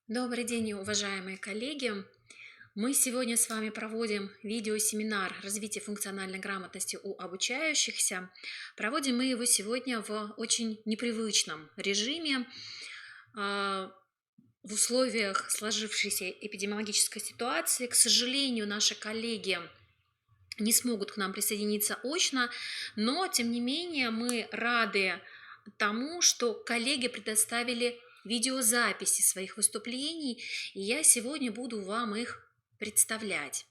Добрый день, уважаемые коллеги! Мы сегодня с вами проводим видеосеминар «Развитие функциональной грамотности у обучающихся». Проводим мы его сегодня в очень непривычном режиме, в условиях сложившейся эпидемиологической ситуации. К сожалению, наши коллеги не смогут к нам присоединиться очно, но, тем не менее, мы рады тому, что коллеги предоставили видеозаписи своих выступлений, и я сегодня буду вам их представлять.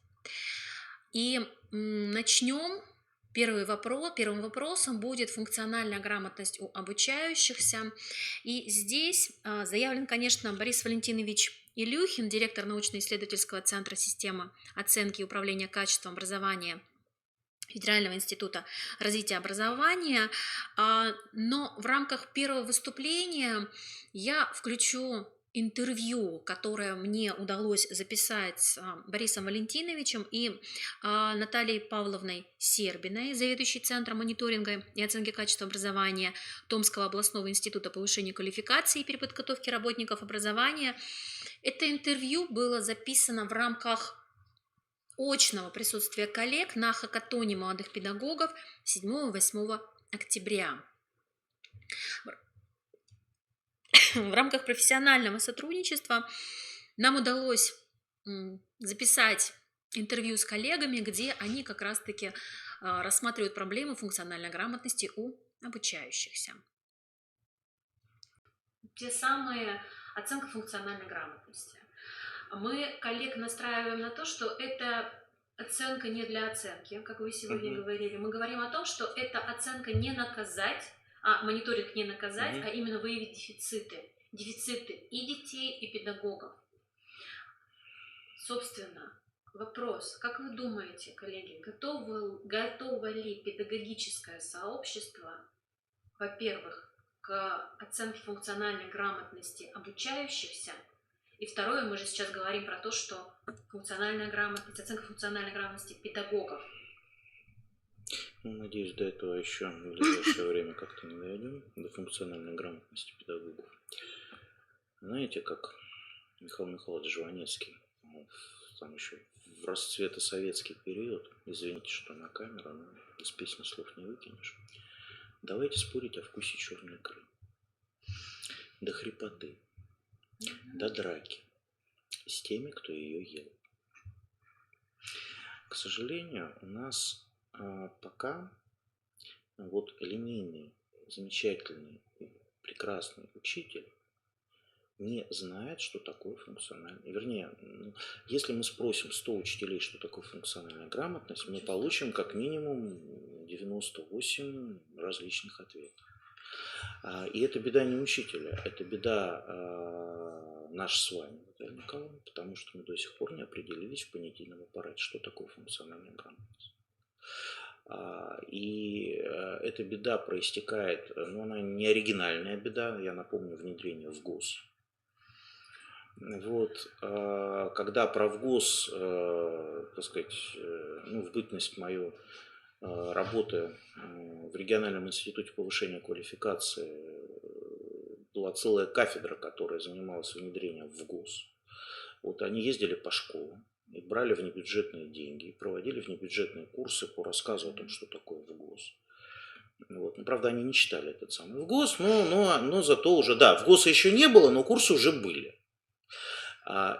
И начнем. Первым вопросом будет функциональная грамотность у обучающихся. И здесь заявлен, конечно, Борис Валентинович Илюхин, директор научно-исследовательского центра системы оценки и управления качеством образования Федерального института развития образования. Но в рамках первого выступления я включу интервью, которое мне удалось записать с Борисом Валентиновичем и Натальей Павловной Сербиной, заведующей Центром мониторинга и оценки качества образования Томского областного института повышения квалификации и переподготовки работников образования. Это интервью было записано в рамках очного присутствия коллег на хакатоне молодых педагогов 7-8 октября. В рамках профессионального сотрудничества нам удалось записать интервью с коллегами, где они как раз-таки рассматривают проблемы функциональной грамотности у обучающихся. Те самые оценка функциональной грамотности. Мы коллег настраиваем на то, что это оценка не для оценки, как вы сегодня говорили. Мы говорим о том, что это оценка не наказать, мониторинг не наказать, а именно выявить дефициты. Дефициты и детей, и педагогов. Собственно, вопрос, как вы думаете, коллеги, готово ли педагогическое сообщество, во-первых, к оценке функциональной грамотности обучающихся? И второе, мы же сейчас говорим про то, что функциональная грамотность, оценка функциональной грамотности педагогов. Надеюсь, до этого еще в ближайшее время как-то не дойдем, до функциональной грамотности педагогов. Знаете, как Михаил Михайлович Жванецкий, там еще в расцветосоветский период, извините, что на камеру, но из песни слов не выкинешь. Давайте спорить о вкусе черной икры. До хрипоты, до драки с теми, кто ее ел. К сожалению, у нас пока вот линейный, замечательный, прекрасный учитель не знает, что такое функциональная. Вернее, если мы спросим 100 учителей, что такое функциональная грамотность, мы получим как минимум 98 различных ответов. И это беда не учителя, это беда наша с вами, Наталья Николаевна, потому что мы до сих пор не определились в понятийном аппарате, что такое функциональная грамотность. И эта беда проистекает, но она не оригинальная беда, я напомню, внедрение в ГОС. Вот, когда правгос, так сказать, в бытность мою работы в региональном институте повышения квалификации была целая кафедра, которая занималась внедрением в ГОС. Вот они ездили по школам и брали внебюджетные деньги, и проводили внебюджетные курсы по рассказу о том, что такое ВГОС. Вот. Ну, правда, они не читали этот самый ВГОС, но зато уже, да, ВГОСа еще не было, но курсы уже были.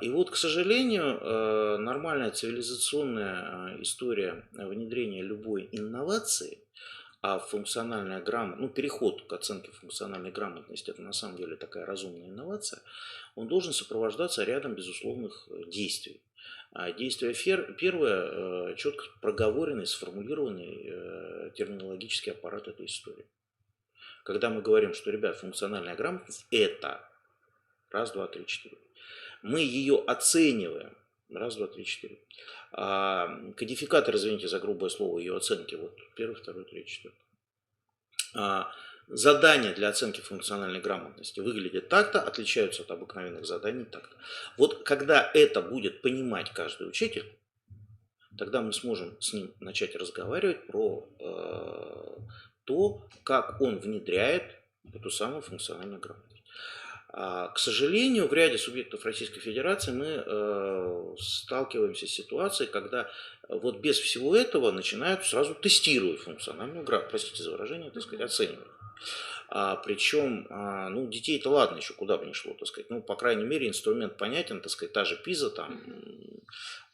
И вот, к сожалению, нормальная цивилизационная история внедрения любой инновации, а функциональная грамотность, переход к оценке функциональной грамотности, это на самом деле такая разумная инновация, он должен сопровождаться рядом безусловных действий. Действие первое, четко проговоренный, сформулированный терминологический аппарат этой истории. Когда мы говорим, что, ребят, функциональная грамотность – это раз, два, три, четыре. Мы ее оцениваем. Раз, два, три, четыре. Кодификатор, извините за грубое слово, ее оценки. Вот первый, второй, третий, четвертый. Задания для оценки функциональной грамотности выглядят так-то, отличаются от обыкновенных заданий так-то. Вот когда это будет понимать каждый учитель, тогда мы сможем с ним начать разговаривать про то, как он внедряет эту самую функциональную грамотность. К сожалению, в ряде субъектов Российской Федерации мы сталкиваемся с ситуацией, когда вот без всего этого начинают сразу тестировать функциональную грамотность, простите за выражение, так сказать, оценивать. Причем, ну, детей-то ладно, еще куда бы ни шло, так сказать, ну, по крайней мере, инструмент понятен, так сказать, та же ПИЗа, там,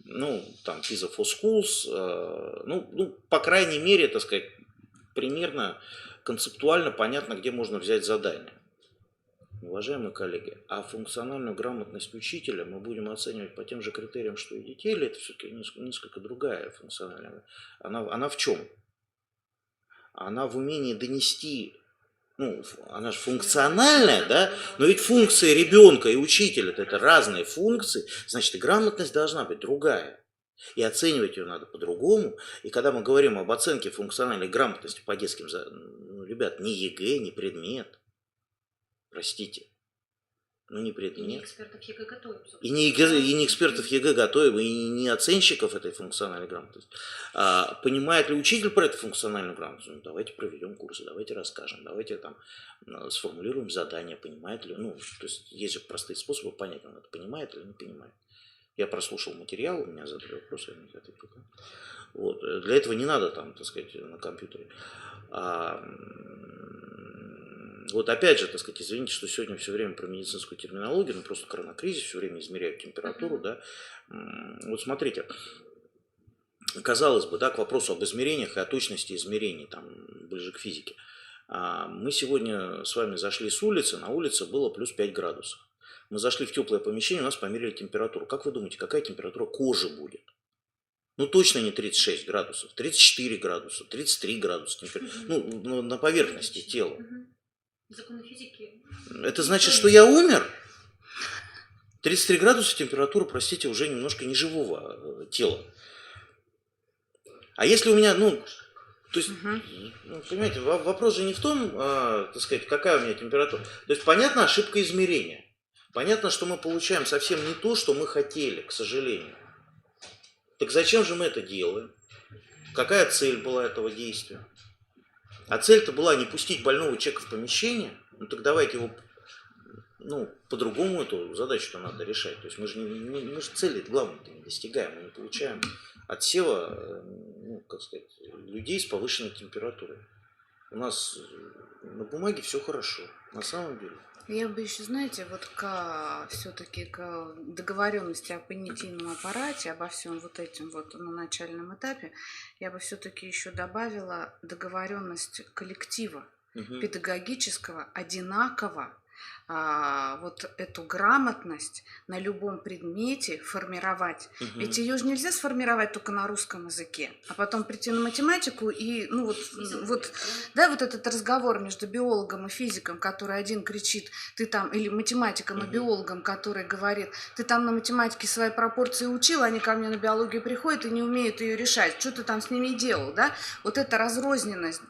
ну, там, PISA for Schools, ну, по крайней мере, так сказать, примерно концептуально понятно, где можно взять задание. Уважаемые коллеги, а функциональную грамотность учителя мы будем оценивать по тем же критериям, что и детей, или это все-таки несколько другая функциональная? Она в чем? Она в умении донести, ну, она же функциональная, да, но ведь функции ребенка и учителя это разные функции, значит и грамотность должна быть другая. И оценивать ее надо по-другому. И когда мы говорим об оценке функциональной грамотности по детским, ну, ребят, не ЕГЭ, не предмет. Простите. Ну, не предмет. И не экспертов ЕГЭ готовим. И не экспертов ЕГЭ готовим, и не оценщиков этой функциональной грамотности. Понимает ли учитель про эту функциональную грамотность? Ну, давайте проведем курсы, давайте расскажем, давайте там сформулируем задание, понимает ли. Ну, то есть есть же простые способы понять, он это понимает или не понимает. Я прослушал материал, у меня задали вопросы, я на них ответил. Вот. Для этого не надо там, так сказать, на компьютере. Вот опять же, так сказать, извините, что сегодня все время про медицинскую терминологию, ну просто коронакризис, все время измеряют температуру, да. Вот смотрите, казалось бы, да, к вопросу об измерениях и о точности измерений, там, ближе к физике. Мы сегодня с вами зашли с улицы, на улице было плюс 5 градусов. Мы зашли в теплое помещение, у нас померили температуру. Как вы думаете, какая температура кожи будет? Ну, точно не 36 градусов, 34 градуса, 33 градуса. Ну, на поверхности тела. Законы физики. Это значит, что я умер? 33 градуса температура, простите, уже немножко неживого тела. А если у меня, ну, то есть, ну, понимаете, вопрос же не в том, так сказать, какая у меня температура. То есть, понятно, ошибка измерения. Понятно, что мы получаем совсем не то, что мы хотели, к сожалению. Так зачем же мы это делаем? Какая цель была этого действия? А цель-то была не пустить больного человека в помещение. Ну так давайте его, ну, по-другому эту задачу-то надо решать. То есть мы же цели главное-то не достигаем, мы не получаем отсева, ну, как сказать, людей с повышенной температурой. У нас на бумаге все хорошо, на самом деле. Я бы еще, знаете, вот все-таки к договоренности о понятийном аппарате, обо всем вот этим вот на начальном этапе, я бы все-таки еще добавила договоренность коллектива педагогического одинаково вот эту грамотность на любом предмете формировать. Ведь ее же нельзя сформировать только на русском языке, а потом прийти на математику и, ну вот, да, вот этот разговор между биологом и физиком, который один кричит, ты там, или математиком и биологом, который говорит, ты там на математике свои пропорции учил, они ко мне на биологию приходят и не умеют ее решать, что ты там с ними делал, да? Вот эта разрозненность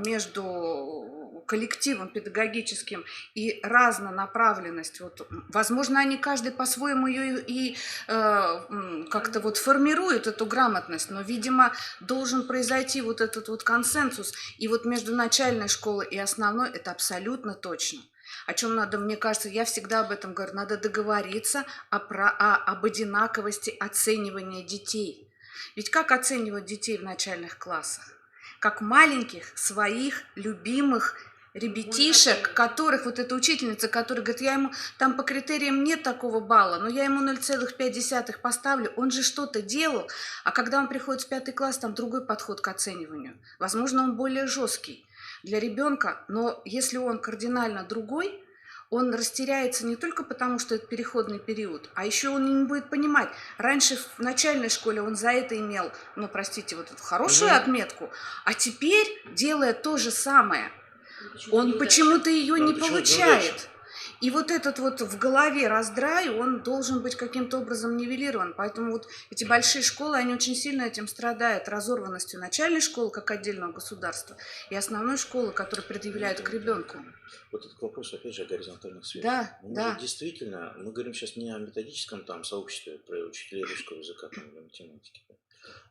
между коллективом педагогическим и разнонаправленность. Вот, возможно, они каждый по-своему ее и как-то вот формируют эту грамотность, но, видимо, должен произойти вот этот вот консенсус. И вот между начальной школой и основной это абсолютно точно. О чем надо, мне кажется, я всегда об этом говорю, надо договориться об одинаковости оценивания детей. Ведь как оценивают детей в начальных классах? Как маленьких, своих, любимых ребятишек, которых, вот эта учительница, которая говорит, я ему, там по критериям нет такого балла, но я ему 0,5 поставлю, он же что-то делал, а когда он приходит в 5 класс, там другой подход к оцениванию. Возможно, он более жесткий для ребенка, но если он кардинально другой, он растеряется не только потому, что это переходный период, а еще он не будет понимать. Раньше в начальной школе он за это имел, ну, простите, вот эту хорошую отметку, а теперь, делая то же самое, он почему-то ее не получает. И вот этот вот в голове раздрай, он должен быть каким-то образом нивелирован. Поэтому вот эти большие школы, они очень сильно этим страдают, разорванностью начальной школы как отдельного государства и основной школы, которая предъявляет к ребенку. Вот этот вопрос, опять же, о горизонтальных связях. Да, да. Действительно, мы говорим сейчас не о методическом там сообществе про учителей русского языка там, или математики,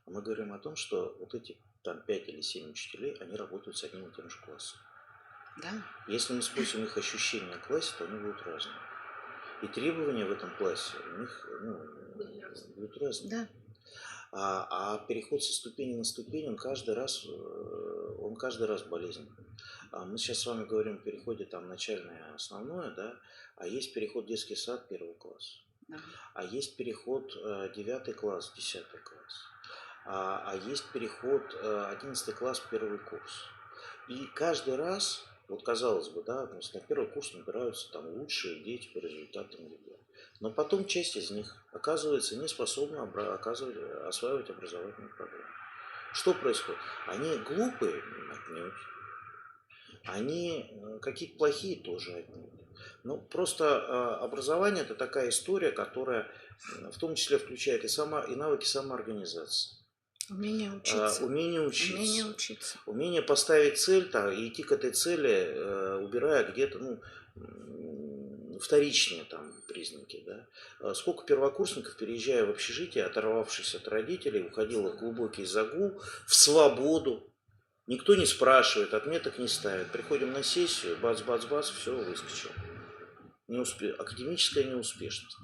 а мы говорим о том, что вот эти там 5 или 7 учителей, они работают с одним и тем же классом. Да, Если мы спросим их ощущения о классе, то они будут разные. И требования в этом классе у них будут разные. да. А переход со ступени на ступень, он каждый раз болезненный. Мы сейчас с вами говорим о переходе там начальное, основное, да, а есть переход детский сад, первый класс, Да. а есть переход 9 класс, 10 класс, а есть переход 11 класс, первый курс. И каждый раз, вот казалось бы, да, то есть на первый курс набираются там лучшие дети по результатам ЕГЭ. Но потом часть из них оказывается не способна осваивать образовательную программу. Что происходит? Они глупые отнюдь, они какие-то плохие тоже отнюдь. Ну, просто образование – это такая история, которая в том числе включает и навыки самоорганизации. Умение учиться. Умение Умение учиться. учиться. Умение поставить цель и идти к этой цели, убирая где-то вторичные там признаки. Да. Сколько первокурсников, переезжая в общежитие, оторвавшись от родителей, уходило в глубокий загул, в свободу. Никто не спрашивает, отметок не ставит. Приходим на сессию, бац-бац-бац, все, выскочил. Академическая неуспешность.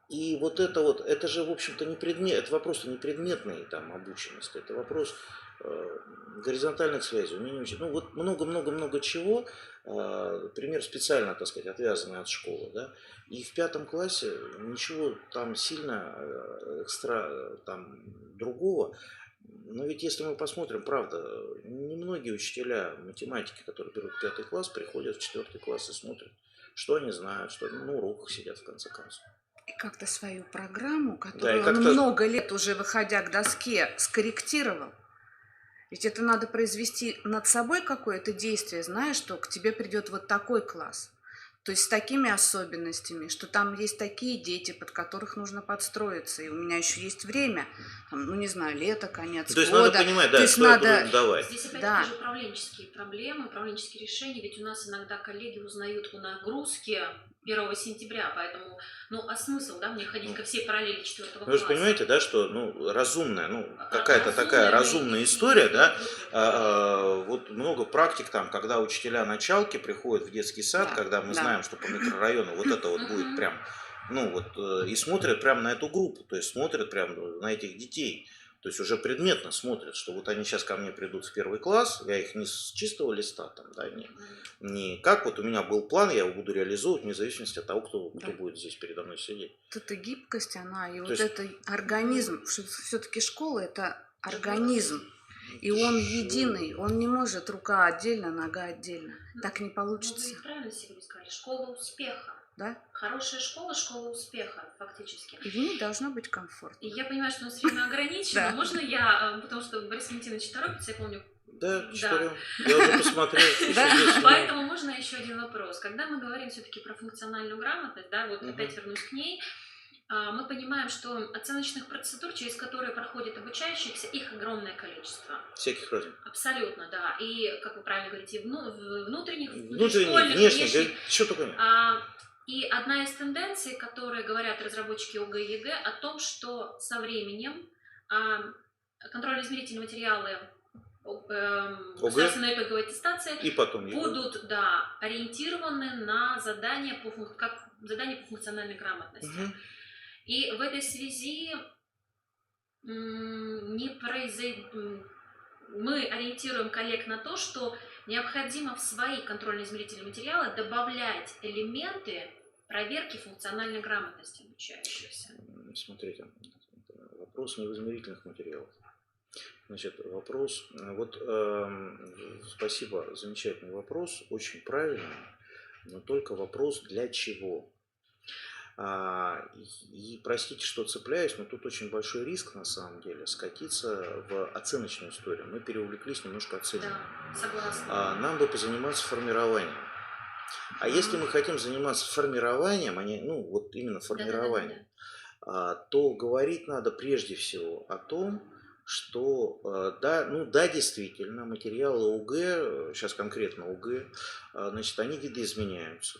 И это же, в общем-то, не предмет, это вопрос не предметной там обученности, это вопрос горизонтальных связей, умения учить. Ну вот много-много-много чего, пример специально, так сказать, отвязанный от школы, да. И в 5 классе ничего там сильно экстра там другого. Но ведь если мы посмотрим, правда, немногие учителя математики, которые берут 5 класс, приходят в 4 класс и смотрят, что они знают, что на уроках сидят в конце концов. И как-то свою программу, Да, и которую он как-то много лет уже выходя к доске скорректировал. Ведь это надо произвести над собой какое-то действие, зная, что к тебе придет вот такой класс. То есть с такими особенностями, что там есть такие дети, под которых нужно подстроиться. И у меня еще есть время, там, ну не знаю, лето, конец То есть года. надо понимать, да, То есть что я надо... буду давать. Здесь опять-таки Да. же управленческие проблемы, управленческие решения, ведь у нас иногда коллеги узнают о нагрузке 1 сентября, поэтому, а смысл, да, мне ходить ко всей параллели 4 класса? Вы же понимаете, да, что, разумная, какая-то Разумная, такая разумная история, да, вот. вот много практик там, когда учителя началки приходят в детский сад, Да, когда мы да. знаем, что по микрорайону вот это вот будет прям, и смотрят прям на эту группу, то есть смотрят прям на этих детей. То есть уже предметно смотрят, что вот они сейчас ко мне придут в 1 класс, я их не с чистого листа, там, да, не как вот у меня был план, я его буду реализовывать вне зависимости от того, кто будет здесь передо мной сидеть. Вот эта гибкость, она, и То вот есть... это организм, все-таки школа это организм, и он единый, он не может рука отдельно, нога отдельно, так не получится. Вы правильно сегодня сказали, школа успеха. Да? Хорошая школа, школа успеха, фактически. И в ней должно быть комфортно. И я понимаю, что у нас время ограничено. Можно я, потому что Борис Валентинович торопится, я помню. Да, что я уже посмотрел. Поэтому можно еще один вопрос. Когда мы говорим все-таки про функциональную грамотность, да, вот опять вернусь к ней, мы понимаем, что оценочных процедур, через которые проходят обучающиеся, их огромное количество. Всяких разных. Абсолютно, да. И, как вы правильно говорите, внутренних, внешних, что только нет. И одна из тенденций, которые говорят разработчики ОГЭ и ЕГЭ, о том, что со временем контрольно-измерительные материалы государственной итоговой аттестации и потом будут ориентированы на задания по функциональной грамотности. И в этой связи мы ориентируем коллег на то, что необходимо в свои контрольно-измерительные материалы добавлять элементы проверки функциональной грамотности обучающихся. Смотрите, вопрос не в измерительных материалах. Значит, вопрос, спасибо, замечательный вопрос, очень правильный, но только вопрос для чего. И простите, что цепляюсь, но тут очень большой риск, на самом деле, скатиться в оценочную историю. Мы переувлеклись немножко от цели. Да, согласна. Нам бы позаниматься формированием. А если мы хотим заниматься формированием, именно формированием, то говорить надо прежде всего о том, что действительно, материалы ОГЭ, сейчас конкретно ОГЭ, значит, они видоизменяются.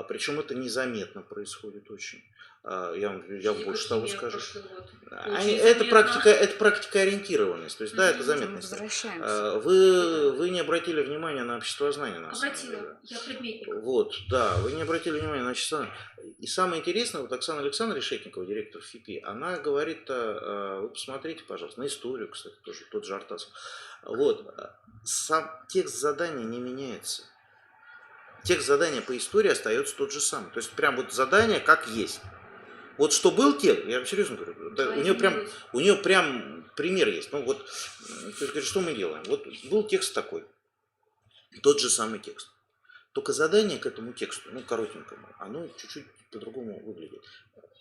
Причем это незаметно происходит очень. Я Или больше как того химия в скажу. прошлый год. Очень Это заметно. практика ориентированность. То есть, да, это Мгм. Это мы заметная история. возвращаемся. Вы не обратили внимания на обществознание, на самом деле. Обратила. Я предметник. Вот, да, вы не обратили внимания на обществознание. И самое интересное, вот Оксана Александровна Решетникова, директор ФИПИ, она говорит, вы посмотрите, пожалуйста, на историю, кстати, тоже, тот же Артасов. Вот, сам текст задания не меняется. Текст задания по истории остается тот же самый. То есть прям вот задание как есть. Вот что был текст, я вам серьезно говорю, да, у нее прям пример есть. Ну вот, то есть, что мы делаем? Вот был текст такой, тот же самый текст. Только задание к этому тексту, ну коротенькому, оно чуть-чуть по-другому выглядит.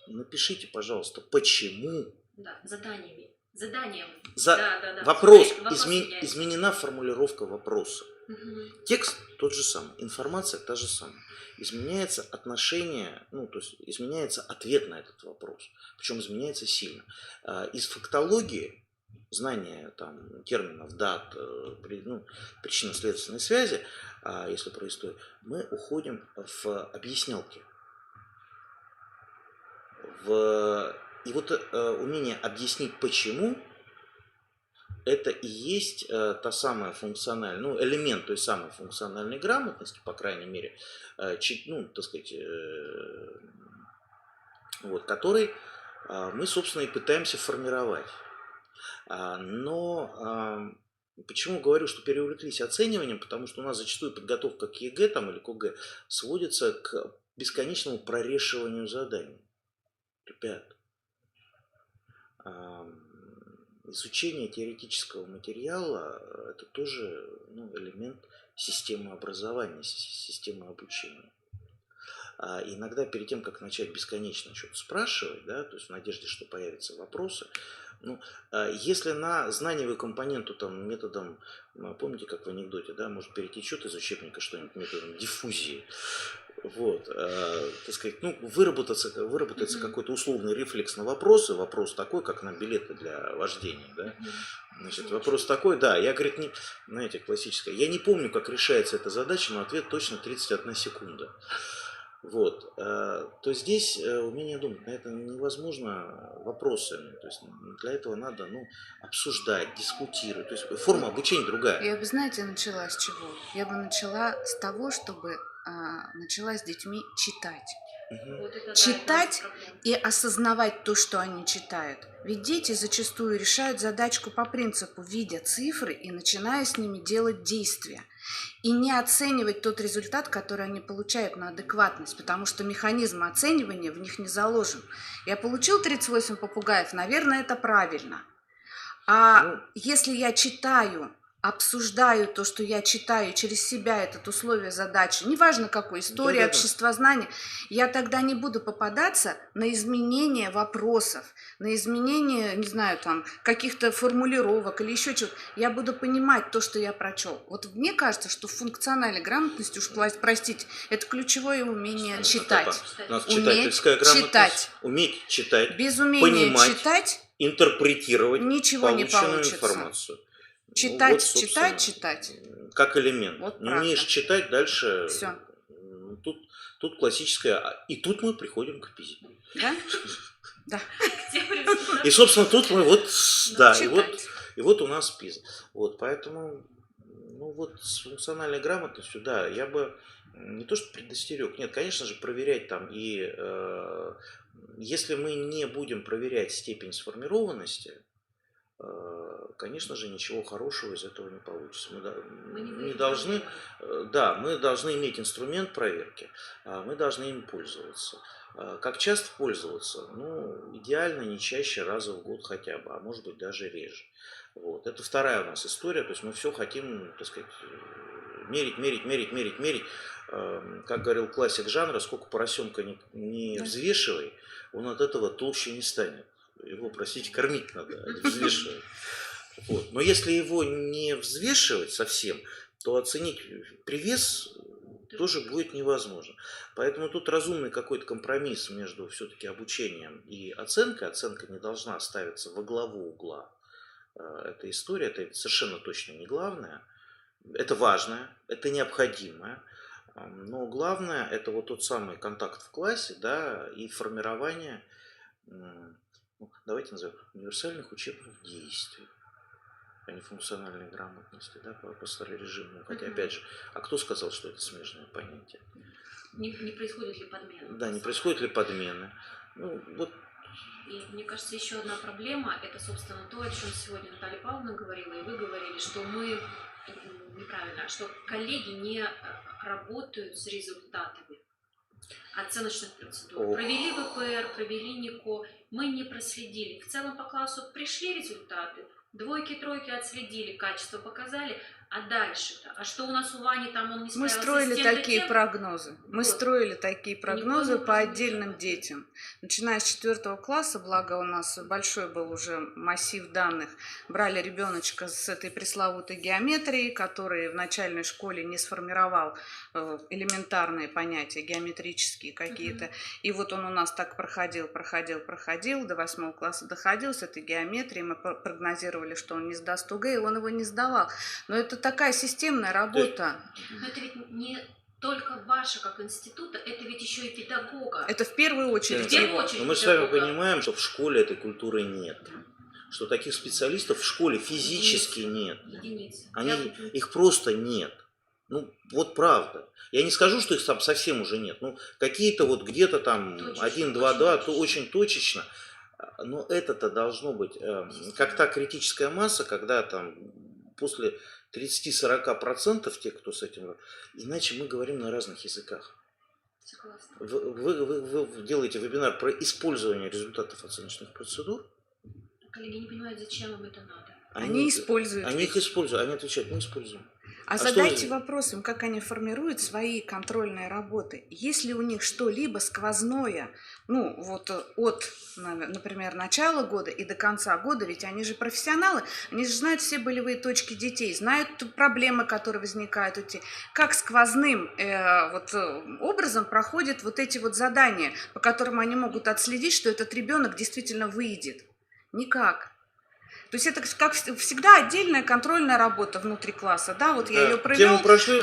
Напишите, пожалуйста, почему. Да, заданиями. Заданием. За Да. вопрос, Вопрос меняется. изменена формулировка вопроса. Мгм. Текст тот же самый, информация та же самая. Изменяется отношение, ну, то есть изменяется ответ на этот вопрос. Причем изменяется сильно. Из фактологии, знания там, терминов, дат, причинно-следственной связи, если про историю, мы уходим в объяснялки. И вот умение объяснить почему, это и есть та самая функциональная, ну, элемент той самой функциональной грамотности, по крайней мере, ну, так сказать, вот, который мы, собственно, и пытаемся формировать. Но почему говорю, что переувлеклись оцениванием? Потому что у нас зачастую подготовка к ЕГЭ там, или к ОГЭ сводится к бесконечному прорешиванию заданий. Ребят, изучение теоретического материала – это тоже элемент системы образования, системы обучения. Иногда перед тем, как начать бесконечно что-то спрашивать, да, то есть в надежде, что появятся вопросы, если на знаниевую компоненту там, методом, помните, как в анекдоте, да, может перетечет из учебника что-нибудь методом диффузии, вот, так сказать, выработается какой-то условный рефлекс на вопросы, вопрос такой, как на билеты для вождения, да, значит, вопрос такой, да, я, говорит, знаете, классическое, я не помню, как решается эта задача, но ответ точно 31 секунда. Вот, то здесь умение думать, на это невозможно вопросами, то есть для этого надо, обсуждать, дискутировать, то есть форма обучения другая. Я бы, знаете, начала с чего? Я бы начала с того, чтобы начала с детьми читать. Вот это, да, Читать это проблема. и осознавать то, что они читают. Ведь дети зачастую решают задачку по принципу, видя цифры и начиная с ними делать действия. И не оценивать тот результат, который они получают на адекватность, потому что механизм оценивания в них не заложен. Я получил 38 попугаев, наверное, это правильно. Если я читаю, обсуждаю то, что я читаю, через себя этот условие задачи, неважно какой, история, обществознание, я тогда не буду попадаться на изменение вопросов, на изменение, не знаю, там, каких-то формулировок или еще чего-то. Я буду понимать то, что я прочел. Вот мне кажется, что функциональная грамотность, уж простите, это ключевое умение читать. У нас читательская грамотность, уметь читать, без умения понимать, читать, интерпретировать ничего не полученную получится. информацию. Читать, собственно, читать. Как элемент. Вот не правда. умеешь читать, дальше Все. Тут классическая. И тут мы приходим к ПИЗе. Да? Да. И, собственно, тут мы да, читать. и вот у нас ПИЗа. Вот, поэтому, с функциональной грамотностью, да, я бы не то что предостерег, нет, конечно же, проверять там и если мы не будем проверять степень сформированности, конечно же, ничего хорошего из этого не получится. Мы должны иметь инструмент проверки, мы должны им пользоваться. Как часто пользоваться? Идеально не чаще раза в год хотя бы, а может быть даже реже. Вот. Это вторая у нас история, то есть мы все хотим, так сказать, мерить. Как говорил классик жанра, сколько поросенка не взвешивай, он от этого толще не станет. Его, простите, кормить надо, а не взвешивать. Вот. Но если его не взвешивать совсем, то оценить привес тоже будет невозможно. Поэтому тут разумный какой-то компромисс между все-таки обучением и оценкой. Оценка не должна ставиться во главу угла. Эта история, это совершенно точно не главное. Это важное, это необходимое. Но главное это вот тот самый контакт в классе, да, и формирование, ну, давайте назовем, универсальных учебных действий, а не функциональной грамотности, да, по старорежимному. Хотя, опять же, а кто сказал, что это смежное понятие? Не происходит ли подмена? Да, не происходит ли подмены? Ну, вот. И мне кажется, еще одна проблема, это, собственно, то, о чем сегодня Наталья Павловна говорила, и вы говорили, что мы, неправильно, что коллеги не работают с результатами оценочных процедур. Провели ВПР, провели НИКО, мы не проследили. В целом по классу пришли результаты, двойки, тройки отследили, качество показали, а дальше-то? А что у нас у Вани там, он не Мы справился строили с тем-то, такие тем? прогнозы. Мы Вот. строили такие прогнозы Никакого по образа не отдельным работает. детям. Начиная с 4 класса, благо у нас большой был уже массив данных, брали ребеночка с этой пресловутой геометрией, который в начальной школе не сформировал элементарные понятия, геометрические какие-то. И вот он у нас так проходил, до 8 класса доходил с этой геометрией. Мы прогнозировали, что он не сдаст ОГЭ, и он его не сдавал. Но это такая системная работа. Но это ведь не только ваша как института, это ведь еще и педагога. Это в первую очередь В первую его. очередь Но мы с вами педагога. понимаем, что в школе этой культуры нет. Что таких специалистов в школе физически нет. Единицы. Их просто нет. Ну, вот правда. Я не скажу, что их там совсем уже нет. Ну, какие-то вот где-то там Точечно, 1, 2, очень 2, точечно. то очень точечно. Но это-то должно быть как та критическая масса, когда там после 30-40% тех, кто с этим... Иначе мы говорим на разных языках. Согласна. Вы делаете вебинар про использование результатов оценочных процедур. Коллеги не понимают, зачем им это надо. Они используют. Они их используют, они отвечают, мы используем. А задайте вопрос им, как они формируют свои контрольные работы. Есть ли у них что-либо сквозное, ну вот от, например, начала года и до конца года, ведь они же профессионалы, они же знают все болевые точки детей, знают проблемы, которые возникают у детей. Как сквозным образом проходят вот эти вот задания, по которым они могут отследить, что этот ребенок действительно выйдет? Никак. То есть это, как всегда, отдельная контрольная работа внутри класса, да, вот я ее провел, тему прошли,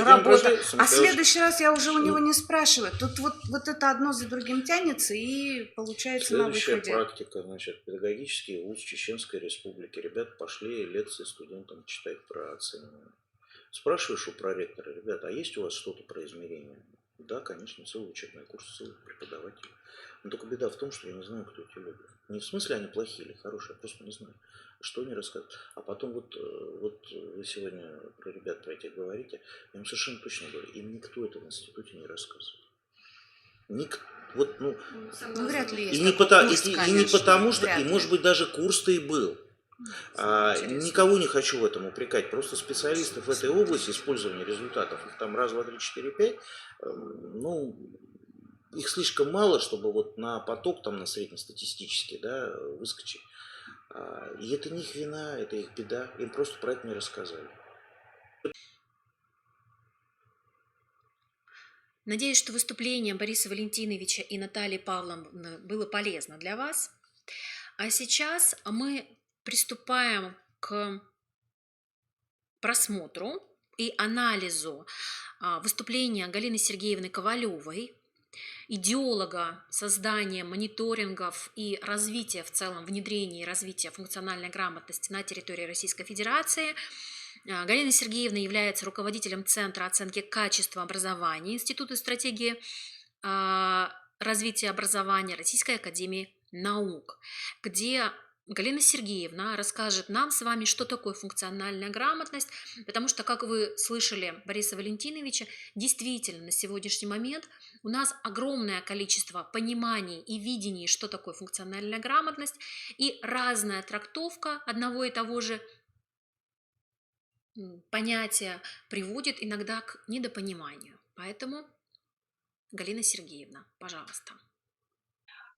работа, а в следующий раз я уже у него не спрашиваю. Тут вот это одно за другим тянется и получается на выходе. Следующая практика, значит, педагогический вуз Чеченской Республики. Ребята пошли лекции студентам читать про оценивание. Спрашиваешь у проректора, ребята, а есть у вас что-то про измерение? Да, конечно, целый учебный курс, целый преподаватель. Но только беда в том, что я не знаю, кто эти люди. Не в смысле они плохие или хорошие, я просто не знаю, что они рассказывают. А потом вот вы сегодня про ребят про этих говорите, я вам совершенно точно говорю, им никто это в институте не рассказывает. Вряд ли есть и не потому, что, и может быть даже курс-то и был. Никого не хочу в этом упрекать, просто специалистов в этой области использования результатов, их там раз, два, три, четыре, пять, их слишком мало, чтобы вот на поток там на среднестатистический, да, выскочить. И это не их вина, это их беда, им просто про это не рассказали. Надеюсь, что выступление Бориса Валентиновича и Натальи Павловны было полезно для вас. А сейчас мы приступаем к просмотру и анализу выступления Галины Сергеевны Ковалевой, идеолога создания мониторингов и развития в целом, внедрения и развития функциональной грамотности на территории Российской Федерации. Галина Сергеевна является руководителем Центра оценки качества образования Института стратегии развития образования Российской академии наук, где Галина Сергеевна расскажет нам с вами, что такое функциональная грамотность, потому что, как вы слышали Бориса Валентиновича, действительно на сегодняшний момент у нас огромное количество пониманий и видений, что такое функциональная грамотность, и разная трактовка одного и того же понятия приводит иногда к недопониманию. Поэтому, Галина Сергеевна, пожалуйста.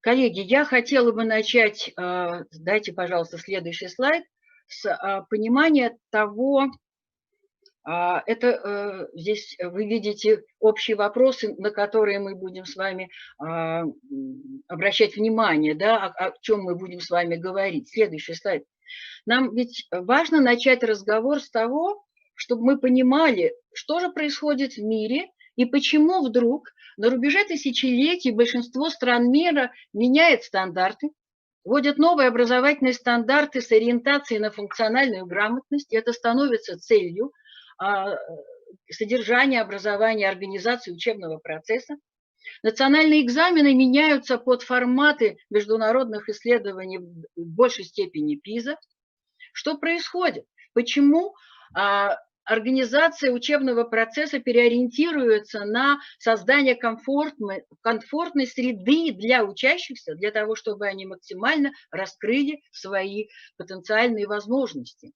Коллеги, я хотела бы начать, дайте, пожалуйста, следующий слайд, с понимания того, здесь вы видите общие вопросы, на которые мы будем с вами обращать внимание, да, о чем мы будем с вами говорить. Следующий слайд. Нам ведь важно начать разговор с того, чтобы мы понимали, что же происходит в мире и почему вдруг на рубеже тысячелетий большинство стран мира меняет стандарты, вводят новые образовательные стандарты с ориентацией на функциональную грамотность, и это становится целью содержания образования, организации учебного процесса. Национальные экзамены меняются под форматы международных исследований в большей степени ПИЗа. Что происходит? Почему организация учебного процесса переориентируется на создание комфортной среды для учащихся, для того, чтобы они максимально раскрыли свои потенциальные возможности?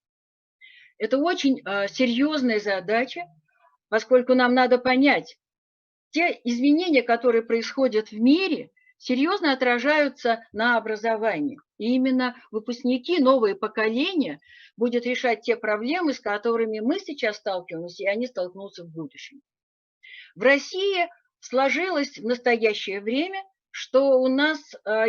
Это очень серьезная задача, поскольку нам надо понять, те изменения, которые происходят в мире, серьезно отражаются на образовании. И именно выпускники, новые поколения будут решать те проблемы, с которыми мы сейчас сталкиваемся, и они столкнутся в будущем. В России сложилось в настоящее время, что у нас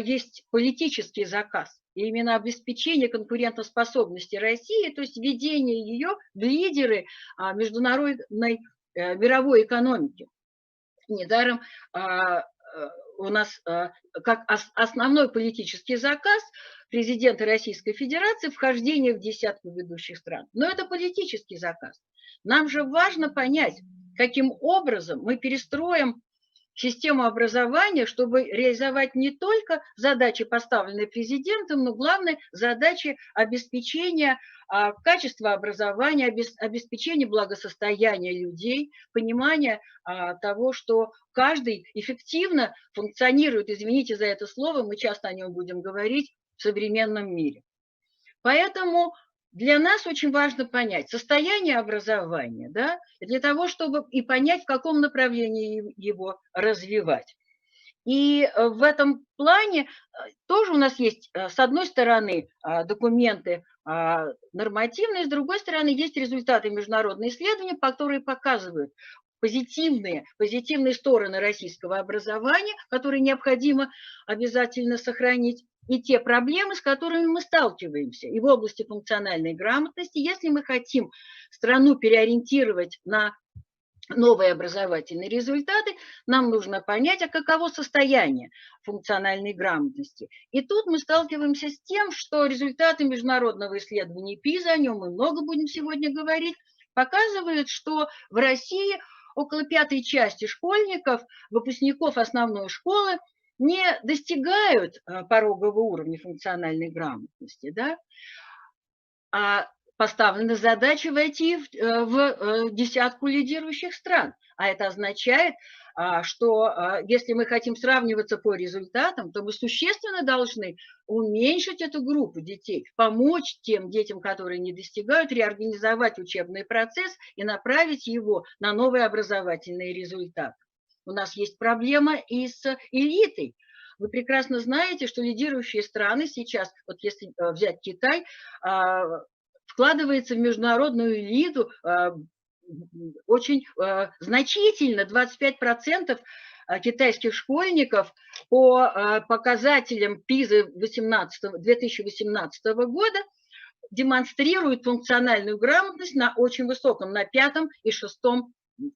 есть политический заказ. И именно обеспечение конкурентоспособности России, то есть введение ее в лидеры международной мировой экономики. Недаром у нас как основной политический заказ президента Российской Федерации вхождение в десятку ведущих стран. Но это политический заказ. Нам же важно понять, каким образом мы перестроим систему образования, чтобы реализовать не только задачи, поставленные президентом, но главное задачи обеспечения качества образования, обеспечения благосостояния людей, понимания того, что каждый эффективно функционирует, извините за это слово, мы часто о нем будем говорить, в современном мире. Поэтому для нас очень важно понять состояние образования, да, для того, чтобы и понять, в каком направлении его развивать. И в этом плане тоже у нас есть, с одной стороны, документы нормативные, с другой стороны, есть результаты международных исследований, которые показывают позитивные стороны российского образования, которые необходимо обязательно сохранить, и те проблемы, с которыми мы сталкиваемся. И в области функциональной грамотности, если мы хотим страну переориентировать на новые образовательные результаты, нам нужно понять, каково состояние функциональной грамотности. И тут мы сталкиваемся с тем, что результаты международного исследования ПИЗа, о нем мы много будем сегодня говорить, показывают, что в России около пятой части школьников, выпускников основной школы, не достигают порогового уровня функциональной грамотности, да? А поставлена задача войти в десятку лидирующих стран. А это означает, что если мы хотим сравниваться по результатам, то мы существенно должны уменьшить эту группу детей, помочь тем детям, которые не достигают, реорганизовать учебный процесс и направить его на новые образовательные результаты. У нас есть проблема и с элитой. Вы прекрасно знаете, что лидирующие страны сейчас, вот если взять Китай, вкладывается в международную элиту очень значительно, 25% китайских школьников по показателям ПИЗа 2018 года демонстрируют функциональную грамотность на очень высоком, на 5-м и 6-м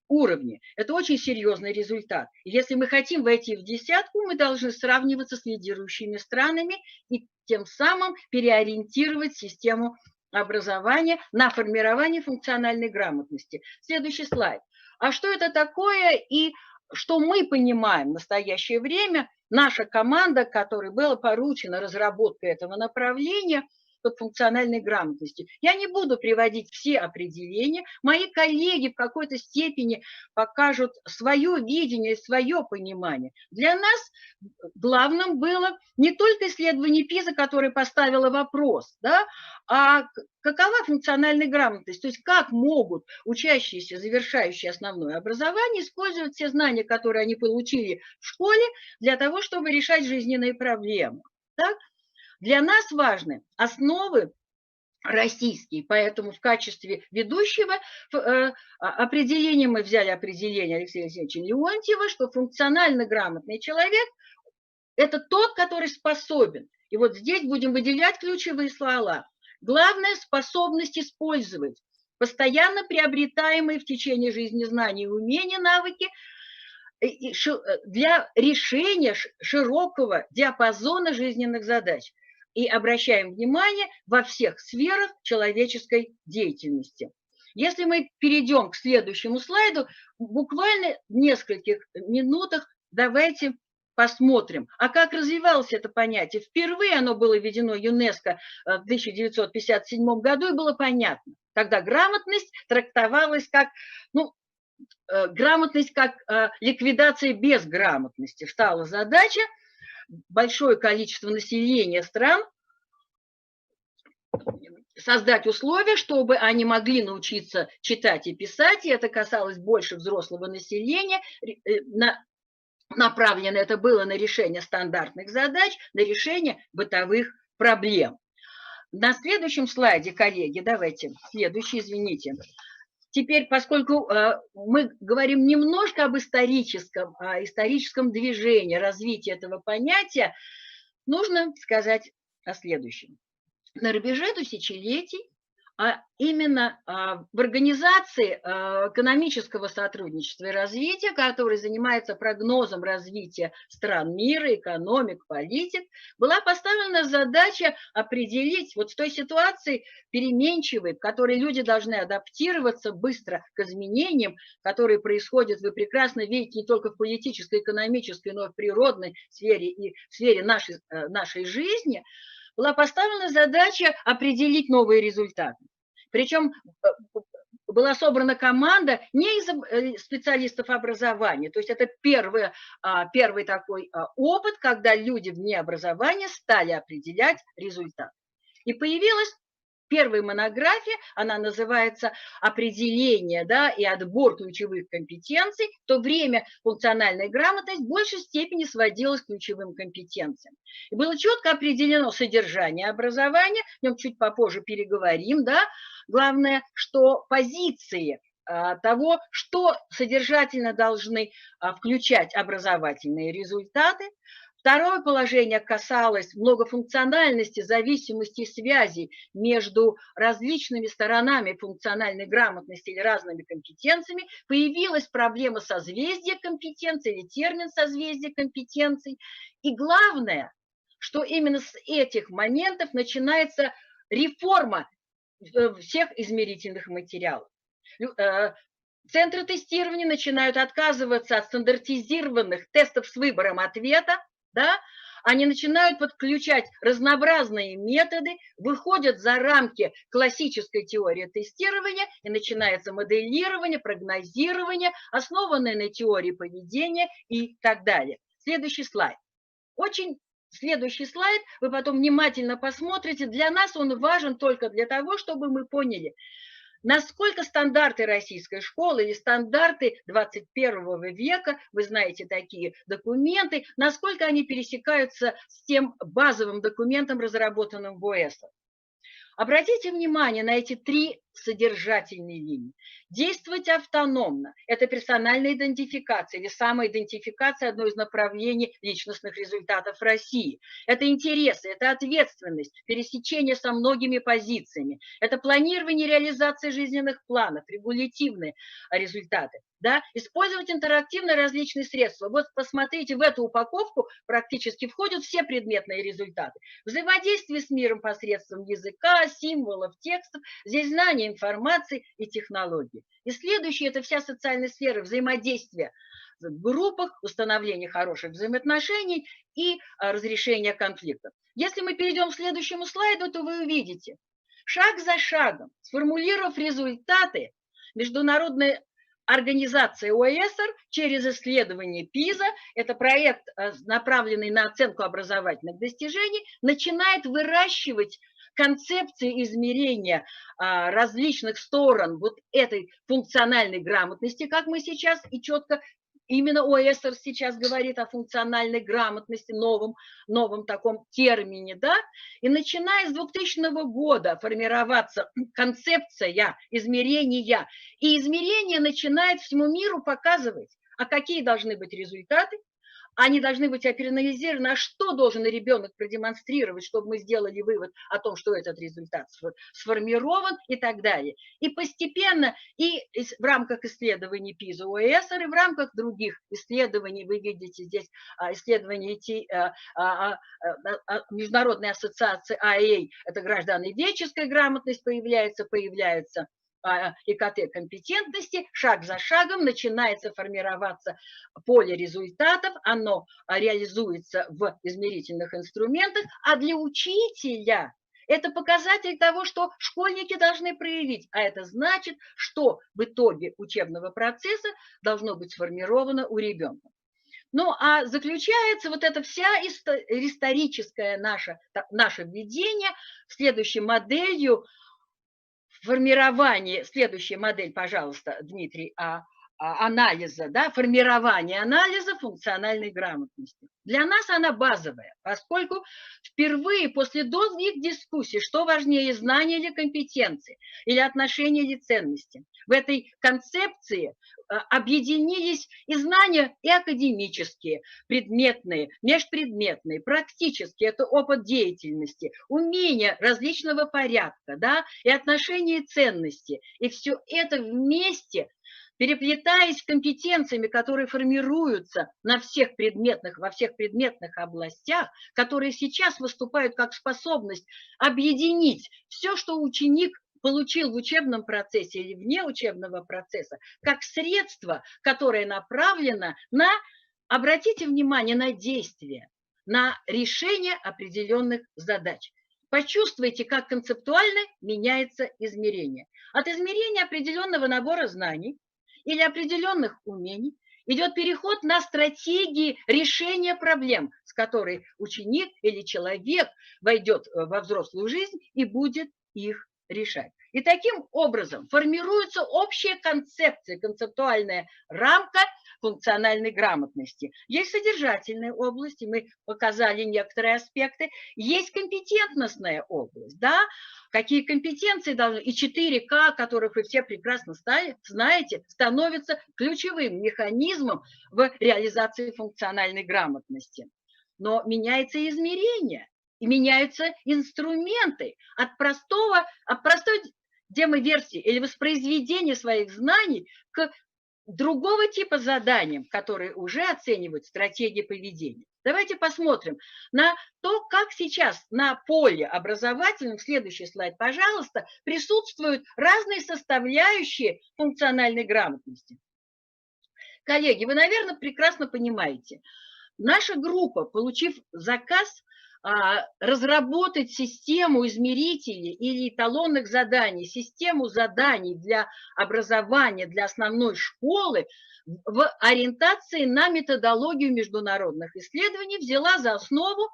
уровне. Это очень серьезный результат. Если мы хотим войти в десятку, мы должны сравниваться с лидирующими странами и тем самым переориентировать систему образования на формирование функциональной грамотности. Следующий слайд. А что это такое и что мы понимаем в настоящее время? Наша команда, которой была поручена разработка этого направления под функциональной грамотностью. Я не буду приводить все определения. Мои коллеги в какой-то степени покажут свое видение, свое понимание. Для нас главным было не только исследование ПИЗа, которое поставило вопрос, да, а какова функциональная грамотность, то есть как могут учащиеся, завершающие основное образование, использовать все знания, которые они получили в школе, для того, чтобы решать жизненные проблемы. Так? Для нас важны основы российские, поэтому в качестве ведущего определения мы взяли определение Алексея Алексеевича Леонтьева, что функционально грамотный человек – это тот, который способен. И вот здесь будем выделять ключевые слова. Главное – способность использовать постоянно приобретаемые в течение жизни знания и умения, навыки для решения широкого диапазона жизненных задач. И обращаем внимание во всех сферах человеческой деятельности. Если мы перейдем к следующему слайду, буквально в нескольких минутах давайте посмотрим, а как развивалось это понятие. Впервые оно было введено ЮНЕСКО в 1957 году, и было понятно. Тогда грамотность трактовалась как, грамотность как ликвидация безграмотности. Стала задача большое количество населения стран создать условия, чтобы они могли научиться читать и писать, и это касалось больше взрослого населения. Направлено это было на решение стандартных задач, на решение бытовых проблем. На следующем слайде, коллеги, давайте, следующий, извините. Теперь, поскольку мы говорим немножко об историческом движении, развитии этого понятия, нужно сказать о следующем. На рубеже тысячелетий, а именно в организации экономического сотрудничества и развития, который занимается прогнозом развития стран мира, экономик, политик, была поставлена задача определить вот в той ситуации переменчивой, в которой люди должны адаптироваться быстро к изменениям, которые происходят, вы прекрасно видите, не только в политической, экономической, но и в природной сфере и в сфере нашей жизни, была поставлена задача определить новые результаты. Причем была собрана команда не из специалистов образования, то есть это первый такой опыт, когда люди вне образования стали определять результат. И появилась первая монография, она называется «Определение, и отбор ключевых компетенций». В то время функциональная грамотность в большей степени сводилась к ключевым компетенциям. И было четко определено содержание образования, о нем чуть попозже переговорим, Главное, что позиции того, что содержательно должны включать образовательные результаты. Второе положение касалось многофункциональности, зависимости и связи между различными сторонами функциональной грамотности или разными компетенциями. Появилась проблема созвездия компетенций или термин созвездия компетенций. И главное, что именно с этих моментов начинается реформа всех измерительных материалов. Центры тестирования начинают отказываться от стандартизированных тестов с выбором ответа, они начинают подключать разнообразные методы, выходят за рамки классической теории тестирования, и начинается моделирование, прогнозирование, основанное на теории поведения и так далее. Следующий слайд. Следующий слайд вы потом внимательно посмотрите. Для нас он важен только для того, чтобы мы поняли, насколько стандарты российской школы или стандарты 21 века, вы знаете такие документы, насколько они пересекаются с тем базовым документом, разработанным в ОЭСР. Обратите внимание на эти три содержательные линии. Действовать автономно – это персональная идентификация или самоидентификация, одно из направлений личностных результатов России. Это интересы, это ответственность, пересечение со многими позициями. Это планирование и реализация жизненных планов, регулятивные результаты. Использовать интерактивно различные средства. Вот посмотрите, в эту упаковку практически входят все предметные результаты. Взаимодействие с миром посредством языка, символов, текстов, здесь знания информации и технологий. И следующее – это вся социальная сфера взаимодействия в группах, установление хороших взаимоотношений и разрешение конфликтов. Если мы перейдем к следующему слайду, то вы увидите, шаг за шагом, сформулировав результаты, международная организация ОЭСР через исследование ПИЗа, это проект, направленный на оценку образовательных достижений, начинает выращивать концепции измерения различных сторон вот этой функциональной грамотности, как мы сейчас и четко, именно ОЭСР сейчас говорит о функциональной грамотности, новом таком термине, и начиная с 2000 года формироваться концепция измерения, и измерение начинает всему миру показывать, какие должны быть результаты, они должны быть операнализированы, а что должен ребенок продемонстрировать, чтобы мы сделали вывод о том, что этот результат сформирован и так далее. И постепенно и в рамках исследований ПИЗа ОЭСР, и в рамках других исследований, вы видите здесь исследования Международной ассоциации АЭ, это граждановедческая грамотность появляется ИКТ-компетентности, шаг за шагом начинается формироваться поле результатов, оно реализуется в измерительных инструментах, а для учителя это показатель того, что школьники должны проявить, а это значит, что в итоге учебного процесса должно быть сформировано у ребенка. Ну, а заключается вот эта вся историческое наше введение следующей моделью формирование, следующая модель, пожалуйста, Дмитрий, анализа, да, формирование анализа функциональной грамотности. Для нас она базовая, поскольку впервые после долгих дискуссий, что важнее, знания или компетенции, или отношения или ценности, в этой концепции объединились и знания, и академические, предметные, межпредметные, практические, это опыт деятельности, умения различного порядка, да, и отношения и ценности. И все это вместе, переплетаясь компетенциями, которые формируются во всех предметных областях, которые сейчас выступают как способность объединить все, что ученик получил в учебном процессе или вне учебного процесса, как средство, которое направлено на, обратите внимание, на действие, на решение определенных задач. Почувствуйте, как концептуально меняется измерение. От измерения определенного набора знаний или определенных умений идет переход на стратегии решения проблем, с которой ученик или человек войдет во взрослую жизнь и будет их решать. И таким образом формируется общая концепция, концептуальная рамка функциональной грамотности. Есть содержательная область, и мы показали некоторые аспекты. Есть компетентностная область, да, какие компетенции должны, и 4К, которых вы все прекрасно знаете, становятся ключевым механизмом в реализации функциональной грамотности. Но меняется измерение, и меняются инструменты от простой демоверсии или воспроизведения своих знаний к другого типа заданиям, которые уже оценивают стратегии поведения. Давайте посмотрим на то, как сейчас на поле образовательном, следующий слайд, пожалуйста, присутствуют разные составляющие функциональной грамотности. Коллеги, вы, наверное, прекрасно понимаете, наша группа, получив заказ разработать систему измерителей или эталонных заданий, систему заданий для образования, для основной школы в ориентации на методологию международных исследований, взяла за основу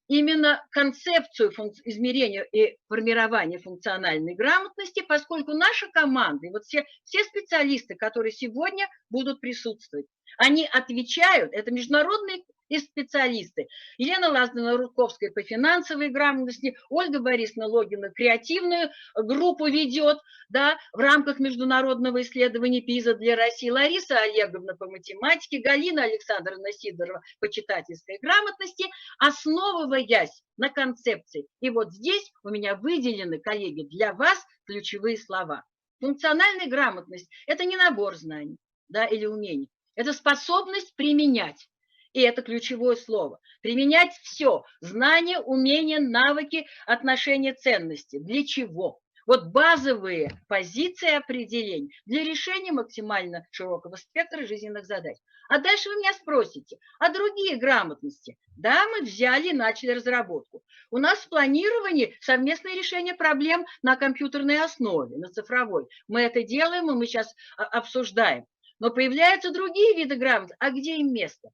именно концепцию измерения и формирования функциональной грамотности, поскольку наша команда, и вот все специалисты, которые сегодня будут присутствовать, они отвечают, это международные и специалисты. Елена Лаздана-Рудковская по финансовой грамотности, Ольга Борисовна Логина креативную группу ведет, да, в рамках международного исследования ПИЗа для России, Лариса Олеговна по математике, Галина Александровна Сидорова по читательской грамотности, основываясь на концепции. И вот здесь у меня выделены, коллеги, для вас ключевые слова. Функциональная грамотность – это не набор знаний, да, или умений, это способность применять. И это ключевое слово. Применять все. Знания, умения, навыки, отношения, ценности. Для чего? Вот базовые позиции определений для решения максимально широкого спектра жизненных задач. А дальше вы меня спросите, а другие грамотности? Да, мы взяли и начали разработку. У нас в планировании совместное решение проблем на компьютерной основе, на цифровой. Мы это делаем, и мы сейчас обсуждаем. Но появляются другие виды грамотности. А где им место?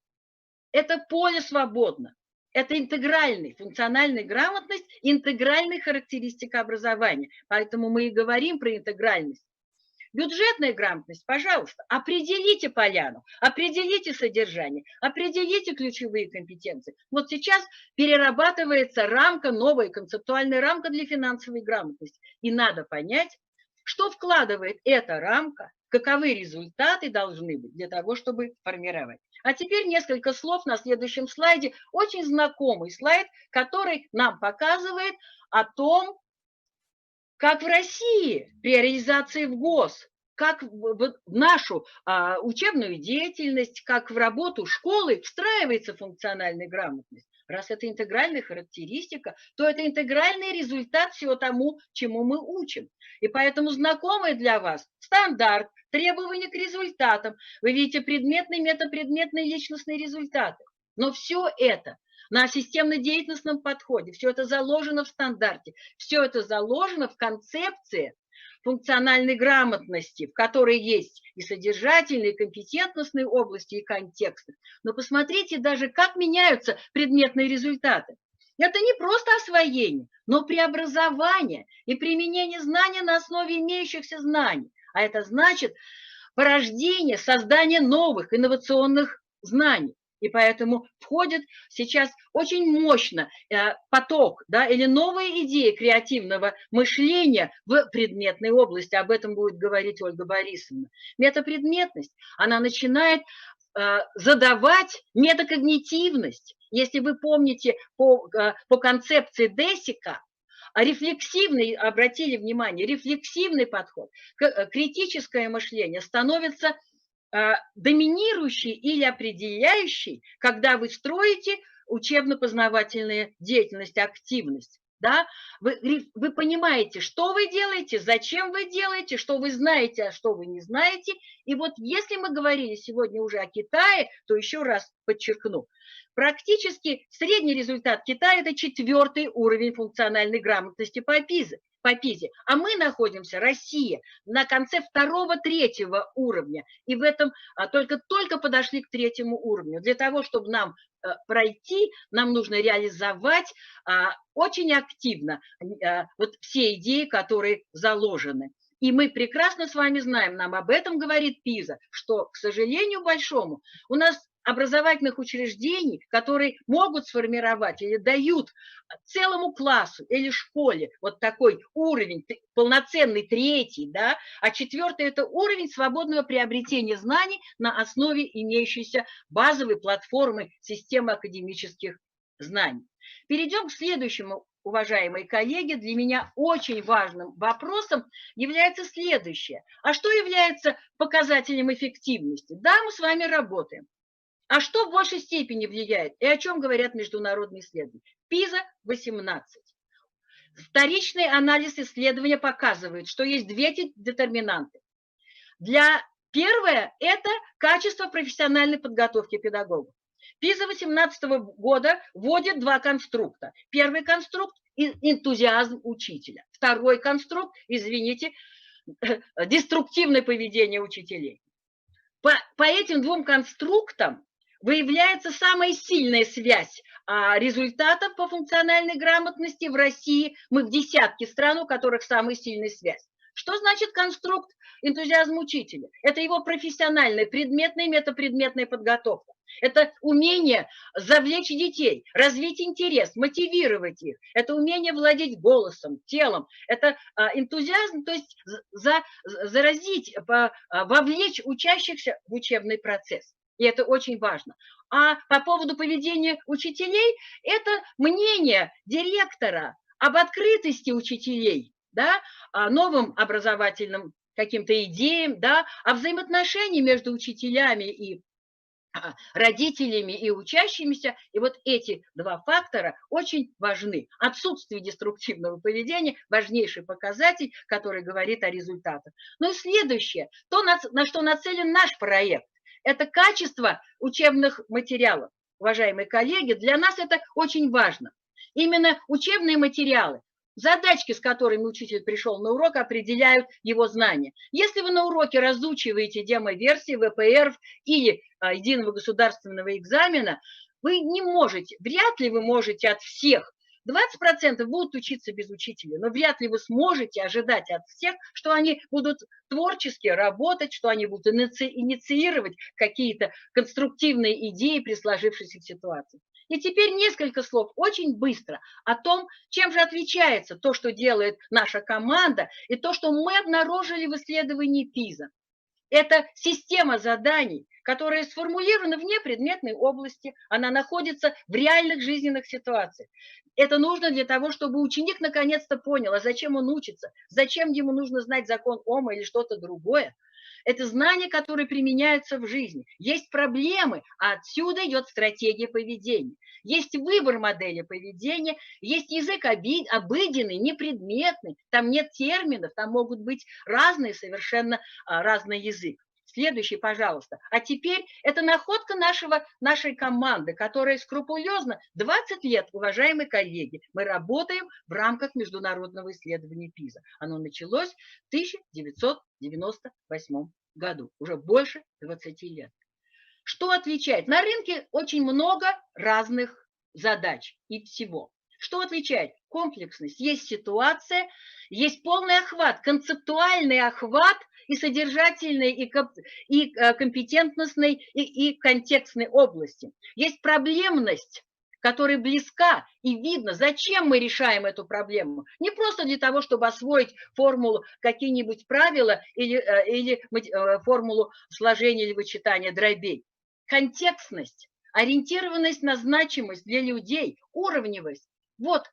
Это поле свободно. Это интегральная функциональная грамотность, интегральная характеристика образования. Поэтому мы и говорим про интегральность. Бюджетная грамотность, пожалуйста, определите поляну, определите содержание, определите ключевые компетенции. Вот сейчас перерабатывается рамка, новая концептуальная рамка для финансовой грамотности. И надо понять, что вкладывает эта рамка, каковы результаты должны быть для того, чтобы формировать. А теперь несколько слов на следующем слайде. Очень знакомый слайд, который нам показывает о том, как в России при реализации в ГОС, как в нашу учебную деятельность, как в работу школы встраивается функциональная грамотность. Раз это интегральная характеристика, то это интегральный результат всего тому, чему мы учим. И поэтому знакомый для вас стандарт, требования к результатам. Вы видите предметные, метапредметные, личностные результаты. Но все это на системно-деятельностном подходе, все это заложено в стандарте, все это заложено в концепции функциональной грамотности, в которой есть и содержательные, и компетентностные области, и контексты. Но посмотрите даже, как меняются предметные результаты. Это не просто освоение, но преобразование и применение знания на основе имеющихся знаний. А это значит порождение, создание новых инновационных знаний. И поэтому входит сейчас очень мощно поток, да, или новые идеи креативного мышления в предметной области. Об этом будет говорить Ольга Борисовна. Метапредметность, она начинает задавать метакогнитивность. Если вы помните по концепции Десика, рефлексивный, обратили внимание, рефлексивный подход, критическое мышление становится доминирующий или определяющий, когда вы строите учебно-познавательную деятельность, активность. Да? Вы понимаете, что вы делаете, зачем вы делаете, что вы знаете, а что вы не знаете. И вот если мы говорили сегодня уже о Китае, то еще раз подчеркну, практически средний результат Китая – это 4-й уровень функциональной грамотности по ПИЗе. А мы находимся, Россия, на конце 2-3 уровня. И в этом только подошли к 3-му уровню. Для того, чтобы нам пройти, нам нужно реализовать очень активно вот все идеи, которые заложены. И мы прекрасно с вами знаем, нам об этом говорит ПИЗа, что, к сожалению большому, у нас образовательных учреждений, которые могут сформировать или дают целому классу или школе вот такой уровень, полноценный 3-й, да, а 4-й – это уровень свободного приобретения знаний на основе имеющейся базовой платформы системы академических знаний. Перейдем к следующему, уважаемые коллеги. Для меня очень важным вопросом является следующее. А что является показателем эффективности? Да, мы с вами работаем. А что в большей степени влияет и о чем говорят международные исследования? ПИЗа-18. Вторичный анализ исследования показывает, что есть 2 детерминанты. Первое – это качество профессиональной подготовки педагогов. ПИЗа 2018 года вводит 2 конструкта. Первый конструкт – энтузиазм учителя. Второй конструкт, извините, деструктивное поведение учителей. По этим 2 конструктам выявляется самая сильная связь результатов по функциональной грамотности в России. Мы в десятке стран, у которых самая сильная связь. Что значит конструкт энтузиазм учителя? Это его профессиональная, предметная и метапредметная подготовка. Это умение завлечь детей, развить интерес, мотивировать их. Это умение владеть голосом, телом. Это энтузиазм, то есть заразить, вовлечь учащихся в учебный процесс. И это очень важно. А по поводу поведения учителей, это мнение директора об открытости учителей, да, о новым образовательным каким-то идеям, да, о взаимоотношении между учителями и родителями и учащимися. И вот эти 2 фактора очень важны. Отсутствие деструктивного поведения – важнейший показатель, который говорит о результатах. Ну и следующее, то, на что нацелен наш проект, это качество учебных материалов. Уважаемые коллеги, для нас это очень важно. Именно учебные материалы, задачки, с которыми учитель пришел на урок, определяют его знания. Если вы на уроке разучиваете демо-версии ВПР или единого государственного экзамена, вы не можете, вряд ли вы можете от всех. 20% будут учиться без учителя, но вряд ли вы сможете ожидать от всех, что они будут творчески работать, что они будут инициировать какие-то конструктивные идеи при сложившейся ситуации. И теперь несколько слов очень быстро о том, чем же отличается то, что делает наша команда, и то, что мы обнаружили в исследовании ПИЗа. Это система заданий, которая сформулирована вне предметной области, она находится в реальных жизненных ситуациях. Это нужно для того, чтобы ученик наконец-то понял, а зачем он учится, зачем ему нужно знать закон Ома или что-то другое. Это знания, которые применяются в жизни. Есть проблемы, а отсюда идет стратегия поведения. Есть выбор модели поведения, есть язык обыденный, непредметный, там нет терминов, там могут быть разные, совершенно разный язык. Следующий, пожалуйста. А теперь это находка нашей команды, которая скрупулезно 20 лет, уважаемые коллеги, мы работаем в рамках международного исследования ПИЗа. Оно началось в 1998 году, уже больше 20 лет. Что отличает? На рынке очень много разных задач и всего. Что отличает? Комплексность. Есть ситуация, есть полный охват, концептуальный охват и содержательной, и компетентностной, и контекстной области. Есть проблемность, которая близка, и видно, зачем мы решаем эту проблему. Не просто для того, чтобы освоить формулу, какие-нибудь правила или формулу сложения или вычитания дробей. Контекстность, ориентированность на значимость для людей, уровневость. Вот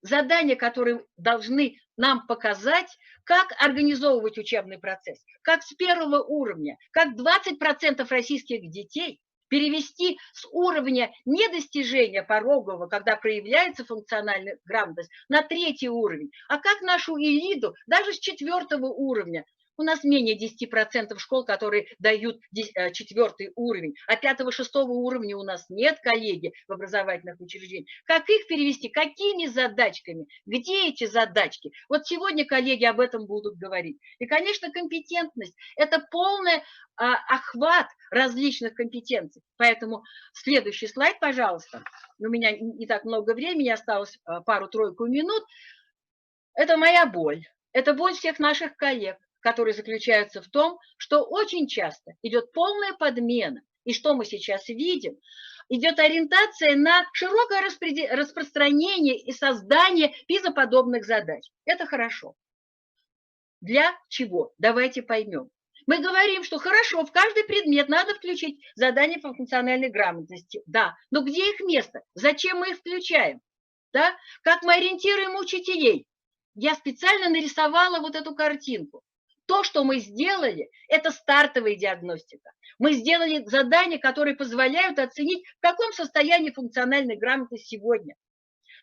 задания, которые должны нам показать, как организовывать учебный процесс, как с первого уровня, как 20% российских детей перевести с уровня недостижения порогового, когда проявляется функциональная грамотность, на 3-й уровень, а как нашу элиту даже с 4-го уровня. У нас менее 10% школ, которые дают 4-й уровень, а 5-6 уровня у нас нет, коллеги, в образовательных учреждениях. Как их перевести? Какими задачками? Где эти задачки? Вот сегодня коллеги об этом будут говорить. И, конечно, компетентность – это полный охват различных компетенций. Поэтому следующий слайд, пожалуйста. У меня не так много времени, осталось пару-тройку минут. Это моя боль. Это боль всех наших коллег, которые заключаются в том, что очень часто идет полная подмена. И что мы сейчас видим? Идет ориентация на широкое распространение и создание пизоподобных задач. Это хорошо. Для чего? Давайте поймем. Мы говорим, что хорошо, в каждый предмет надо включить задания по функциональной грамотности. Да, но где их место? Зачем мы их включаем? Да? Как мы ориентируем учителей? Я специально нарисовала вот эту картинку. То, что мы сделали, это стартовая диагностика. Мы сделали задания, которые позволяют оценить, в каком состоянии функциональной грамотности сегодня.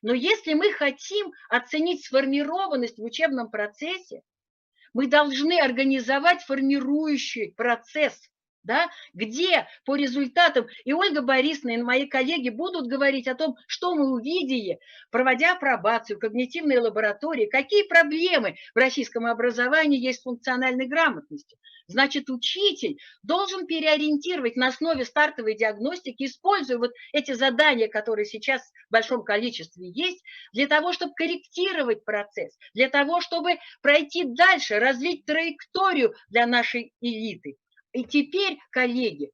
Но если мы хотим оценить сформированность в учебном процессе, мы должны организовать формирующий процесс, да, где по результатам, и Ольга Борисовна, и мои коллеги будут говорить о том, что мы увидели, проводя апробацию, когнитивные лаборатории, какие проблемы в российском образовании есть с функциональной грамотностью. Значит, учитель должен переориентировать на основе стартовой диагностики, используя вот эти задания, которые сейчас в большом количестве есть, для того, чтобы корректировать процесс, для того, чтобы пройти дальше, развить траекторию для нашей элиты. И теперь, коллеги,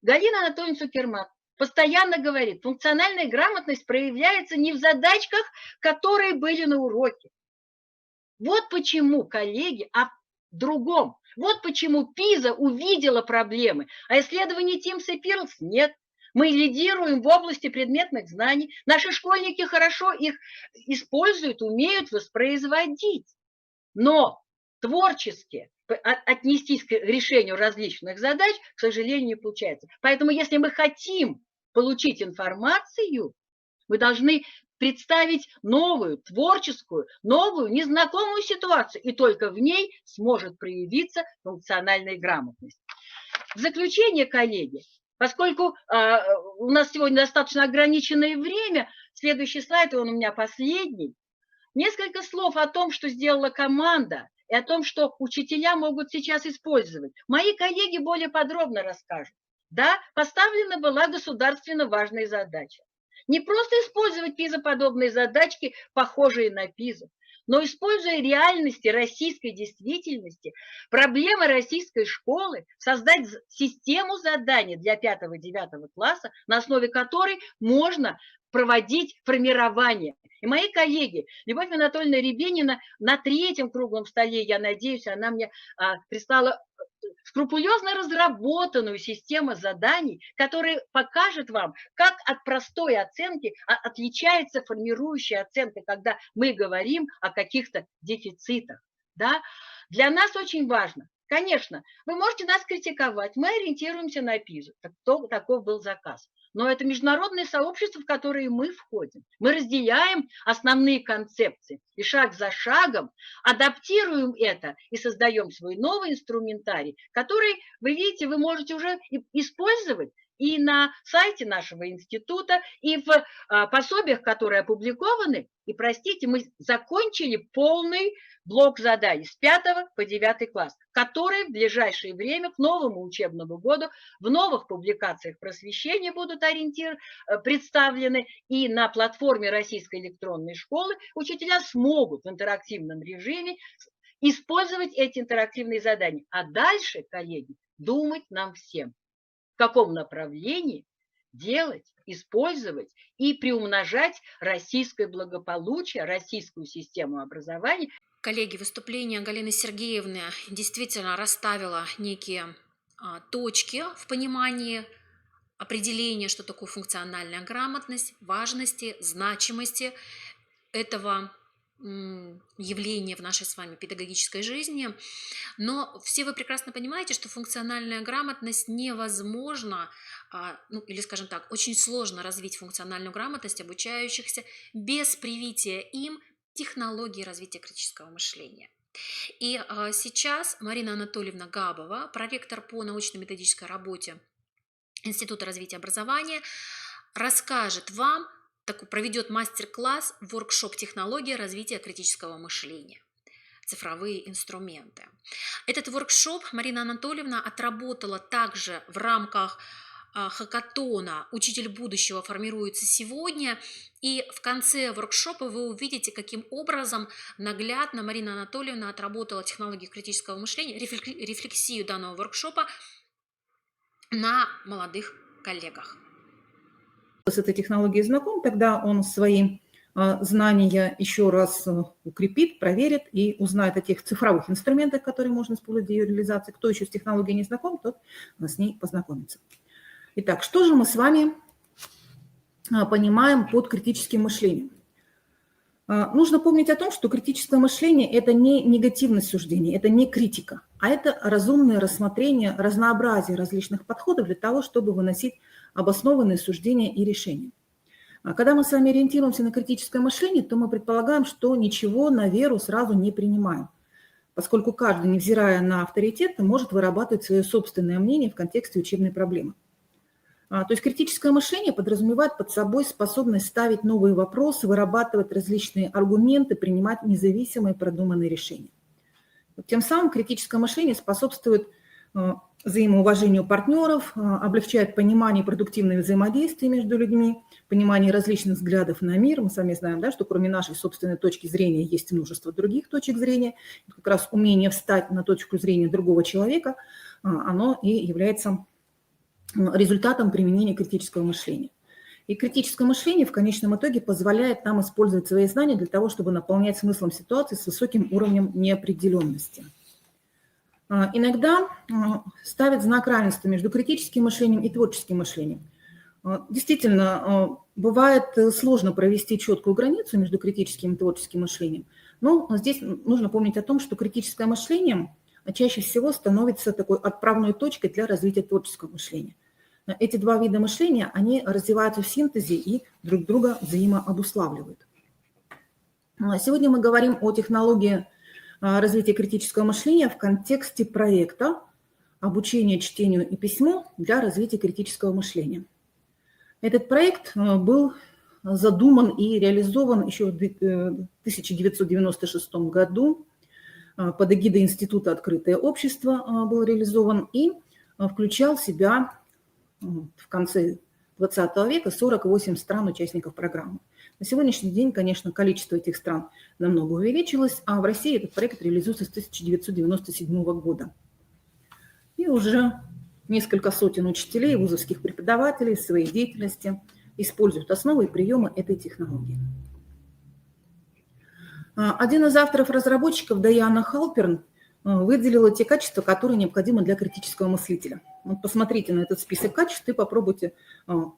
Галина Анатольевна Цукерман постоянно говорит, функциональная грамотность проявляется не в задачках, которые были на уроке. Вот почему, коллеги, а в другом. Вот почему ПИЗа увидела проблемы, а исследования Тимса и Пирлс нет. Мы лидируем в области предметных знаний. Наши школьники хорошо их используют, умеют воспроизводить. Но творчески отнестись к решению различных задач, к сожалению, не получается. Поэтому, если мы хотим получить информацию, мы должны представить новую, творческую, новую, незнакомую ситуацию, и только в ней сможет проявиться функциональная грамотность. В заключение, коллеги, поскольку у нас сегодня достаточно ограниченное время, следующий слайд, он у меня последний, несколько слов о том, что сделала команда, и о том, что учителя могут сейчас использовать. Мои коллеги более подробно расскажут. Да, поставлена была государственно важная задача. Не просто использовать пизоподобные задачки, похожие на пизу, но используя реальности российской действительности, проблемы российской школы, создать систему заданий для 5-9 класса, на основе которой можно проводить формирование. И мои коллеги, Любовь Анатольевна Рябинина на 3-м круглом столе, я надеюсь, она мне прислала скрупулезно разработанную систему заданий, которая покажет вам, как от простой оценки отличается формирующая оценка, когда мы говорим о каких-то дефицитах. Да? Для нас очень важно. Конечно, вы можете нас критиковать, мы ориентируемся на ПИЗу, таков был заказ. Но это международное сообщество, в которое мы входим. Мы разделяем основные концепции и шаг за шагом адаптируем это и создаем свой новый инструментарий, который, вы видите, вы можете уже использовать и на сайте нашего института, и в пособиях, которые опубликованы. И, простите, мы закончили полный блок заданий с 5 по 9 класс, которые в ближайшее время к новому учебному году в новых публикациях просвещения будут представлены, и на платформе Российской электронной школы учителя смогут в интерактивном режиме использовать эти интерактивные задания. А дальше, коллеги, думать нам всем, в каком направлении делать, использовать и приумножать российское благополучие, российскую систему образования. Коллеги, выступление Галины Сергеевны действительно расставило некие точки в понимании определения, что такое функциональная грамотность, важности, значимости этого явление в нашей с вами педагогической жизни. Но все вы прекрасно понимаете, что функциональная грамотность невозможна, или, скажем так, очень сложно развить функциональную грамотность обучающихся без привития им технологии развития критического мышления. И сейчас Марина Анатольевна Габова, проректор по научно-методической работе Института развития образования, расскажет вам, проведет мастер-класс, воркшоп «Технология развития критического мышления. Цифровые инструменты». Этот воркшоп Марина Анатольевна отработала также в рамках хакатона «Учитель будущего формируется сегодня». И в конце воркшопа вы увидите, каким образом наглядно Марина Анатольевна отработала технологии критического мышления, рефлексию данного воркшопа на молодых коллегах. С этой технологией знаком, тогда он свои знания еще раз укрепит, проверит и узнает о тех цифровых инструментах, которые можно использовать для ее реализации. Кто еще с технологией не знаком, тот с ней познакомится. Итак, что же мы с вами понимаем под критическим мышлением? Нужно помнить о том, что критическое мышление – это не негативность суждений, это не критика, а это разумное рассмотрение разнообразия различных подходов для того, чтобы выносить обоснованные суждения и решения. Когда мы с вами ориентируемся на критическое мышление, то мы предполагаем, что ничего на веру сразу не принимаем, поскольку каждый, невзирая на авторитет, может вырабатывать свое собственное мнение в контексте учебной проблемы. То есть критическое мышление подразумевает под собой способность ставить новые вопросы, вырабатывать различные аргументы, принимать независимые продуманные решения. Тем самым критическое мышление способствует взаимоуважению партнеров, облегчает понимание продуктивного взаимодействия между людьми, понимание различных взглядов на мир. Мы с вами знаем, да, что кроме нашей собственной точки зрения есть множество других точек зрения. Как раз умение встать на точку зрения другого человека, оно и является результатом применения критического мышления. И критическое мышление в конечном итоге позволяет нам использовать свои знания для того, чтобы наполнять смыслом ситуации с высоким уровнем неопределенности. Иногда ставят знак равенства между критическим мышлением и творческим мышлением. Действительно, бывает сложно провести четкую границу между критическим и творческим мышлением, но здесь нужно помнить о том, что критическое мышление чаще всего становится такой отправной точкой для развития творческого мышления. Эти два вида мышления, они развиваются в синтезе и друг друга взаимообуславливают. Сегодня мы говорим о технологии развития критического мышления в контексте проекта обучения чтению и письму для развития критического мышления. Этот проект был задуман и реализован еще в 1996 году. Под эгидой Института «Открытое общество» был реализован и включал в себя в конце 20 века 48 стран-участников программы. На сегодняшний день, конечно, количество этих стран намного увеличилось, а в России этот проект реализуется с 1997 года. И уже несколько сотен учителей и вузовских преподавателей в своей деятельности используют основы и приемы этой технологии. Один из авторов-разработчиков, Дайана Халперн, выделила те качества, которые необходимы для критического мыслителя. Вот посмотрите на этот список качеств и попробуйте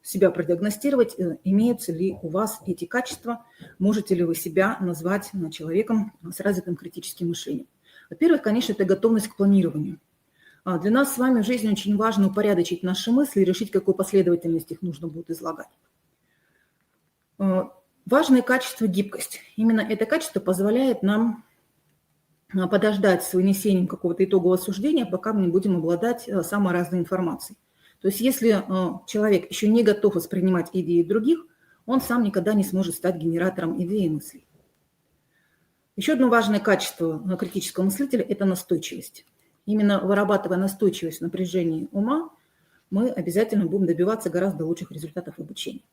себя продиагностировать, имеются ли у вас эти качества, можете ли вы себя назвать человеком с развитым критическим мышлением. Во-первых, конечно, это готовность к планированию. Для нас с вами в жизни очень важно упорядочить наши мысли и решить, какой последовательности их нужно будет излагать. Важное качество – гибкость. Именно это качество позволяет нам подождать с вынесением какого-то итогового суждения, пока мы не будем обладать самой разной информацией. То есть если человек еще не готов воспринимать идеи других, он сам никогда не сможет стать генератором идей и мыслей. Еще одно важное качество критического мыслителя – это настойчивость. Именно вырабатывая настойчивость в напряжении ума, мы обязательно будем добиваться гораздо лучших результатов обучения.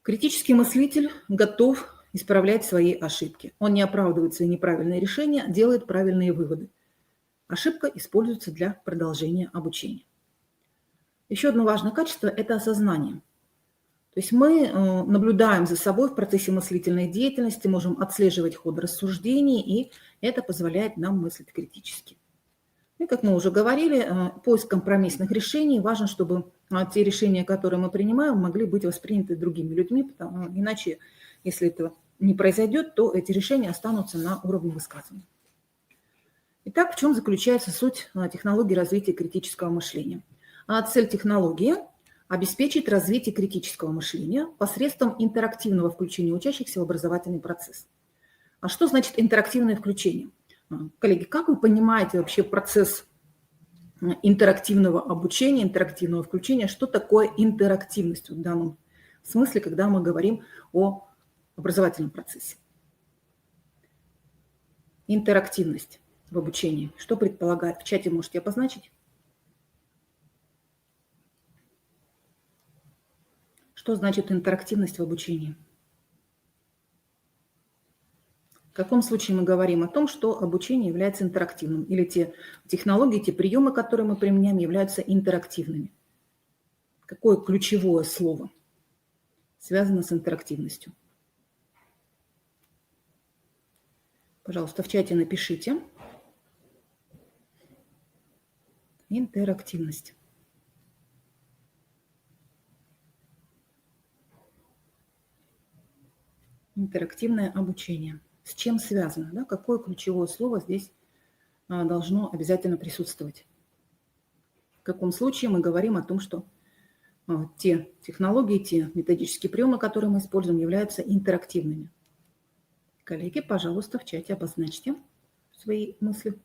Критический мыслитель готов исправлять свои ошибки. Он не оправдывает свои неправильные решения, делает правильные выводы. Ошибка используется для продолжения обучения. Еще одно важное качество – это осознание. То есть мы наблюдаем за собой в процессе мыслительной деятельности, можем отслеживать ход рассуждений, и это позволяет нам мыслить критически. И, как мы уже говорили, поиск компромиссных решений. Важно, чтобы те решения, которые мы принимаем, могли быть восприняты другими людьми, иначе, если этого не произойдет, то эти решения останутся на уровне высказывания. Итак, в чем заключается суть технологии развития критического мышления? Цель технологии – обеспечить развитие критического мышления посредством интерактивного включения учащихся в образовательный процесс. А что значит интерактивное включение? Коллеги, как вы понимаете вообще процесс интерактивного обучения, интерактивного включения? Что такое интерактивность в данном смысле, когда мы говорим о образовательном процессе? Интерактивность в обучении. Что предполагает? В чате можете обозначить. Что значит интерактивность в обучении? В каком случае мы говорим о том, что обучение является интерактивным, или те технологии, те приемы, которые мы применяем, являются интерактивными? Какое ключевое слово связано с интерактивностью? Пожалуйста, в чате напишите. Интерактивность. Интерактивное обучение. С чем связано? Да? Какое ключевое слово здесь должно обязательно присутствовать? В каком случае мы говорим о том, что те технологии, те методические приемы, которые мы используем, являются интерактивными? Коллеги, пожалуйста, в чате обозначьте свои мысли.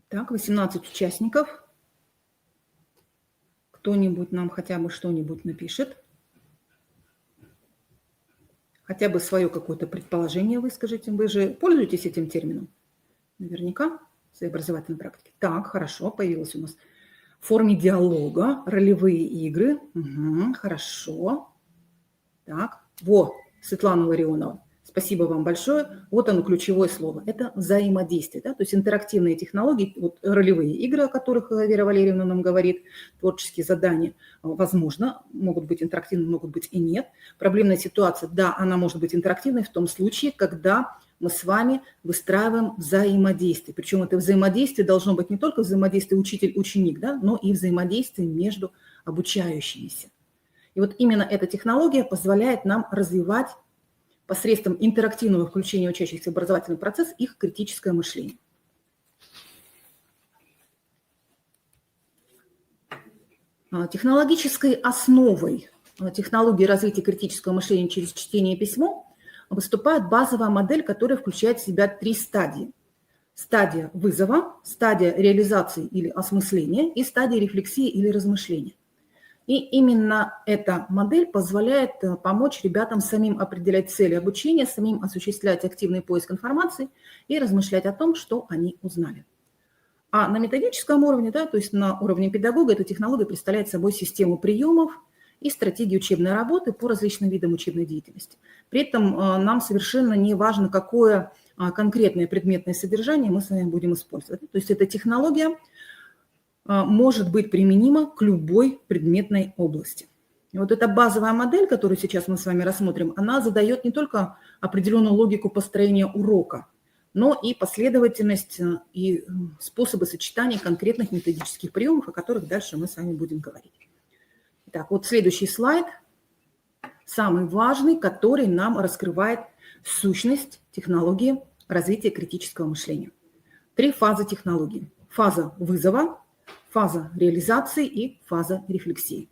Так, 18 участников. Кто-нибудь нам хотя бы что-нибудь напишет. Хотя бы свое какое-то предположение выскажите. Вы же пользуетесь этим термином? Наверняка в своей образовательной практике. Так, хорошо, появилось у нас в форме диалога, ролевые игры. Угу, хорошо. Так, Светлана Ларионова. Спасибо вам большое. Вот оно, ключевое слово. Это взаимодействие. Да? То есть интерактивные технологии, ролевые игры, о которых Вера Валерьевна нам говорит, творческие задания, возможно, могут быть интерактивными, могут быть и нет. Проблемная ситуация, да, она может быть интерактивной в том случае, когда мы с вами выстраиваем взаимодействие. Причем это взаимодействие должно быть не только взаимодействие учитель-ученик, да, но и взаимодействие между обучающимися. И вот именно эта технология позволяет нам развивать посредством интерактивного включения учащихся в образовательный процесс их критическое мышление. Технологической основой технологии развития критического мышления через чтение и письмо выступает базовая модель, которая включает в себя 3 стадии. Стадия вызова, стадия реализации или осмысления и стадия рефлексии или размышления. И именно эта модель позволяет помочь ребятам самим определять цели обучения, самим осуществлять активный поиск информации и размышлять о том, что они узнали. А на методическом уровне, да, то есть на уровне педагога, эта технология представляет собой систему приемов и стратегии учебной работы по различным видам учебной деятельности. При этом нам совершенно не важно, какое конкретное предметное содержание мы с вами будем использовать. То есть эта технология может быть применима к любой предметной области. И вот эта базовая модель, которую сейчас мы с вами рассмотрим, она задает не только определенную логику построения урока, но и последовательность и способы сочетания конкретных методических приемов, о которых дальше мы с вами будем говорить. Итак, вот следующий слайд, самый важный, который нам раскрывает сущность технологии развития критического мышления. 3 фазы технологии. Фаза вызова, фаза реализации и фаза рефлексии.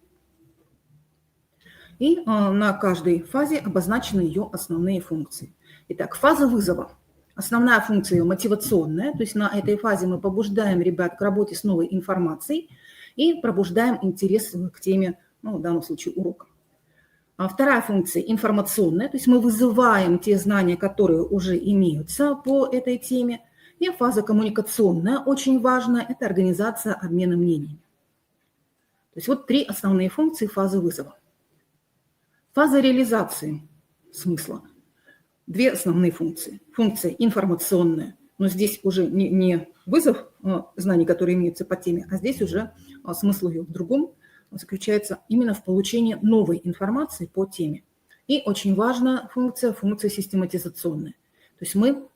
И на каждой фазе обозначены ее основные функции. Итак, фаза вызова. Основная функция ее мотивационная, то есть на этой фазе мы побуждаем ребят к работе с новой информацией и пробуждаем интерес к теме, ну, в данном случае урока. А вторая функция информационная, то есть мы вызываем те знания, которые уже имеются по этой теме. И фаза коммуникационная, очень важная, это организация обмена мнениями. То есть вот 3 основные функции фазы вызова. Фаза реализации смысла. 2 основные функции. Функция информационная, но здесь уже не вызов знаний, которые имеются по теме, а здесь уже смысл ее в другом, заключается именно в получении новой информации по теме. И очень важная функция систематизационная. То есть мы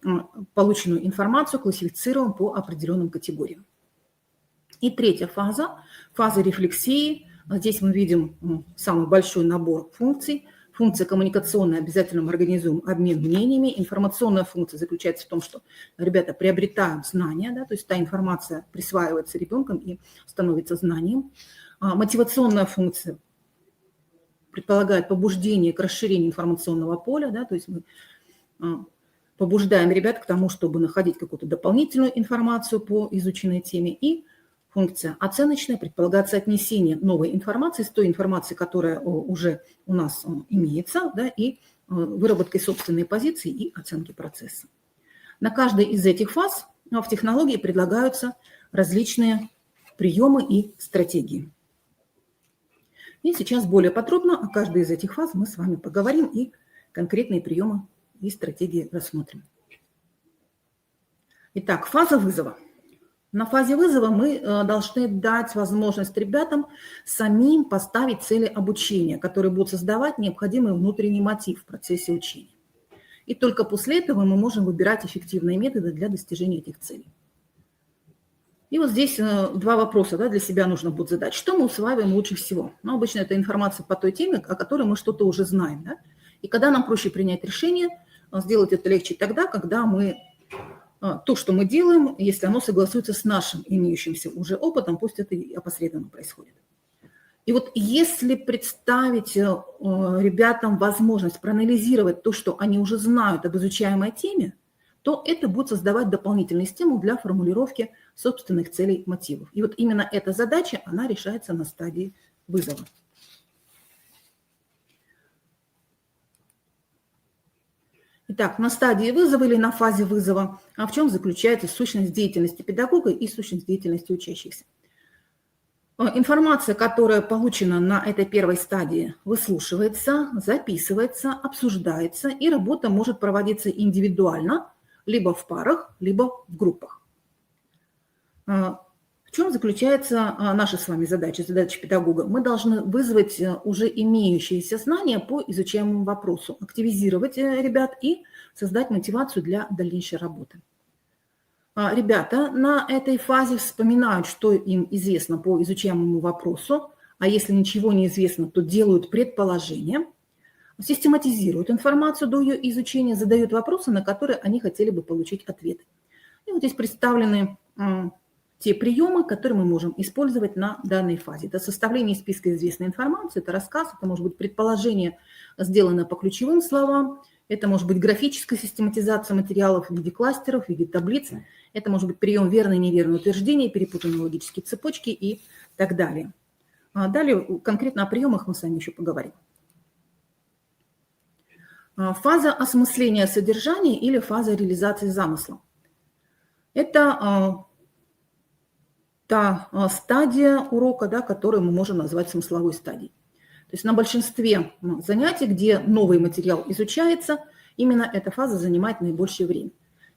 полученную информацию классифицируем по определенным категориям. И 3 фаза, фаза рефлексии. Здесь мы видим самый большой набор функций. Функция коммуникационная, обязательно мы организуем обмен мнениями. Информационная функция заключается в том, что ребята приобретают знания, да, то есть та информация присваивается ребенком и становится знанием. Мотивационная функция предполагает побуждение к расширению информационного поля, да, то есть мы побуждаем ребят к тому, чтобы находить какую-то дополнительную информацию по изученной теме. И функция оценочная предполагает соотнесение новой информации с той информацией, которая уже у нас имеется, да, и выработкой собственной позиции и оценки процесса. На каждой из этих фаз в технологии предлагаются различные приемы и стратегии. И сейчас более подробно о каждой из этих фаз мы с вами поговорим и конкретные приемы и стратегии рассмотрим. Итак, фаза вызова. На фазе вызова мы должны дать возможность ребятам самим поставить цели обучения, которые будут создавать необходимый внутренний мотив в процессе учения. И только после этого мы можем выбирать эффективные методы для достижения этих целей. И вот здесь 2 вопроса, да, для себя нужно будет задать. Что мы усваиваем лучше всего? Ну, обычно это информация по той теме, о которой мы что-то уже знаем. Да? И когда нам проще принять решение, сделать это легче тогда, когда мы то, что мы делаем, если оно согласуется с нашим имеющимся уже опытом, пусть это и опосредованно происходит. И вот если представить ребятам возможность проанализировать то, что они уже знают об изучаемой теме, то это будет создавать дополнительный стимул для формулировки собственных целей и мотивов. И вот именно эта задача, она решается на стадии вызова. Итак, на стадии вызова или на фазе вызова, а в чем заключается сущность деятельности педагога и сущность деятельности учащихся? Информация, которая получена на этой первой стадии, выслушивается, записывается, обсуждается, и работа может проводиться индивидуально, либо в парах, либо в группах. В чем заключается наша с вами задача, задача педагога? Мы должны вызвать уже имеющиеся знания по изучаемому вопросу, активизировать ребят и создать мотивацию для дальнейшей работы. Ребята на этой фазе вспоминают, что им известно по изучаемому вопросу, а если ничего не известно, то делают предположения, систематизируют информацию до ее изучения, задают вопросы, на которые они хотели бы получить ответы. И вот здесь представлены те приемы, которые мы можем использовать на данной фазе. Это составление списка известной информации, это рассказ, это может быть предположение, сделанное по ключевым словам, это может быть графическая систематизация материалов в виде кластеров, в виде таблиц, это может быть прием верное и неверное утверждение, перепутанные логические цепочки и так далее. Далее конкретно о приемах мы с вами еще поговорим. Фаза осмысления содержания или фаза реализации замысла. Это та стадия урока, да, которую мы можем назвать смысловой стадией. То есть на большинстве занятий, где новый материал изучается, именно эта фаза занимает наибольшее время.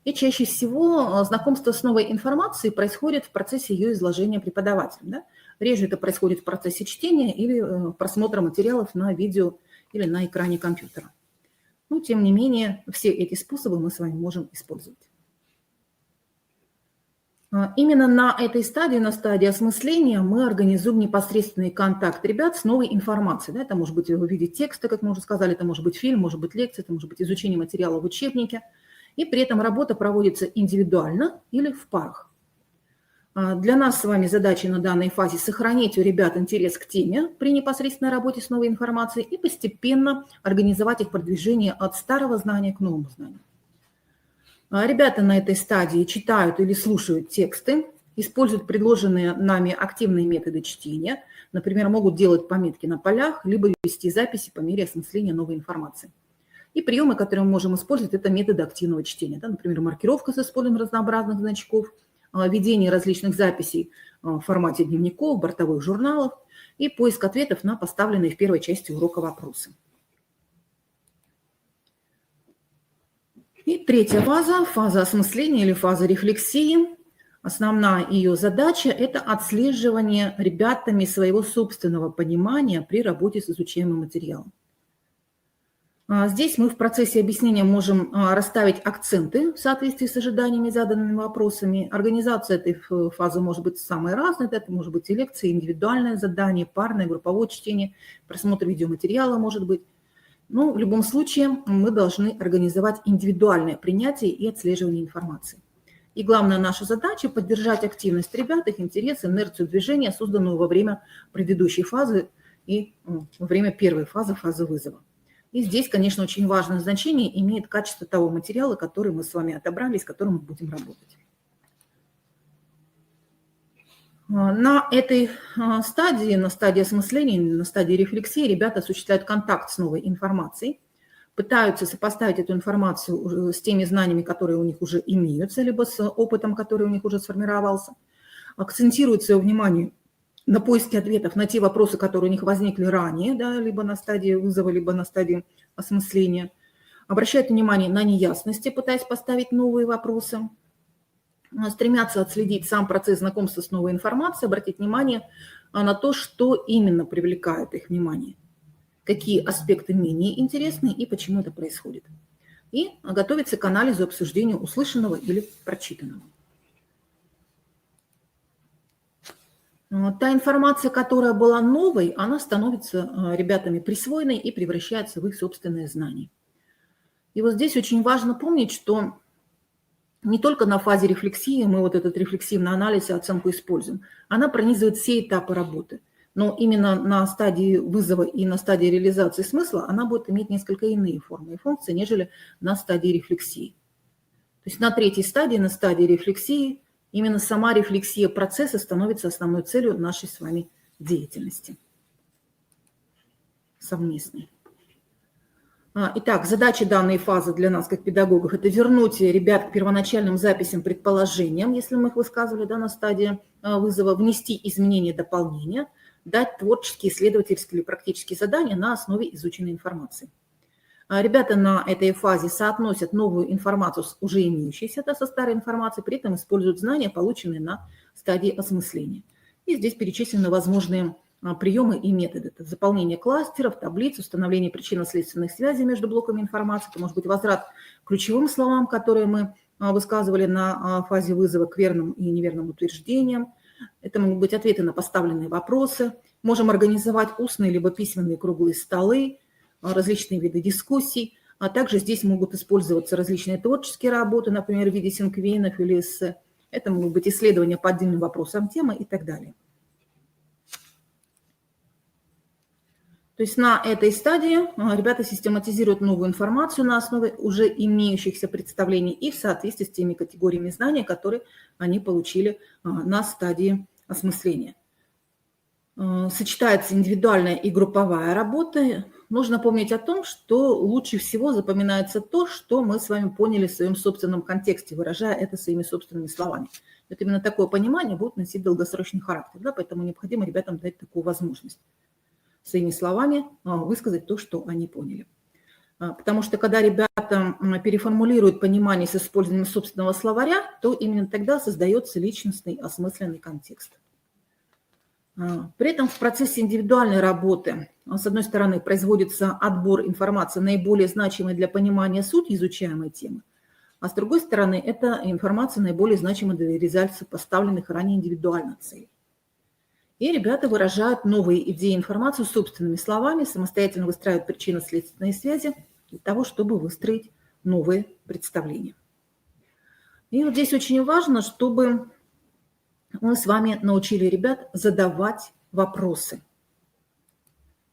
И чаще всего знакомство с новой информацией происходит в процессе ее изложения преподавателем. Да? Реже это происходит в процессе чтения или просмотра материалов на видео или на экране компьютера. Но, тем не менее, все эти способы мы с вами можем использовать. Именно на этой стадии, на стадии осмысления, мы организуем непосредственный контакт ребят с новой информацией. Да, это может быть в виде текста, как мы уже сказали, это может быть фильм, может быть лекция, это может быть изучение материала в учебнике. И при этом работа проводится индивидуально или в парах. Для нас с вами задача на данной фазе сохранить у ребят интерес к теме при непосредственной работе с новой информацией и постепенно организовать их продвижение от старого знания к новому знанию. Ребята на этой стадии читают или слушают тексты, используют предложенные нами активные методы чтения, например, могут делать пометки на полях, либо вести записи по мере осмысления новой информации. И приемы, которые мы можем использовать, это методы активного чтения. Да, например, маркировка с использованием разнообразных значков, ведение различных записей в формате дневников, бортовых журналов и поиск ответов на поставленные в первой части урока вопросы. И третья фаза, фаза осмысления или фаза рефлексии. Основная ее задача – это отслеживание ребятами своего собственного понимания при работе с изучаемым материалом. Здесь мы в процессе объяснения можем расставить акценты в соответствии с ожиданиями, заданными вопросами. Организация этой фазы может быть самой разной. Это может быть и лекции, индивидуальное задание, парное, групповое чтение, просмотр видеоматериала может быть. Но в любом случае мы должны организовать индивидуальное принятие и отслеживание информации. И главная наша задача – поддержать активность ребят, их интерес, инерцию движения, созданную во время предыдущей фазы и во время первой фазы, фазы вызова. И здесь, конечно, очень важное значение имеет качество того материала, который мы с вами отобрали, с которым мы будем работать. На этой стадии, на стадии осмысления, на стадии рефлексии ребята осуществляют контакт с новой информацией, пытаются сопоставить эту информацию с теми знаниями, которые у них уже имеются, либо с опытом, который у них уже сформировался, акцентируют свое внимание на поиске ответов на те вопросы, которые у них возникли ранее, да, либо на стадии вызова, либо на стадии осмысления, обращают внимание на неясности, пытаясь поставить новые вопросы, стремятся отследить сам процесс знакомства с новой информацией, обратить внимание на то, что именно привлекает их внимание, какие аспекты менее интересны и почему это происходит. И готовиться к анализу, обсуждению услышанного или прочитанного. Та информация, которая была новой, она становится ребятами присвоенной и превращается в их собственные знания. И вот здесь очень важно помнить, что не только на фазе рефлексии мы вот этот рефлексивный анализ и оценку используем. Она пронизывает все этапы работы. Но именно на стадии вызова и на стадии реализации смысла она будет иметь несколько иные формы и функции, нежели на стадии рефлексии. То есть на третьей стадии, на стадии рефлексии, именно сама рефлексия процесса становится основной целью нашей с вами деятельности совместной. Итак, задача данной фазы для нас, как педагогов, это вернуть ребят к первоначальным записям, предположениям, если мы их высказывали на стадии вызова, внести изменения, дополнения, дать творческие, исследовательские или практические задания на основе изученной информации. Ребята на этой фазе соотносят новую информацию с уже имеющейся, со старой информацией, при этом используют знания, полученные на стадии осмысления. И здесь перечислены возможные приемы и методы. Это заполнение кластеров, таблиц, установление причинно-следственных связей между блоками информации. Это может быть возврат к ключевым словам, которые мы высказывали на фазе вызова, к верным и неверным утверждениям. Это могут быть ответы на поставленные вопросы. Можем организовать устные либо письменные круглые столы, различные виды дискуссий. А также здесь могут использоваться различные творческие работы, например, в виде синквейнов или эссе. Это могут быть исследования по отдельным вопросам темы и так далее. То есть на этой стадии ребята систематизируют новую информацию на основе уже имеющихся представлений и в соответствии с теми категориями знания, которые они получили на стадии осмысления. Сочетается индивидуальная и групповая работа. Нужно помнить о том, что лучше всего запоминается то, что мы с вами поняли в своем собственном контексте, выражая это своими собственными словами. Вот именно такое понимание будет носить долгосрочный характер, да, поэтому необходимо ребятам дать такую возможность своими словами высказать то, что они поняли. Потому что когда ребята переформулируют понимание с использованием собственного словаря, то именно тогда создается личностный осмысленный контекст. При этом в процессе индивидуальной работы, с одной стороны, производится отбор информации, наиболее значимой для понимания сути изучаемой темы, а с другой стороны, это информация наиболее значимая для реализации поставленных ранее индивидуально целей. И ребята выражают новые идеи и информацию собственными словами, самостоятельно выстраивают причинно-следственные связи для того, чтобы выстроить новые представления. И вот здесь очень важно, чтобы мы с вами научили ребят задавать вопросы.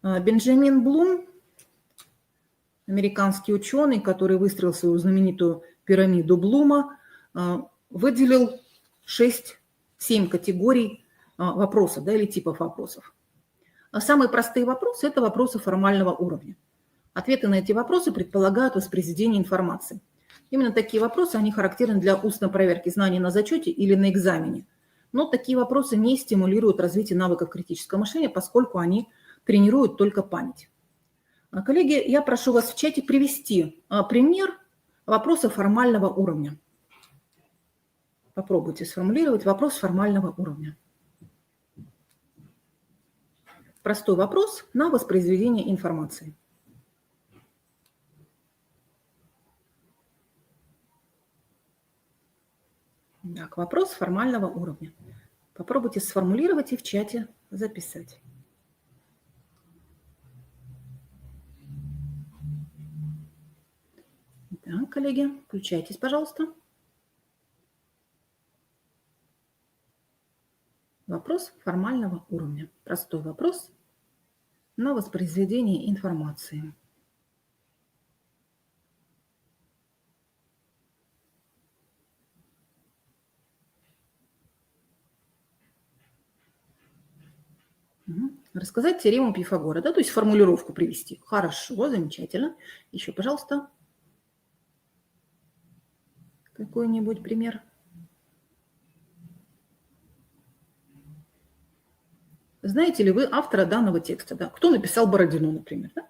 Бенджамин Блум, американский ученый, который выстроил свою знаменитую пирамиду Блума, выделил 6-7 категорий вопросов, или типов вопросов. Самые простые вопросы – это вопросы формального уровня. Ответы на эти вопросы предполагают воспроизведение информации. Именно такие вопросы, они характерны для устной проверки знаний на зачете или на экзамене. Но такие вопросы не стимулируют развитие навыков критического мышления, поскольку они тренируют только память. Коллеги, я прошу вас в чате привести пример вопроса формального уровня. Попробуйте сформулировать вопрос формального уровня. Простой вопрос на воспроизведение информации. Так, вопрос формального уровня. Попробуйте сформулировать и в чате записать. Так, коллеги, включайтесь, пожалуйста. Вопрос формального уровня. Простой вопрос на воспроизведение информации. Рассказать теорему Пифагора, да, то есть формулировку привести. Хорошо, замечательно. Еще, пожалуйста, какой-нибудь пример. Знаете ли вы автора данного текста? Да? Кто написал Бородино, например? Да?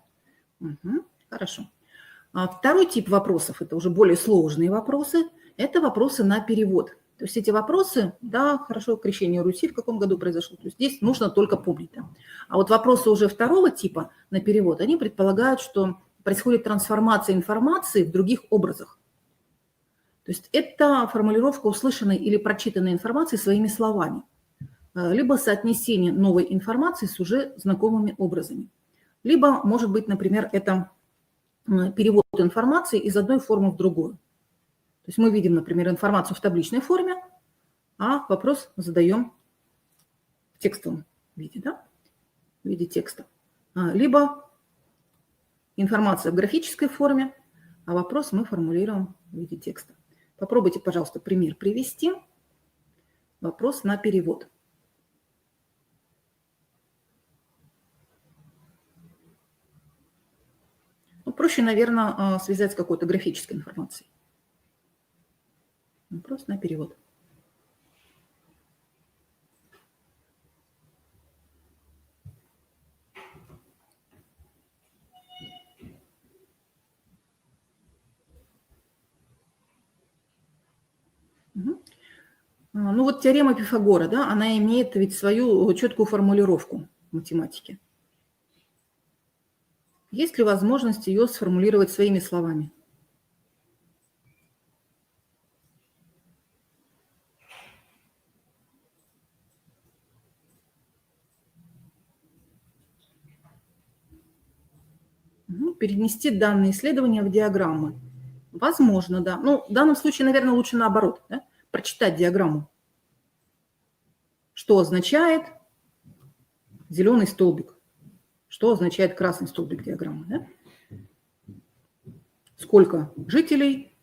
Угу, хорошо. Второй тип вопросов, это уже более сложные вопросы, это вопросы на перевод. То есть эти вопросы, да, хорошо, крещение Руси в каком году произошло, то есть здесь нужно только помнить. Да. А вот вопросы уже второго типа на перевод, они предполагают, что происходит трансформация информации в других образах. То есть это формулировка услышанной или прочитанной информации своими словами, либо соотнесение новой информации с уже знакомыми образами. Либо, может быть, например, это перевод информации из одной формы в другую. То есть мы видим, например, информацию в табличной форме, а вопрос задаем в текстовом виде, да? В виде текста. Либо информация в графической форме, а вопрос мы формулируем в виде текста. Попробуйте, пожалуйста, пример привести. Вопрос на перевод. Ну, проще, наверное, связать с какой-то графической информацией. Вопрос на перевод. Угу. Ну вот теорема Пифагора, да, она имеет ведь свою четкую формулировку в математике. Есть ли возможность ее сформулировать своими словами? Перенести данные исследования в диаграммы. Возможно, да. Ну, в данном случае, наверное, лучше наоборот, да? Прочитать диаграмму. Что означает зеленый столбик? Что означает красный столбик диаграммы? Да? Сколько жителей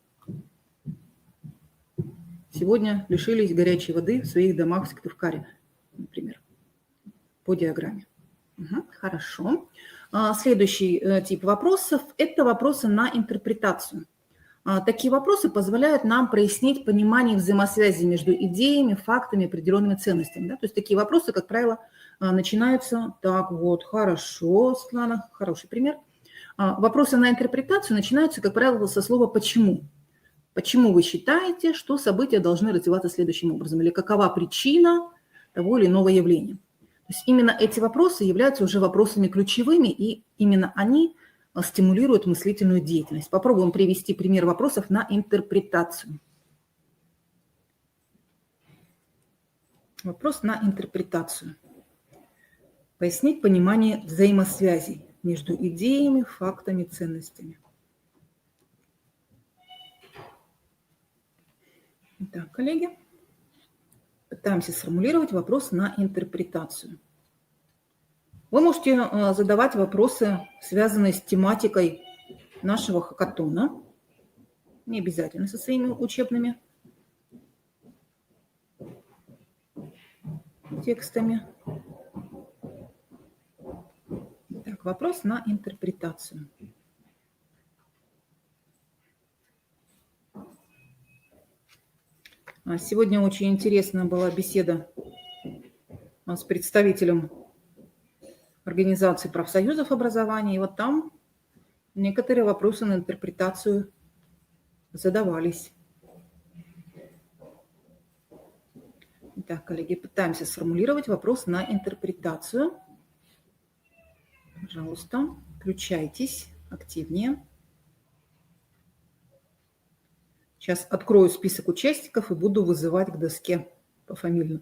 сегодня лишились горячей воды в своих домах в Сыктывкаре, например, по диаграмме. Угу, хорошо. Следующий тип вопросов – это вопросы на интерпретацию. Такие вопросы позволяют нам прояснить понимание взаимосвязи между идеями, фактами, определенными ценностями. Да? То есть такие вопросы, как правило, начинаются так вот, хорошо, Светлана, хороший пример. Вопросы на интерпретацию начинаются, как правило, со слова «почему». Почему вы считаете, что события должны развиваться следующим образом? Или какова причина того или иного явления? есть именно эти вопросы являются уже вопросами ключевыми, и именно они стимулируют мыслительную деятельность. Попробуем привести пример вопросов на интерпретацию. Вопрос на интерпретацию. Пояснить понимание взаимосвязей между идеями, фактами, ценностями. Итак, коллеги, пытаемся сформулировать вопрос на интерпретацию. Вы можете задавать вопросы, связанные с тематикой нашего хакатона, не обязательно со своими учебными текстами. Так, вопрос на интерпретацию. Сегодня очень интересная была беседа с представителем Организации профсоюзов образования. И вот там некоторые вопросы на интерпретацию задавались. Итак, коллеги, пытаемся сформулировать вопрос на интерпретацию. Пожалуйста, включайтесь активнее. Сейчас открою список участников и буду вызывать к доске пофамильно.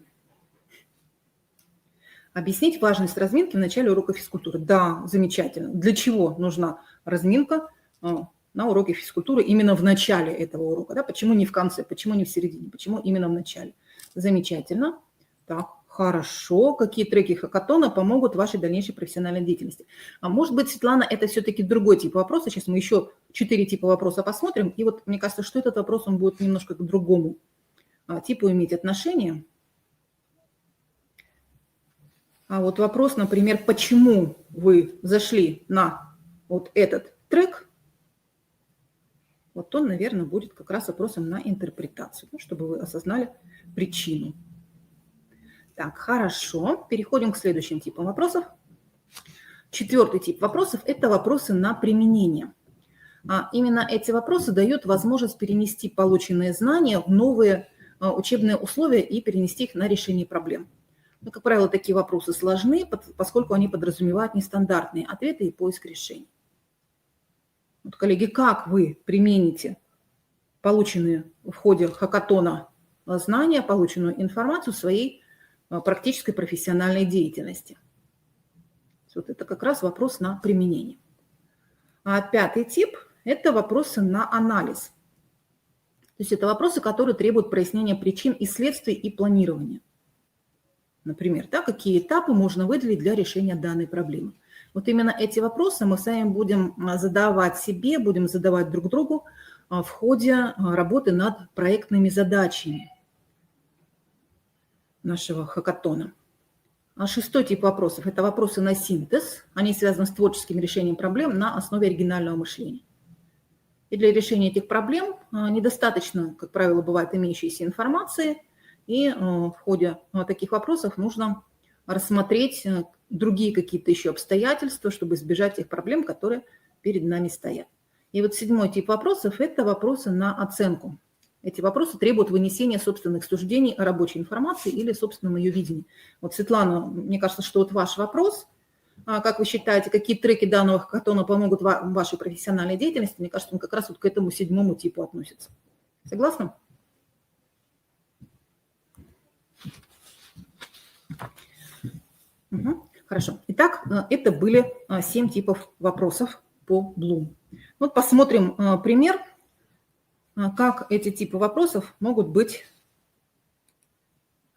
Объяснить важность разминки в начале урока физкультуры. Да, замечательно. Для чего нужна разминка на уроке физкультуры именно в начале этого урока? Да? Почему не в конце, почему не в середине, почему именно в начале? Замечательно. Так, хорошо. Какие треки хакатона помогут вашей дальнейшей профессиональной деятельности? А может быть, Светлана, это все-таки другой тип вопроса. Сейчас мы еще 4 типа вопроса посмотрим. И вот мне кажется, что этот вопрос, он будет немножко к другому типу иметь отношение. А вот вопрос, например, почему вы зашли на вот этот трек, вот он, наверное, будет как раз вопросом на интерпретацию, чтобы вы осознали причину. Так, хорошо. Переходим к следующим типам вопросов. 4-й тип вопросов – это вопросы на применение. Именно эти вопросы дают возможность перенести полученные знания в новые учебные условия и перенести их на решение проблем. Но, как правило, такие вопросы сложны, поскольку они подразумевают нестандартные ответы и поиск решений. Вот, коллеги, как вы примените полученные в ходе хакатона знания, полученную информацию в своей практической профессиональной деятельности? Вот это как раз вопрос на применение. А 5-й тип – это вопросы на анализ. То есть это вопросы, которые требуют прояснения причин и следствий и планирования. Например, да, какие этапы можно выделить для решения данной проблемы. Вот именно эти вопросы мы с вами будем задавать себе, будем задавать друг другу в ходе работы над проектными задачами нашего хакатона. 6-й тип вопросов – это вопросы на синтез. Они связаны с творческим решением проблем на основе оригинального мышления. И для решения этих проблем недостаточно, как правило, бывает имеющейся информации, и в ходе таких вопросов нужно рассмотреть другие какие-то еще обстоятельства, чтобы избежать тех проблем, которые перед нами стоят. И вот 7-й тип вопросов – это вопросы на оценку. Эти вопросы требуют вынесения собственных суждений о рабочей информации или собственном ее видении. Вот, Светлана, мне кажется, что вот ваш вопрос, как вы считаете, какие треки данного хакатона помогут вашей профессиональной деятельности, мне кажется, он как раз вот к этому 7-му типу относится. Согласны? Угу. Хорошо. Итак, это были 7 типов вопросов по Блум. Вот посмотрим пример, как эти типы вопросов могут быть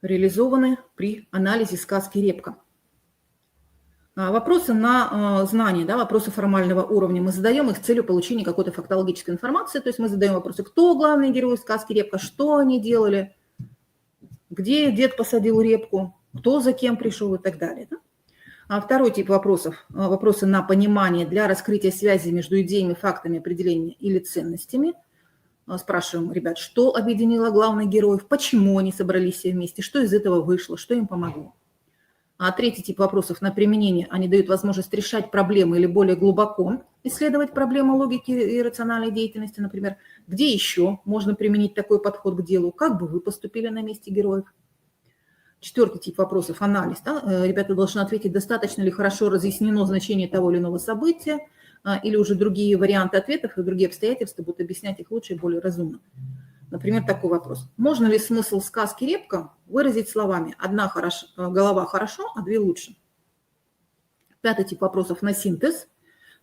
реализованы при анализе сказки «Репка». Вопросы на знание, да, вопросы формального уровня. Мы задаем их с целью получения какой-то фактологической информации. То есть мы задаем вопросы, кто главный герой сказки «Репка», что они делали, где дед посадил репку, кто за кем пришел и так далее. Да? А 2-й тип вопросов – вопросы на понимание для раскрытия связи между идеями, фактами, определениями или ценностями. Спрашиваем, ребят, что объединило главных героев, почему они собрались все вместе, что из этого вышло, что им помогло. А 3-й тип вопросов на применение, они дают возможность решать проблемы или более глубоко исследовать проблемы логики и рациональной деятельности, например, где еще можно применить такой подход к делу, как бы вы поступили на месте героев. 4 тип вопросов – анализ. Да? Ребята должны ответить, достаточно ли хорошо разъяснено значение того или иного события, или уже другие варианты ответов и другие обстоятельства будут объяснять их лучше и более разумно. Например, такой вопрос. Можно ли смысл сказки «Репка» выразить словами «одна голова хорошо, а 2 лучше»? 5 тип вопросов на синтез.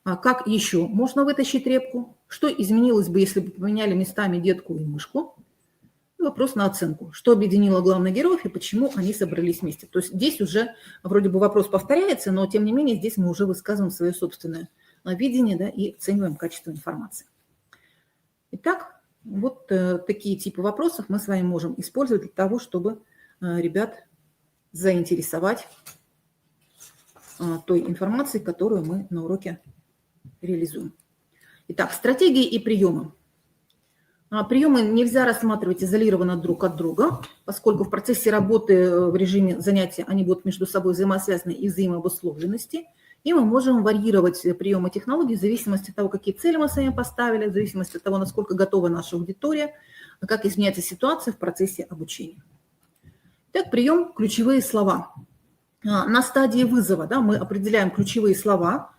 Как еще можно вытащить репку? Что изменилось бы, если бы поменяли местами детку и мышку? И вопрос на оценку. Что объединило главных героев и почему они собрались вместе? То есть здесь уже вроде бы вопрос повторяется, но тем не менее здесь мы уже высказываем свое собственное видение, да, и оцениваем качество информации. Итак, вот такие типы вопросов мы с вами можем использовать для того, чтобы ребят заинтересовать той информацией, которую мы на уроке реализуем. Итак, стратегии и приемы. Приемы нельзя рассматривать изолированно друг от друга, поскольку в процессе работы в режиме занятия они будут между собой взаимосвязаны и взаимообусловленности. И мы можем варьировать приемы технологий в зависимости от того, какие цели мы с вами поставили, в зависимости от того, насколько готова наша аудитория, как изменяется ситуация в процессе обучения. Итак, прием «ключевые слова». На стадии вызова, да, мы определяем ключевые слова,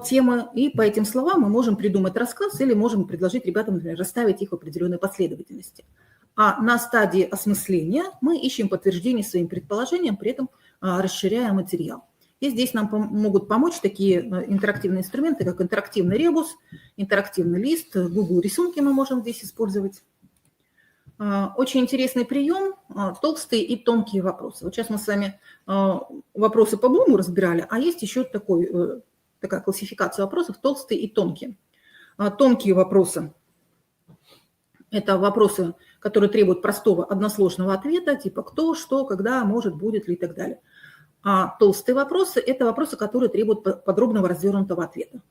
темы, и по этим словам мы можем придумать рассказ или можем предложить ребятам, например, расставить их в определенной последовательности. А на стадии осмысления мы ищем подтверждение своим предположениям, при этом расширяя материал. И здесь нам могут помочь такие интерактивные инструменты, как интерактивный ребус, интерактивный лист, Google рисунки мы можем здесь использовать. Очень интересный прием – толстые и тонкие вопросы. Вот сейчас мы с вами вопросы по Блуму разбирали, а есть еще такая классификация вопросов – толстые и тонкие. Тонкие вопросы – это вопросы, которые требуют простого односложного ответа, типа «кто», «что», «когда», «может», «будет» ли и так далее. А толстые вопросы – это вопросы, которые требуют подробного развернутого ответа.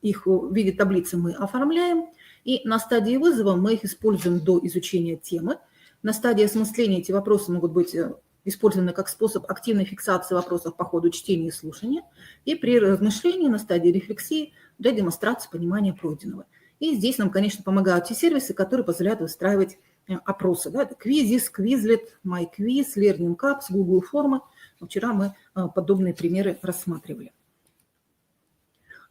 Их в виде таблицы мы оформляем, и на стадии вызова мы их используем до изучения темы. На стадии осмысления эти вопросы могут быть использованы как способ активной фиксации вопросов по ходу чтения и слушания, и при размышлении на стадии рефлексии для демонстрации понимания пройденного. И здесь нам, конечно, помогают те сервисы, которые позволяют выстраивать опросы. Да? Это Quizzes, Quizlet, MyQuiz, Learning Cups, Google формы. Вчера мы подобные примеры рассматривали.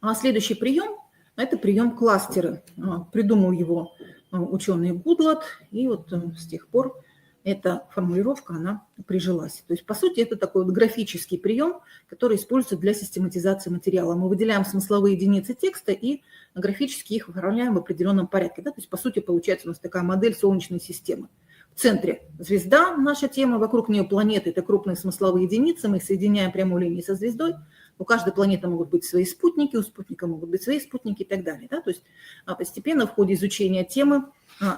А следующий прием – это прием кластеры. Придумал его ученый Гудлат, и вот с тех пор эта формулировка, она прижилась. То есть, по сути, это такой вот графический прием, который используется для систематизации материала. Мы выделяем смысловые единицы текста и графически их оформляем в определенном порядке. Да? То есть, по сути, получается у нас такая модель Солнечной системы. В центре звезда, наша тема, вокруг нее планеты, это крупные смысловые единицы, мы их соединяем прямой линией со звездой. У каждой планеты могут быть свои спутники, у спутника могут быть свои спутники и так далее. Да? То есть постепенно в ходе изучения темы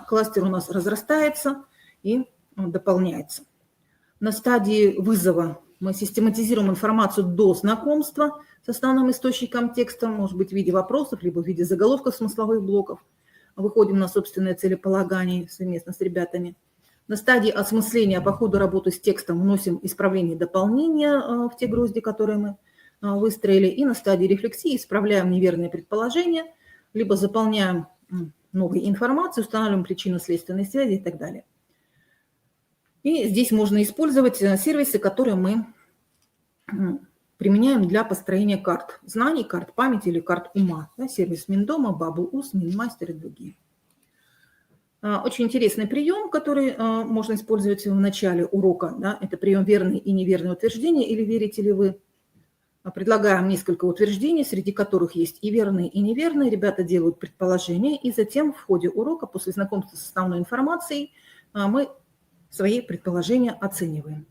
кластер у нас разрастается и дополняется. На стадии вызова мы систематизируем информацию до знакомства с основным источником текста, может быть в виде вопросов, либо в виде заголовков смысловых блоков. Выходим на собственное целеполагание совместно с ребятами. На стадии осмысления по ходу работы с текстом вносим исправления и дополнения в те грозди, которые мы выстроили. И на стадии рефлексии исправляем неверные предположения, либо заполняем новой информацией, устанавливаем причинно-следственные связи и так далее. И здесь можно использовать сервисы, которые мы применяем для построения карт знаний, карт памяти или карт ума. Да, сервис Миндома, Bubble.us, Минмастер и другие. Очень интересный прием, который можно использовать в начале урока. Да, это прием верные и неверные утверждения, или верите ли вы. Предлагаем несколько утверждений, среди которых есть и верные, и неверные. Ребята делают предположения, и затем в ходе урока, после знакомства с основной информацией, мы свои предположения оцениваем.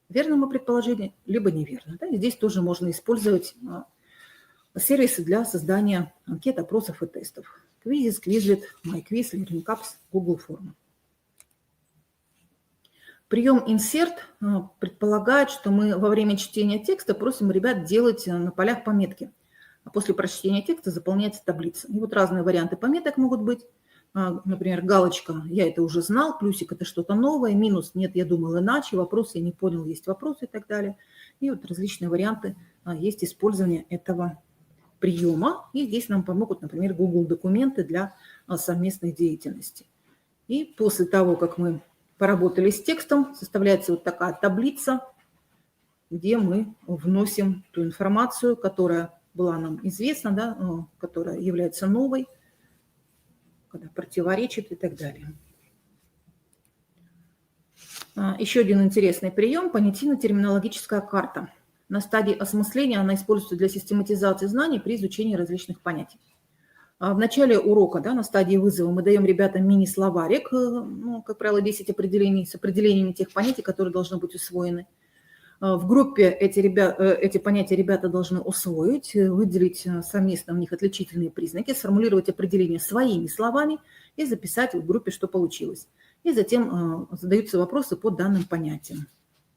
Верно мы предположение, либо неверно. Да? И здесь тоже можно использовать сервисы для создания анкет, опросов и тестов. Quizzes, Quizlet, MyQuiz, Learning Cups, Google формы. Прием insert предполагает, что мы во время чтения текста просим ребят делать на полях пометки. А после прочтения текста заполняется таблица. И вот разные варианты пометок могут быть. Например, галочка «Я это уже знал», плюсик «Это что-то новое», минус «Нет, я думал иначе», вопрос «Я не понял», есть вопрос и так далее. И вот различные варианты есть использования этого приема. И здесь нам помогут, например, Google документы для совместной деятельности. И после того, как мы поработали с текстом, составляется вот такая таблица, где мы вносим ту информацию, которая была нам известна, да, которая является новой, когда противоречит и так далее. Еще один интересный прием – понятийно-терминологическая карта. На стадии осмысления она используется для систематизации знаний при изучении различных понятий. В начале урока, да, на стадии вызова мы даем ребятам мини-словарик, ну, как правило, 10 определений с определениями тех понятий, которые должны быть усвоены. В группе эти понятия ребята должны усвоить, выделить совместно в них отличительные признаки, сформулировать определения своими словами и записать в группе, что получилось. И затем задаются вопросы по данным понятиям.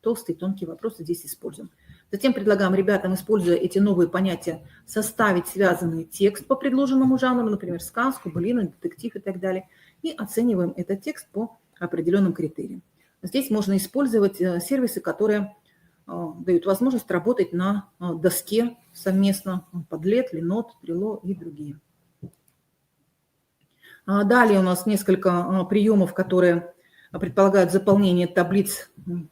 Толстые и тонкие вопросы здесь используем. Затем предлагаем ребятам, используя эти новые понятия, составить связанный текст по предложенному жанру, например, сказку, былину, детектив и так далее, и оцениваем этот текст по определенным критериям. Здесь можно использовать сервисы, которые дают возможность работать на доске совместно, Padlet, Linode, Trello и другие. Далее у нас несколько приемов, которые предполагают заполнение таблиц в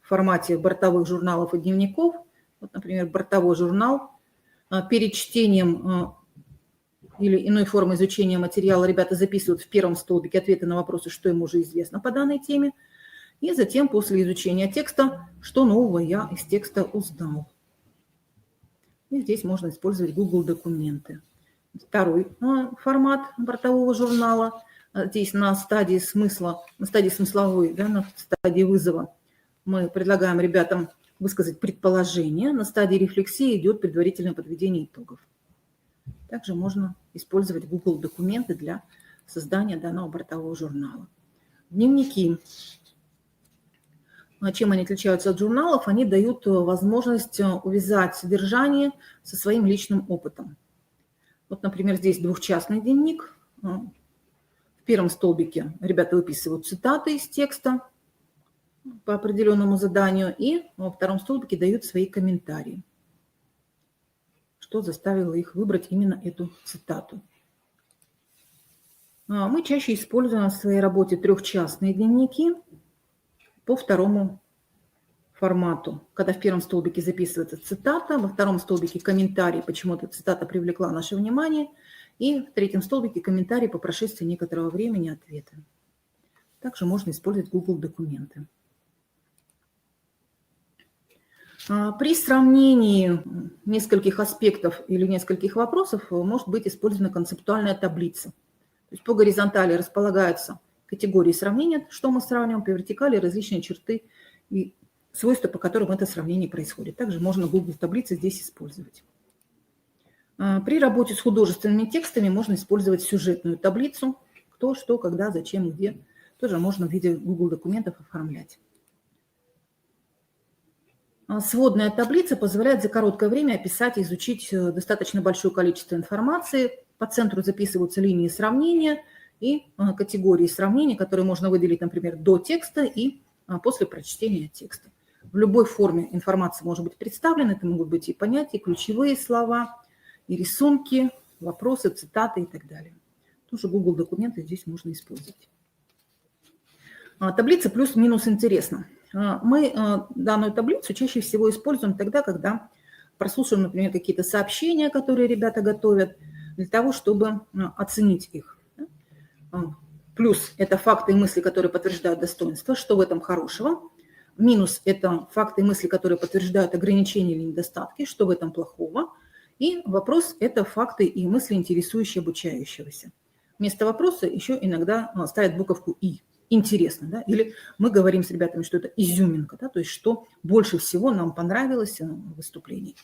формате бортовых журналов и дневников. Вот, например, бортовой журнал. Перед чтением или иной формой изучения материала ребята записывают в первом столбике ответы на вопросы, что им уже известно по данной теме. И затем, после изучения текста, что нового я из текста узнал. И здесь можно использовать Google документы. Второй формат бортового журнала. Здесь на стадии смысла, на стадии смысловой, да, на стадии вызова мы предлагаем ребятам высказать предположение. На стадии рефлексии идет предварительное подведение итогов. Также можно использовать Google документы для создания данного бортового журнала. Дневники. Чем они отличаются от журналов? Они дают возможность увязать содержание со своим личным опытом. Вот, например, здесь двухчастный дневник. В первом столбике ребята выписывают цитаты из текста по определенному заданию, и во втором столбике дают свои комментарии, что заставило их выбрать именно эту цитату. Мы чаще используем в своей работе трехчастные дневники по второму формату, когда в первом столбике записывается цитата, во втором столбике комментарий, почему эта цитата привлекла наше внимание, и в третьем столбике комментарий по прошествии некоторого времени ответа. Также можно использовать Google документы. При сравнении нескольких аспектов или нескольких вопросов может быть использована концептуальная таблица. То есть по горизонтали располагаются категории сравнения, что мы сравниваем, по вертикали различные черты и свойства, по которым это сравнение происходит. Также можно Google таблицы здесь использовать. При работе с художественными текстами можно использовать сюжетную таблицу, кто, что, когда, зачем, где. Тоже можно в виде Google документов оформлять. Сводная таблица позволяет за короткое время описать и изучить достаточно большое количество информации. По центру записываются линии сравнения и категории сравнения, которые можно выделить, например, до текста и после прочтения текста. В любой форме информация может быть представлена. Это могут быть и понятия, и ключевые слова, и рисунки, вопросы, цитаты и так далее. Тоже Google документы здесь можно использовать. Таблица плюс-минус интересна. Мы данную таблицу чаще всего используем тогда, когда прослушиваем, например, какие-то сообщения, которые ребята готовят, для того, чтобы оценить их. Плюс – это факты и мысли, которые подтверждают достоинство. Что в этом хорошего? Минус – это факты и мысли, которые подтверждают ограничения или недостатки. Что в этом плохого? И вопрос – это факты и мысли, интересующие обучающегося. Вместо вопроса еще иногда ставят буковку «и». Интересно, да? Или мы говорим с ребятами, что это изюминка, да? То есть что больше всего нам понравилось в выступлении.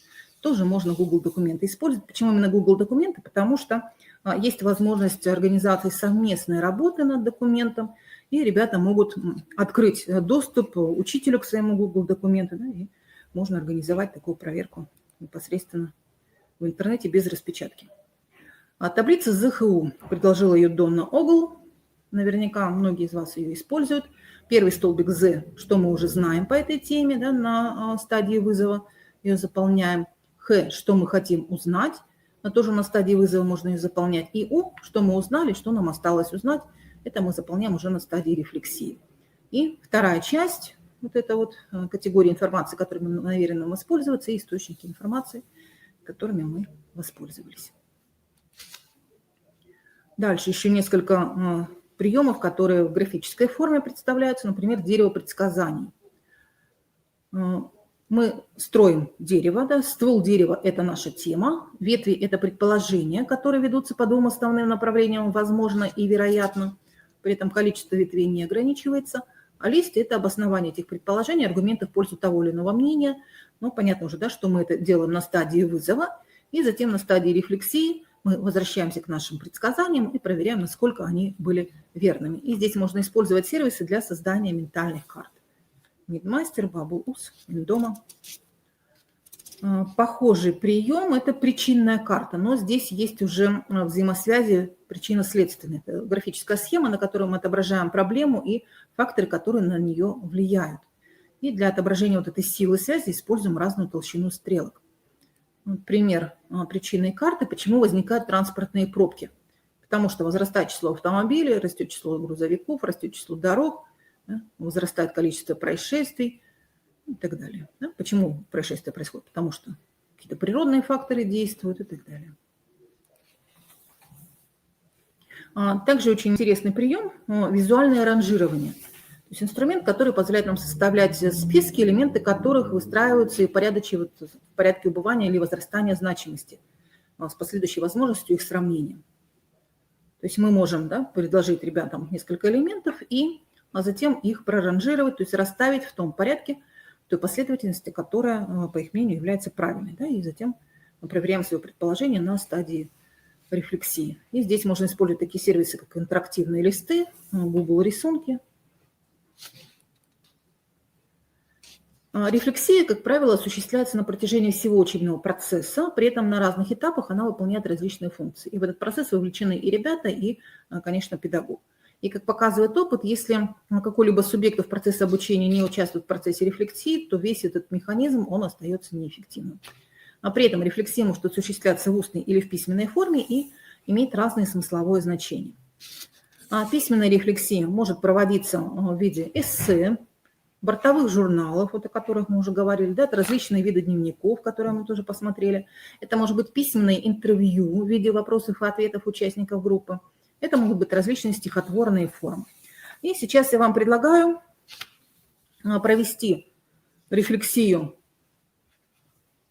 Тоже можно Google документы использовать. Почему именно Google документы? Потому что есть возможность организации совместной работы над документом, и ребята могут открыть доступ учителю к своему Google документу, да? И можно организовать такую проверку непосредственно в интернете без распечатки. Таблица ЗХУ. Предложила ее Донна Огл. Наверняка многие из вас ее используют. Первый столбик З, что мы уже знаем по этой теме, да, на стадии вызова ее заполняем. Х, что мы хотим узнать, но тоже на стадии вызова можно ее заполнять. И У, что мы узнали, что нам осталось узнать, это мы заполняем уже на стадии рефлексии. И вторая часть, вот эта вот категория информации, которыми намерены нам воспользоваться, и источники информации, которыми мы воспользовались. Дальше еще несколько приемов, которые в графической форме представляются, например, дерево предсказаний. Мы строим дерево, да, ствол дерева – это наша тема, ветви – это предположения, которые ведутся по двум основным направлениям, возможно и вероятно, при этом количество ветвей не ограничивается, а листья – это обоснование этих предположений, аргументы в пользу того или иного мнения. Ну, понятно уже, да, что мы это делаем на стадии вызова, и затем на стадии рефлексии мы возвращаемся к нашим предсказаниям и проверяем, насколько они были верными. И здесь можно использовать сервисы для создания ментальных карт. Мидмастер, Бабл-Ус, Индома. Похожий прием – это причинная карта, но здесь есть уже взаимосвязи причинно-следственные. Это графическая схема, на которой мы отображаем проблему и факторы, которые на нее влияют. И для отображения вот этой силы связи используем разную толщину стрелок. Пример причинной карты, почему возникают транспортные пробки. Потому что возрастает число автомобилей, растет число грузовиков, растет число дорог, да, возрастает количество происшествий и так далее. Да. Почему происшествия происходят? Потому что какие-то природные факторы действуют и так далее. Также очень интересный прием – визуальное ранжирование. То есть инструмент, который позволяет нам составлять списки, элементы которых выстраиваются и порядочивают в порядке убывания или возрастания значимости с последующей возможностью их сравнения. То есть мы можем, да, предложить ребятам несколько элементов а затем их проранжировать, то есть расставить в том порядке, в той последовательности, которая, по их мнению, является правильной. Да, и затем мы проверяем свое предположение на стадии рефлексии. И здесь можно использовать такие сервисы, как интерактивные листы, Google рисунки. Рефлексия, как правило, осуществляется на протяжении всего учебного процесса, при этом на разных этапах она выполняет различные функции. И в этот процесс вовлечены и ребята, и, конечно, педагог. И как показывает опыт, если какой-либо субъект в процессе обучения не участвует в процессе рефлексии, то весь этот механизм, он остается неэффективным. А при этом рефлексия может осуществляться в устной или в письменной форме и иметь разное смысловое значение. Письменная рефлексия может проводиться в виде эссе, бортовых журналов, вот о которых мы уже говорили, да, это различные виды дневников, которые мы тоже посмотрели. Это может быть письменное интервью в виде вопросов и ответов участников группы. Это могут быть различные стихотворные формы. И сейчас я вам предлагаю провести рефлексию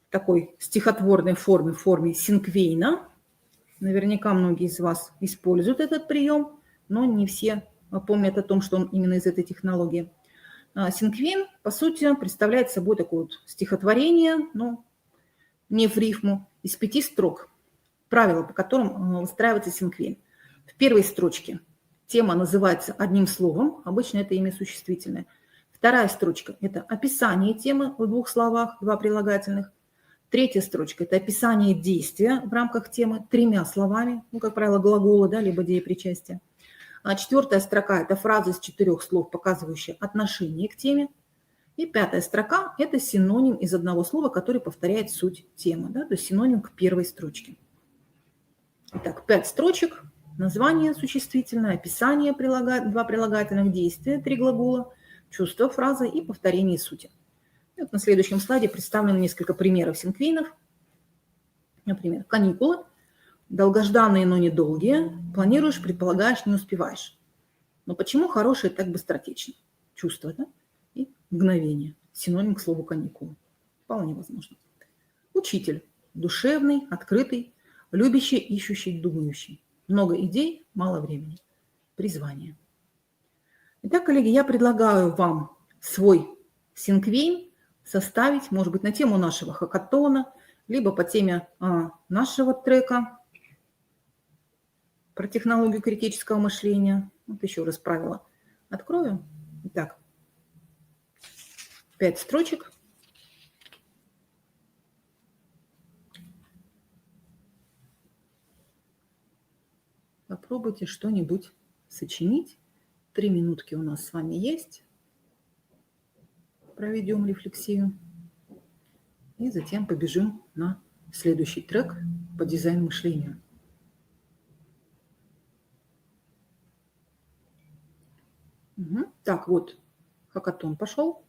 в такой стихотворной форме, в форме синквейна. Наверняка многие из вас используют этот прием, но не все помнят о том, что он именно из этой технологии. Синквейн, по сути, представляет собой такое вот стихотворение, но не в рифму, из 5 строк. Правила, по которым выстраивается синквейн. В первой строчке тема называется одним словом, обычно это имя существительное. Вторая строчка – это описание темы в 2 словах, 2 прилагательных. Третья строчка – это описание действия в рамках темы 3 словами, ну, как правило, глагола, да, либо деепричастия. А 4-я строка – это фраза из 4 слов, показывающая отношение к теме. И 5-я строка – это синоним из 1 слова, который повторяет суть темы, да, то есть синоним к первой строчке. Итак, 5 строчек. Название существительное, описание 2 прилагательных, действия 3 глагола, чувство фразы и повторение сути. И вот на следующем слайде представлены несколько примеров синквейнов. Например, каникулы. Долгожданные, но недолгие. Планируешь, предполагаешь, не успеваешь. Но почему хорошие так быстротечно? Чувство, да? И мгновение. Синоним к слову каникулы. Вполне возможно. Учитель. Душевный, открытый, любящий, ищущий, думающий. Много идей, мало времени. Призвание. Итак, коллеги, я предлагаю вам свой синквейн составить, может быть, на тему нашего хакатона, либо по теме нашего трека про технологию критического мышления. Вот еще раз правила открою. Итак, 5 строчек. Попробуйте что-нибудь сочинить. 3 минутки у нас с вами есть. Проведем рефлексию. И затем побежим на следующий трек по дизайн-мышлению. Так, вот хакатон пошел.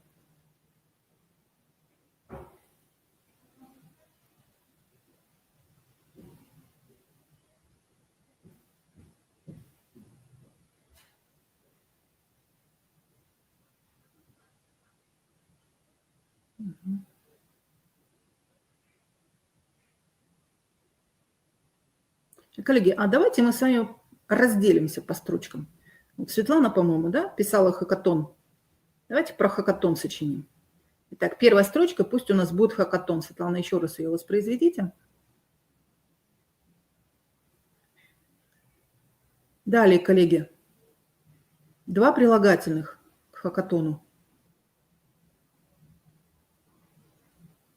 Мгм. Коллеги, а давайте мы с вами разделимся по строчкам. Вот Светлана, по-моему, да, писала хакатон. Давайте про хакатон сочиним. Итак, первая строчка, пусть у нас будет хакатон. Светлана, еще раз ее воспроизведите. Далее, коллеги, два прилагательных к хакатону.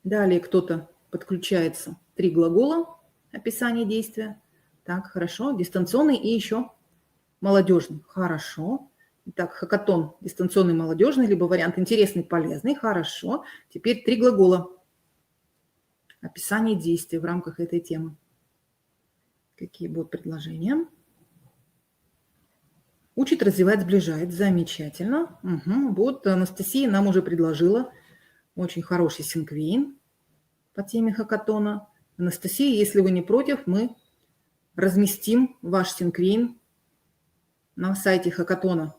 Далее кто-то подключается. 3 глагола, описание действия. Так, хорошо. Дистанционный и еще молодежный. Хорошо. Итак, хакатон дистанционный, молодежный, либо вариант интересный, полезный. Хорошо. Теперь 3 глагола. Описание действия в рамках этой темы. Какие будут предложения? Учит, развивает, сближает. Замечательно. Угу. Вот Анастасия нам уже предложила очень хороший синквейн по теме хакатона. Анастасия, если вы не против, мы разместим ваш синквейн на сайте хакатона.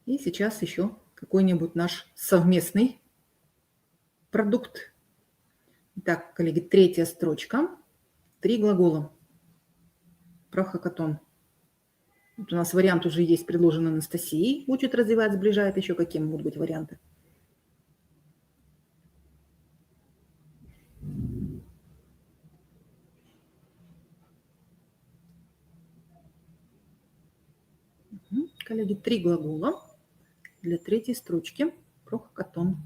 И сейчас еще какой-нибудь наш совместный продукт. Итак, коллеги, третья строчка. 3 глагола про хакатон. Вот у нас вариант уже есть, предложен Анастасией. Учит, развивает, сближает. Еще какие могут быть варианты? Коллеги, 3 глагола для третьей строчки про хакатон.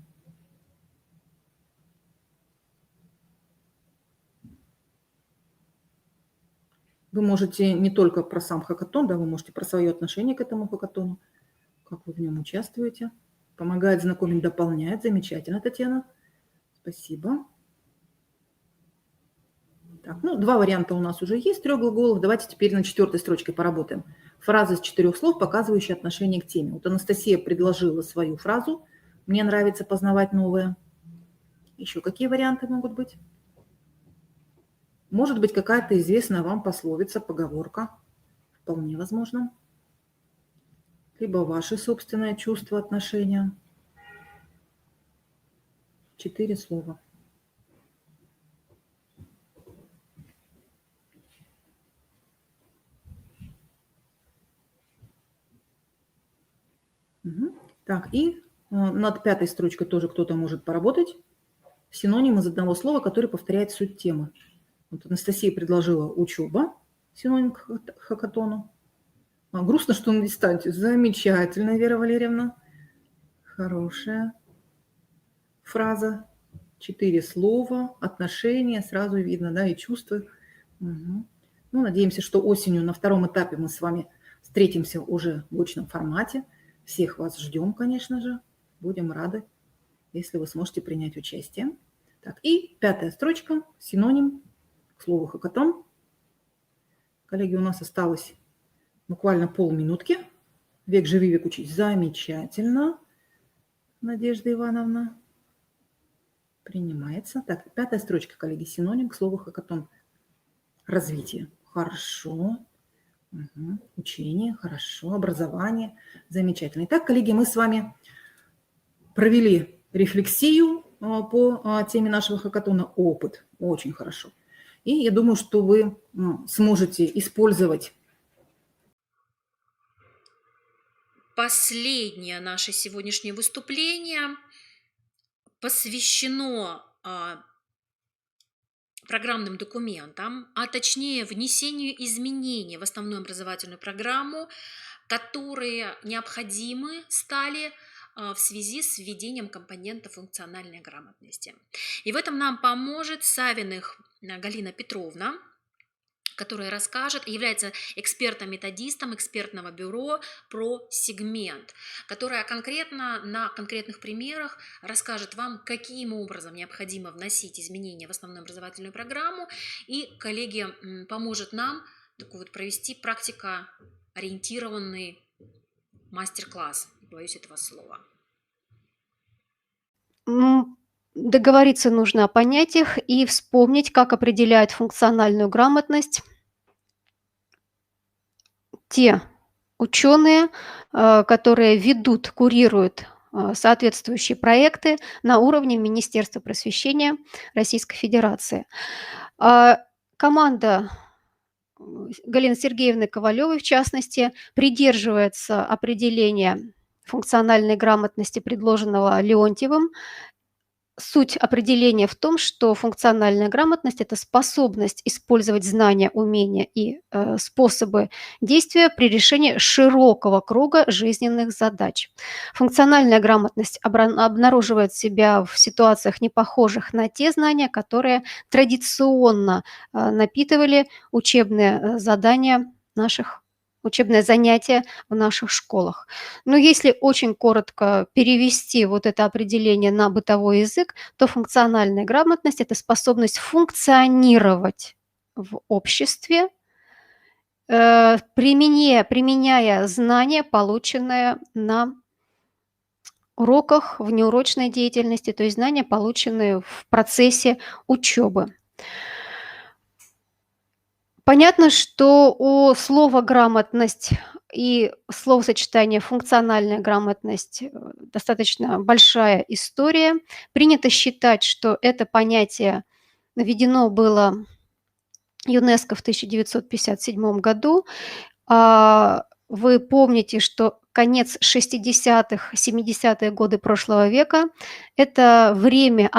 Вы можете не только про сам хакатон, да, вы можете про свое отношение к этому хакатону, как вы в нем участвуете. Помогает знакомить, дополняет. Замечательно, Татьяна. Спасибо. Так, ну, 2 варианта у нас уже есть, 3 глаголов. Давайте теперь на 4 строчке поработаем. Фраза из 4 слов, показывающая отношение к теме. Вот Анастасия предложила свою фразу. Мне нравится познавать новое. Еще какие варианты могут быть? Может быть, какая-то известная вам пословица, поговорка. Вполне возможно. Либо ваши собственные чувства, отношения. 4 слова. Угу. Так, и над 5 строчкой тоже кто-то может поработать. Синоним из одного слова, который повторяет суть темы. Вот Анастасия предложила учеба, синоним к хакатону. Грустно, что на дистанции. Замечательно, Вера Валерьевна. Хорошая фраза. 4 слова, отношения, сразу видно, да, и чувства. Угу. Ну, надеемся, что осенью на 2 этапе мы с вами встретимся уже в очном формате. Всех вас ждем, конечно же. Будем рады, если вы сможете принять участие. Так, и 5 строчка, синоним к слову хакатон. Коллеги, у нас осталось буквально полминутки. Век живи, век учись. Замечательно. Надежда Ивановна. Принимается. Так, 5 строчка, коллеги, синоним к слову хакатон. Развитие. Хорошо. Угу. Учение. Хорошо. Образование. Замечательно. Итак, коллеги, мы с вами провели рефлексию по теме нашего хакатона. Опыт. Очень хорошо. И я думаю, что вы сможете использовать. Последнее наше сегодняшнее выступление посвящено программным документам, а точнее внесению изменений в основную образовательную программу, которые необходимы стали в связи с введением компонента функциональной грамотности. И в этом нам поможет Савиных Галина Петровна, которая расскажет, является экспертом-методистом экспертного бюро про сегмент, которая конкретно на конкретных примерах расскажет вам, каким образом необходимо вносить изменения в основную образовательную программу, и, коллеги, поможет нам такой вот провести практикоориентированный мастер-класс, не боюсь этого слова. Договориться нужно о понятиях и вспомнить, как определяют функциональную грамотность те ученые, которые ведут, курируют соответствующие проекты на уровне Министерства просвещения Российской Федерации. Команда Галины Сергеевны Ковалевой, в частности, придерживается определения функциональной грамотности, предложенного Леонтьевым. Суть определения в том, что функциональная грамотность – это способность использовать знания, умения и способы действия при решении широкого круга жизненных задач. Функциональная грамотность обнаруживает себя в ситуациях, не похожих на те знания, которые традиционно напитывали учебные задания учебное занятие в наших школах. Но если очень коротко перевести вот это определение на бытовой язык, то функциональная грамотность – это способность функционировать в обществе, применяя знания, полученные на уроках, в неурочной деятельности, то есть знания, полученные в процессе учебы. Понятно, что у слова «грамотность» и словосочетание «функциональная грамотность» достаточно большая история. Принято считать, что это понятие введено было ЮНЕСКО в 1957 году. Вы помните, что конец 60-х, 70-е годы прошлого века – это время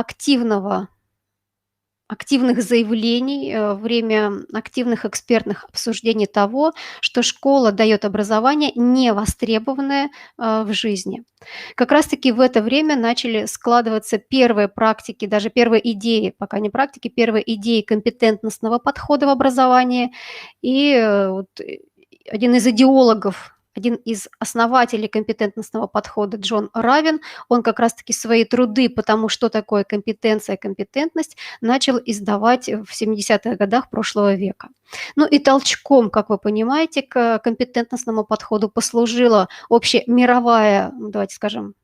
активных заявлений, время активных экспертных обсуждений того, что школа дает образование, не востребованное в жизни. Как раз-таки в это время начали складываться первые практики, даже первые идеи, пока не практики, первые идеи компетентностного подхода в образовании. И вот один из идеологов, один из основателей компетентностного подхода Джон Равен, он как раз-таки свои труды по тому, что такое компетенция, компетентность, начал издавать в 70-х годах прошлого века. Ну и толчком, как вы понимаете, к компетентностному подходу послужила общемировая, давайте скажем,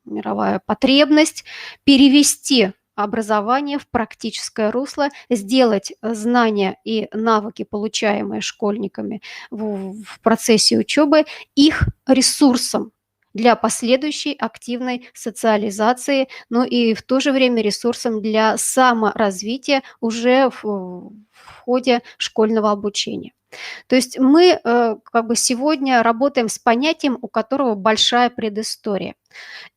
мировая потребность перевести образование в практическое русло, сделать знания и навыки, получаемые школьниками в процессе учебы, их ресурсом для последующей активной социализации, но и в то же время ресурсом для саморазвития уже в ходе школьного обучения. То есть мы как бы сегодня работаем с понятием, у которого большая предыстория.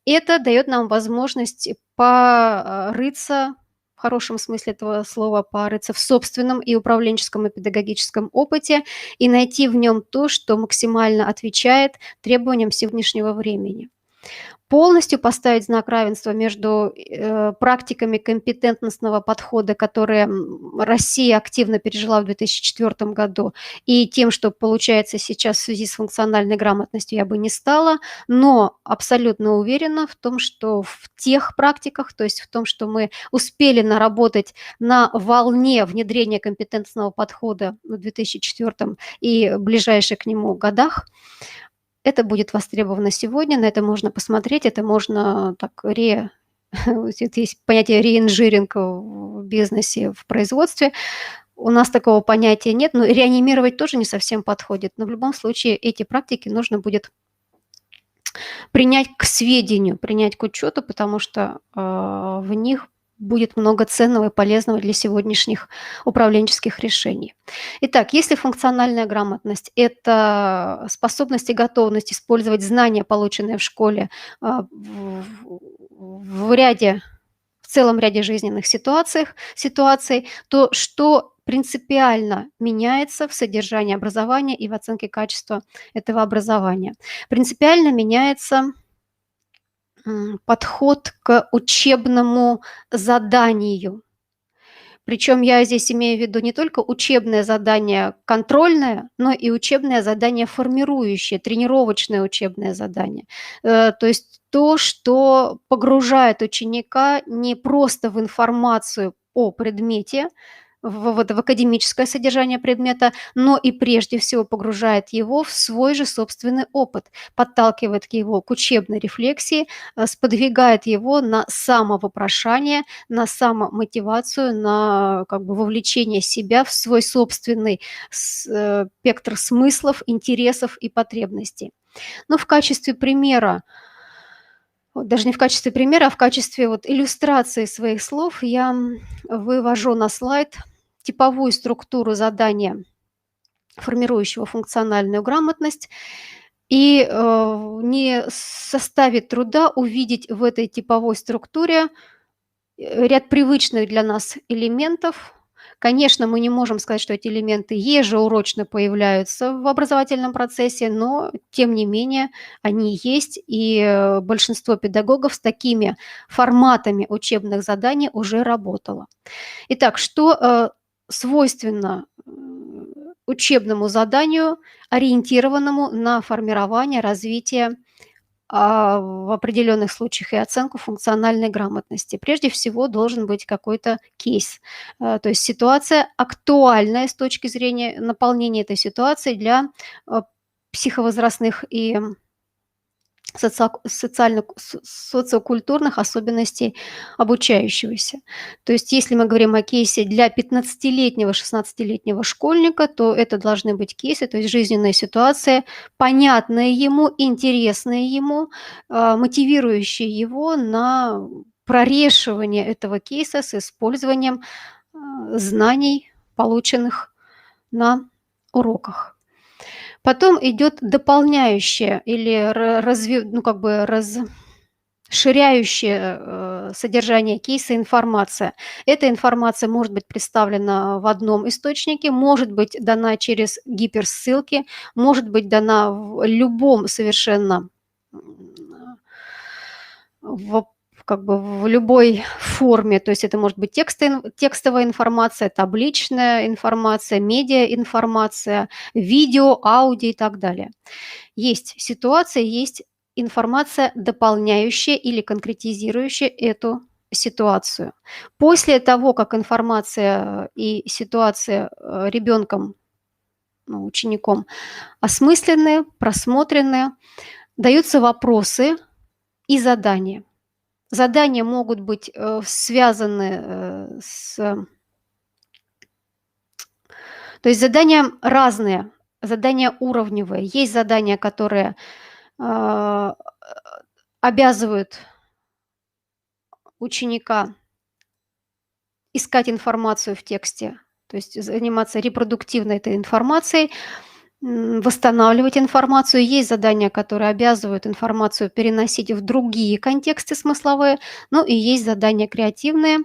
Это дает нам возможность порыться, в хорошем смысле этого слова, порыться в собственном и управленческом, и педагогическом опыте и найти в нем то, что максимально отвечает требованиям сегодняшнего времени. Полностью поставить знак равенства между практиками компетентностного подхода, которые Россия активно пережила в 2004 году, и тем, что получается сейчас в связи с функциональной грамотностью, я бы не стала, но абсолютно уверена в том, что в тех практиках, то есть в том, что мы успели наработать на волне внедрения компетентностного подхода в 2004 и ближайших к нему годах, это будет востребовано сегодня, на это можно посмотреть, это можно так есть понятие реинжиринг в бизнесе, в производстве. У нас такого понятия нет, но реанимировать тоже не совсем подходит. Но в любом случае эти практики нужно будет принять к сведению, принять к учету, потому что в них будет много ценного и полезного для сегодняшних управленческих решений. Итак, если функциональная грамотность – это способность и готовность использовать знания, полученные в школе, в целом ряде жизненных ситуаций, то что принципиально меняется в содержании образования и в оценке качества этого образования? Принципиально меняется подход к учебному заданию. Причем я здесь имею в виду не только учебное задание контрольное, но и учебное задание формирующее, тренировочное учебное задание. То есть то, что погружает ученика не просто в информацию о предмете, в академическое содержание предмета, но и прежде всего погружает его в свой же собственный опыт, подталкивает его к учебной рефлексии, сподвигает его на самовопрошание, на самомотивацию, на как бы вовлечение себя в свой собственный спектр смыслов, интересов и потребностей. Но в качестве примера, вот даже не в качестве примера, а в качестве вот иллюстрации своих слов я вывожу на слайд типовую структуру задания, формирующего функциональную грамотность, и не составит труда увидеть в этой типовой структуре ряд привычных для нас элементов. Конечно, мы не можем сказать, что эти элементы ежеурочно появляются в образовательном процессе, но тем не менее они есть, и большинство педагогов с такими форматами учебных заданий уже работало. Итак, что свойственно учебному заданию, ориентированному на формирование, развитие в определенных случаях и оценку функциональной грамотности. Прежде всего должен быть какой-то кейс, то есть ситуация актуальная с точки зрения наполнения этой ситуации для психовозрастных и социокультурных особенностей обучающегося. То есть если мы говорим о кейсе для 15-летнего, 16-летнего школьника, то это должны быть кейсы, то есть жизненные ситуации, понятные ему, интересные ему, мотивирующие его на прорешивание этого кейса с использованием знаний, полученных на уроках. Потом идет дополняющее или расширяющее содержание кейса информация. Эта информация может быть представлена в одном источнике, может быть дана через гиперссылки, может быть дана в любом совершенно в любой форме, то есть это может быть текстовая информация, табличная информация, медиаинформация, видео, аудио и так далее. Есть ситуация, есть информация, дополняющая или конкретизирующая эту ситуацию. После того, как информация и ситуация ребенком, учеником осмыслены, просмотрены, даются вопросы и задания. Задания могут быть связаны То есть задания разные, задания уровневые. Есть задания, которые обязывают ученика искать информацию в тексте, то есть заниматься репродуктивной этой информацией, восстанавливать информацию. Есть задания, которые обязывают информацию переносить в другие контексты смысловые, ну и есть задания креативные,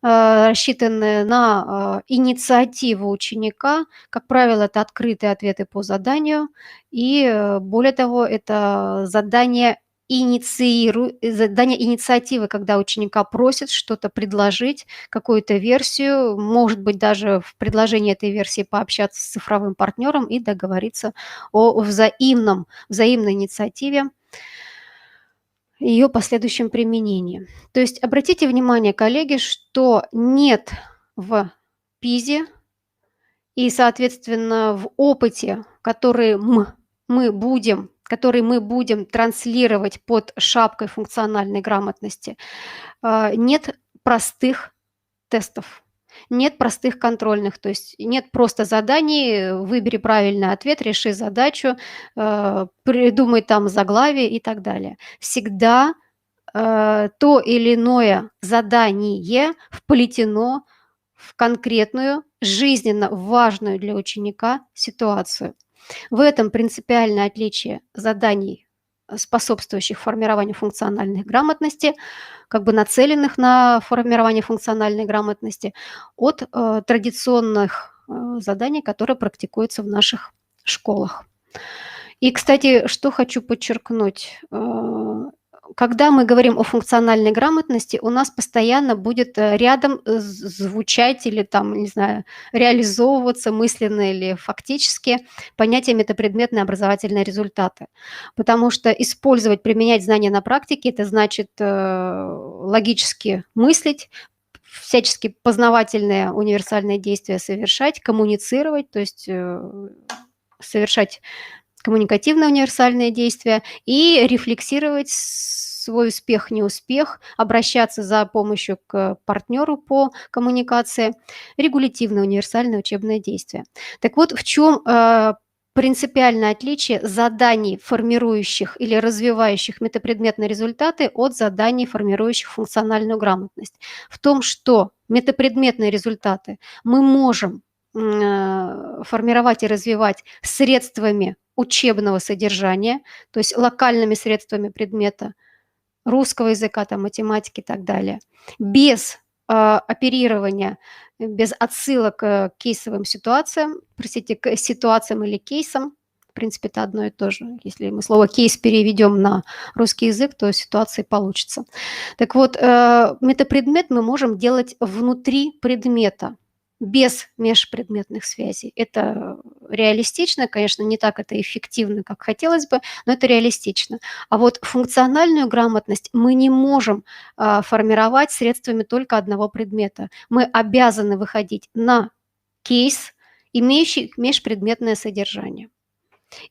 рассчитанные на инициативу ученика. Как правило, это открытые ответы по заданию, и более того, это задание инициативы, когда ученика просят что-то предложить, какую-то версию, может быть, даже в предложении этой версии пообщаться с цифровым партнером и договориться о взаимной инициативе, ее последующем применении. То есть обратите внимание, коллеги, что нет в ПИЗе и, соответственно, в опыте, который мы будем транслировать под шапкой функциональной грамотности, нет простых тестов, нет простых контрольных, то есть нет просто заданий, выбери правильный ответ, реши задачу, придумай там заглавие и так далее. Всегда то или иное задание вплетено в конкретную, жизненно важную для ученика ситуацию. В этом принципиальное отличие заданий, способствующих формированию функциональной грамотности, как бы нацеленных на формирование функциональной грамотности, от традиционных заданий, которые практикуются в наших школах. И, кстати, что хочу подчеркнуть. Когда мы говорим о функциональной грамотности, у нас постоянно будет рядом звучать или там, не знаю, реализовываться мысленно или фактически понятие метапредметные образовательные результаты. Потому что использовать, применять знания на практике – это значит логически мыслить, всячески познавательные универсальные действия совершать, коммуницировать, то есть совершать коммуникативные универсальные действия и рефлексировать свой успех, неуспех, обращаться за помощью к партнеру по коммуникации, регулятивное универсальное учебное действие. Так вот, в чем принципиальное отличие заданий, формирующих или развивающих метапредметные результаты от заданий, формирующих функциональную грамотность? В том, что метапредметные результаты мы можем формировать и развивать средствами учебного содержания, то есть локальными средствами предмета, русского языка, там, математики и так далее, без оперирования, без отсылок к кейсовым ситуациям, простите, к ситуациям или кейсам. В принципе, это одно и то же. Если мы слово «кейс» переведем на русский язык, то ситуации получится. Так вот, метапредмет мы можем делать внутри предмета, без межпредметных связей. Это реалистично, конечно, не так это эффективно, как хотелось бы, но это реалистично. А вот функциональную грамотность мы не можем формировать средствами только одного предмета. Мы обязаны выходить на кейс, имеющий межпредметное содержание.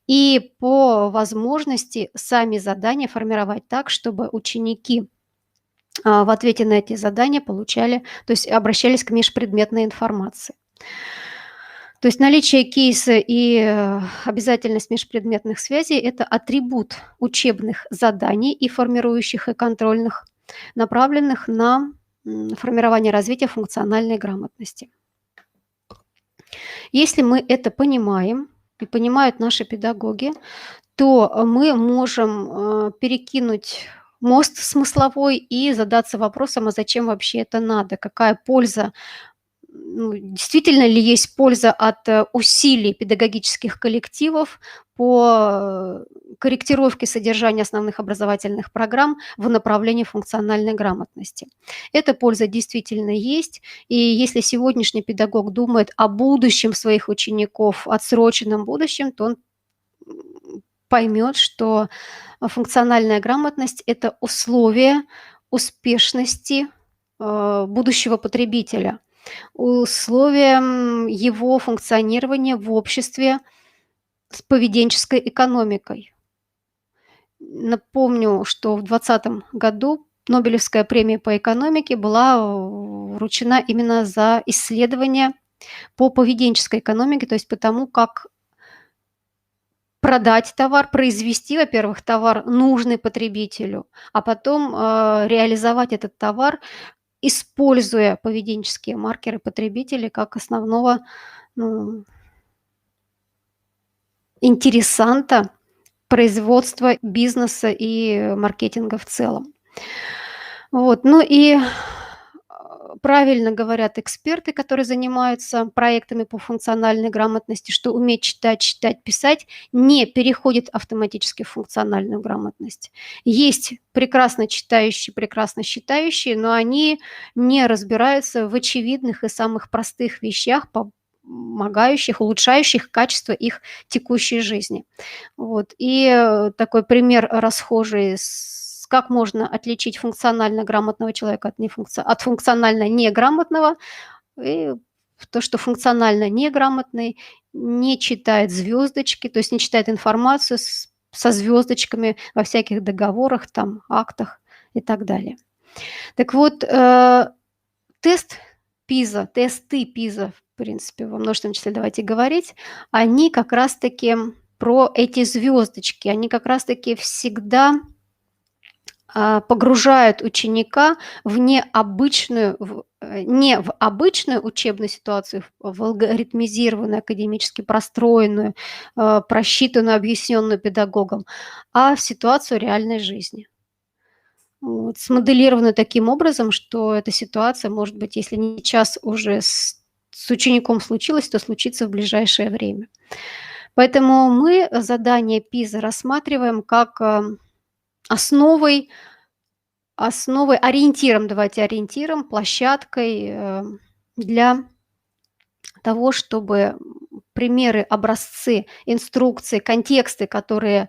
И по возможности сами задания формировать так, чтобы ученики в ответе на эти задания получали, то есть обращались к межпредметной информации. То есть наличие кейса и обязательность межпредметных связей – это атрибут учебных заданий и формирующих, и контрольных, направленных на формирование и развитие функциональной грамотности. Если мы это понимаем, и понимают наши педагоги, то мы можем перекинуть мост смысловой и задаться вопросом, а зачем вообще это надо, какая польза, действительно ли есть польза от усилий педагогических коллективов по корректировке содержания основных образовательных программ в направлении функциональной грамотности. Эта польза действительно есть, и если сегодняшний педагог думает о будущем своих учеников, отсроченном будущем, то он поймет, что функциональная грамотность – это условие успешности будущего потребителя, условием его функционирования в обществе с поведенческой экономикой. Напомню, что в 2020 году Нобелевская премия по экономике была вручена именно за исследования по поведенческой экономике, то есть по тому, как продать товар, произвести, во-первых, товар нужный потребителю, а потом реализовать этот товар, используя поведенческие маркеры потребителей как основного интересанта производства, бизнеса и маркетинга в целом. Вот. Ну и правильно говорят эксперты, которые занимаются проектами по функциональной грамотности, что уметь читать, писать не переходит автоматически в функциональную грамотность. Есть прекрасно читающие, прекрасно считающие, но они не разбираются в очевидных и самых простых вещах, помогающих, улучшающих качество их текущей жизни. Вот. И такой пример расхожий как можно отличить функционально грамотного человека от функционально неграмотного, и то, что функционально неграмотный не читает звездочки, то есть не читает информацию со звездочками во всяких договорах, там, актах и так далее. Так вот, тесты ПИЗа, в принципе, во множественном числе давайте говорить, они как раз-таки про эти звездочки, они как раз-таки всегда погружают ученика в не в обычную учебную ситуацию, в алгоритмизированную, академически простроенную, просчитанную, объясненную педагогом, а в ситуацию реальной жизни. Вот, смоделированную таким образом, что эта ситуация, может быть, если не сейчас уже с учеником случилась, то случится в ближайшее время. Поэтому мы задание ПИЗа рассматриваем как основой, ориентиром, площадкой для того, чтобы примеры, образцы, инструкции, контексты, которые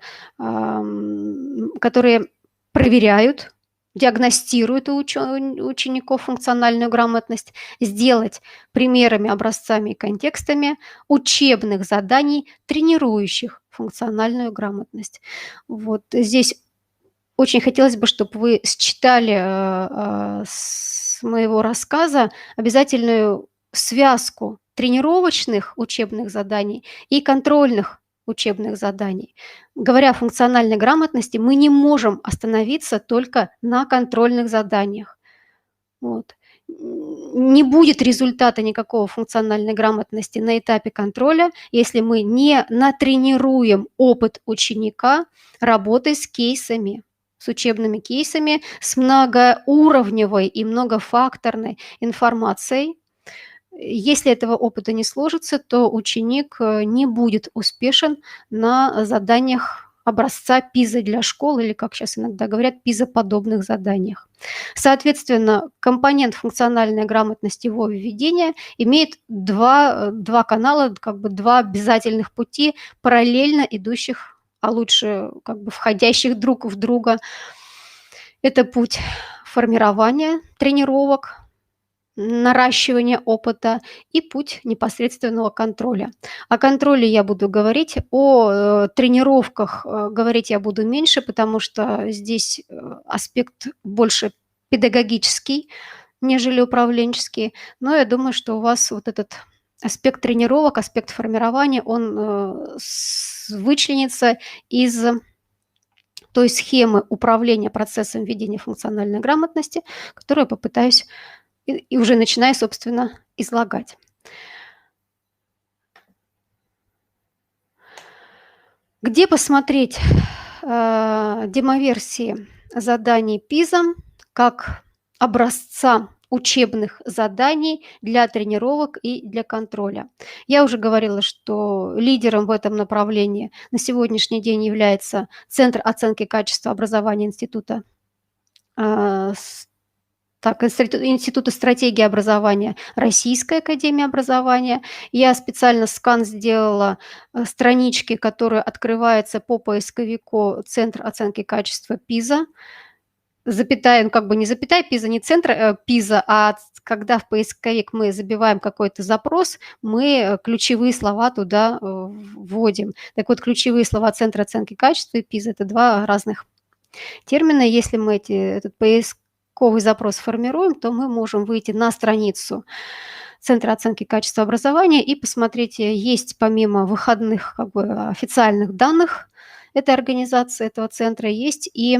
проверяют диагностирует у учеников функциональную грамотность, сделать примерами, образцами и контекстами учебных заданий, тренирующих функциональную грамотность. Вот здесь очень хотелось бы, чтобы вы считали с моего рассказа обязательную связку тренировочных учебных заданий и контрольных учебных заданий. Говоря о функциональной грамотности, мы не можем остановиться только на контрольных заданиях. Вот. Не будет результата никакого функциональной грамотности на этапе контроля, если мы не натренируем опыт ученика работы с кейсами, с учебными кейсами, с многоуровневой и многофакторной информацией. Если этого опыта не сложится, то ученик не будет успешен на заданиях образца ПИЗа для школ или, как сейчас иногда говорят, ПИЗа-подобных заданиях. Соответственно, компонент функциональной грамотности его введения имеет два канала, как бы два обязательных пути, параллельно идущих, а лучше как бы входящих друг в друга. Это путь формирования тренировок, наращивания опыта и путь непосредственного контроля. О контроле я буду говорить, о тренировках говорить я буду меньше, потому что здесь аспект больше педагогический, нежели управленческий. Но я думаю, что у вас вот этот аспект тренировок, аспект формирования, он вычленится из той схемы управления процессом ведения функциональной грамотности, которую я попытаюсь и уже начинаю, собственно, излагать. Где посмотреть демоверсии заданий ПИЗа как образца учебных заданий для тренировок и для контроля? Я уже говорила, что лидером в этом направлении на сегодняшний день является Центр оценки качества образования Института Института стратегии образования, Российской академии образования. Я специально скан сделала странички, которые открываются по поисковику Центр оценки качества ПИЗа. Запятая, как бы не запятая ПИЗа, не центр ПИЗа, а когда в поисковик мы забиваем какой-то запрос, мы ключевые слова туда вводим. Так вот, ключевые слова Центра оценки качества и ПИЗа – это два разных термина. Если мы этот поисковый запрос формируем, то мы можем выйти на страницу Центра оценки качества образования и посмотреть, есть помимо выходных как бы официальных данных этой организации, этого центра, есть и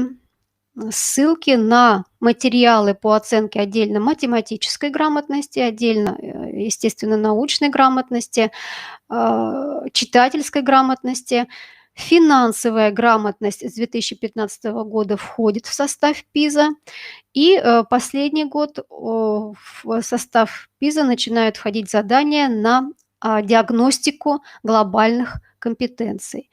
ссылки на материалы по оценке отдельно математической грамотности, отдельно, естественно, научной грамотности, читательской грамотности. Финансовая грамотность с 2015 года входит в состав ПИЗа. И последний год в состав ПИЗа начинают входить задания на диагностику глобальных компетенций.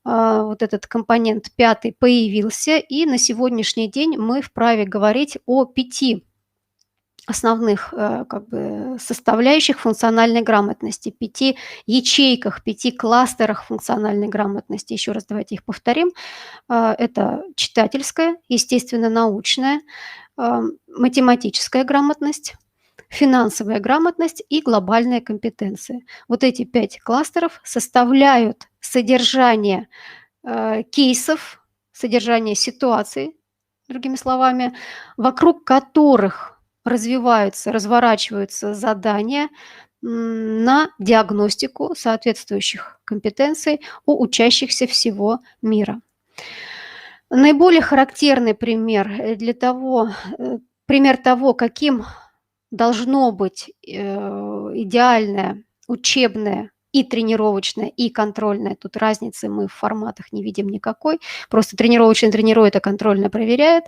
Вот этот компонент 5 появился, и на сегодняшний день мы вправе говорить о 5 основных как бы составляющих функциональной грамотности, 5 ячейках, 5 кластерах функциональной грамотности. Еще раз давайте их повторим. Это читательская, естественно-научная, математическая грамотность, финансовая грамотность и глобальная компетенция. Вот эти 5 кластеров составляют содержание кейсов, содержание ситуаций, другими словами, вокруг которых развиваются, разворачиваются задания на диагностику соответствующих компетенций у учащихся всего мира. Наиболее характерный пример того, каким должно быть идеальное учебное и тренировочное, и контрольное. Тут разницы мы в форматах не видим никакой. Просто тренировочное тренирует, а контрольное проверяет.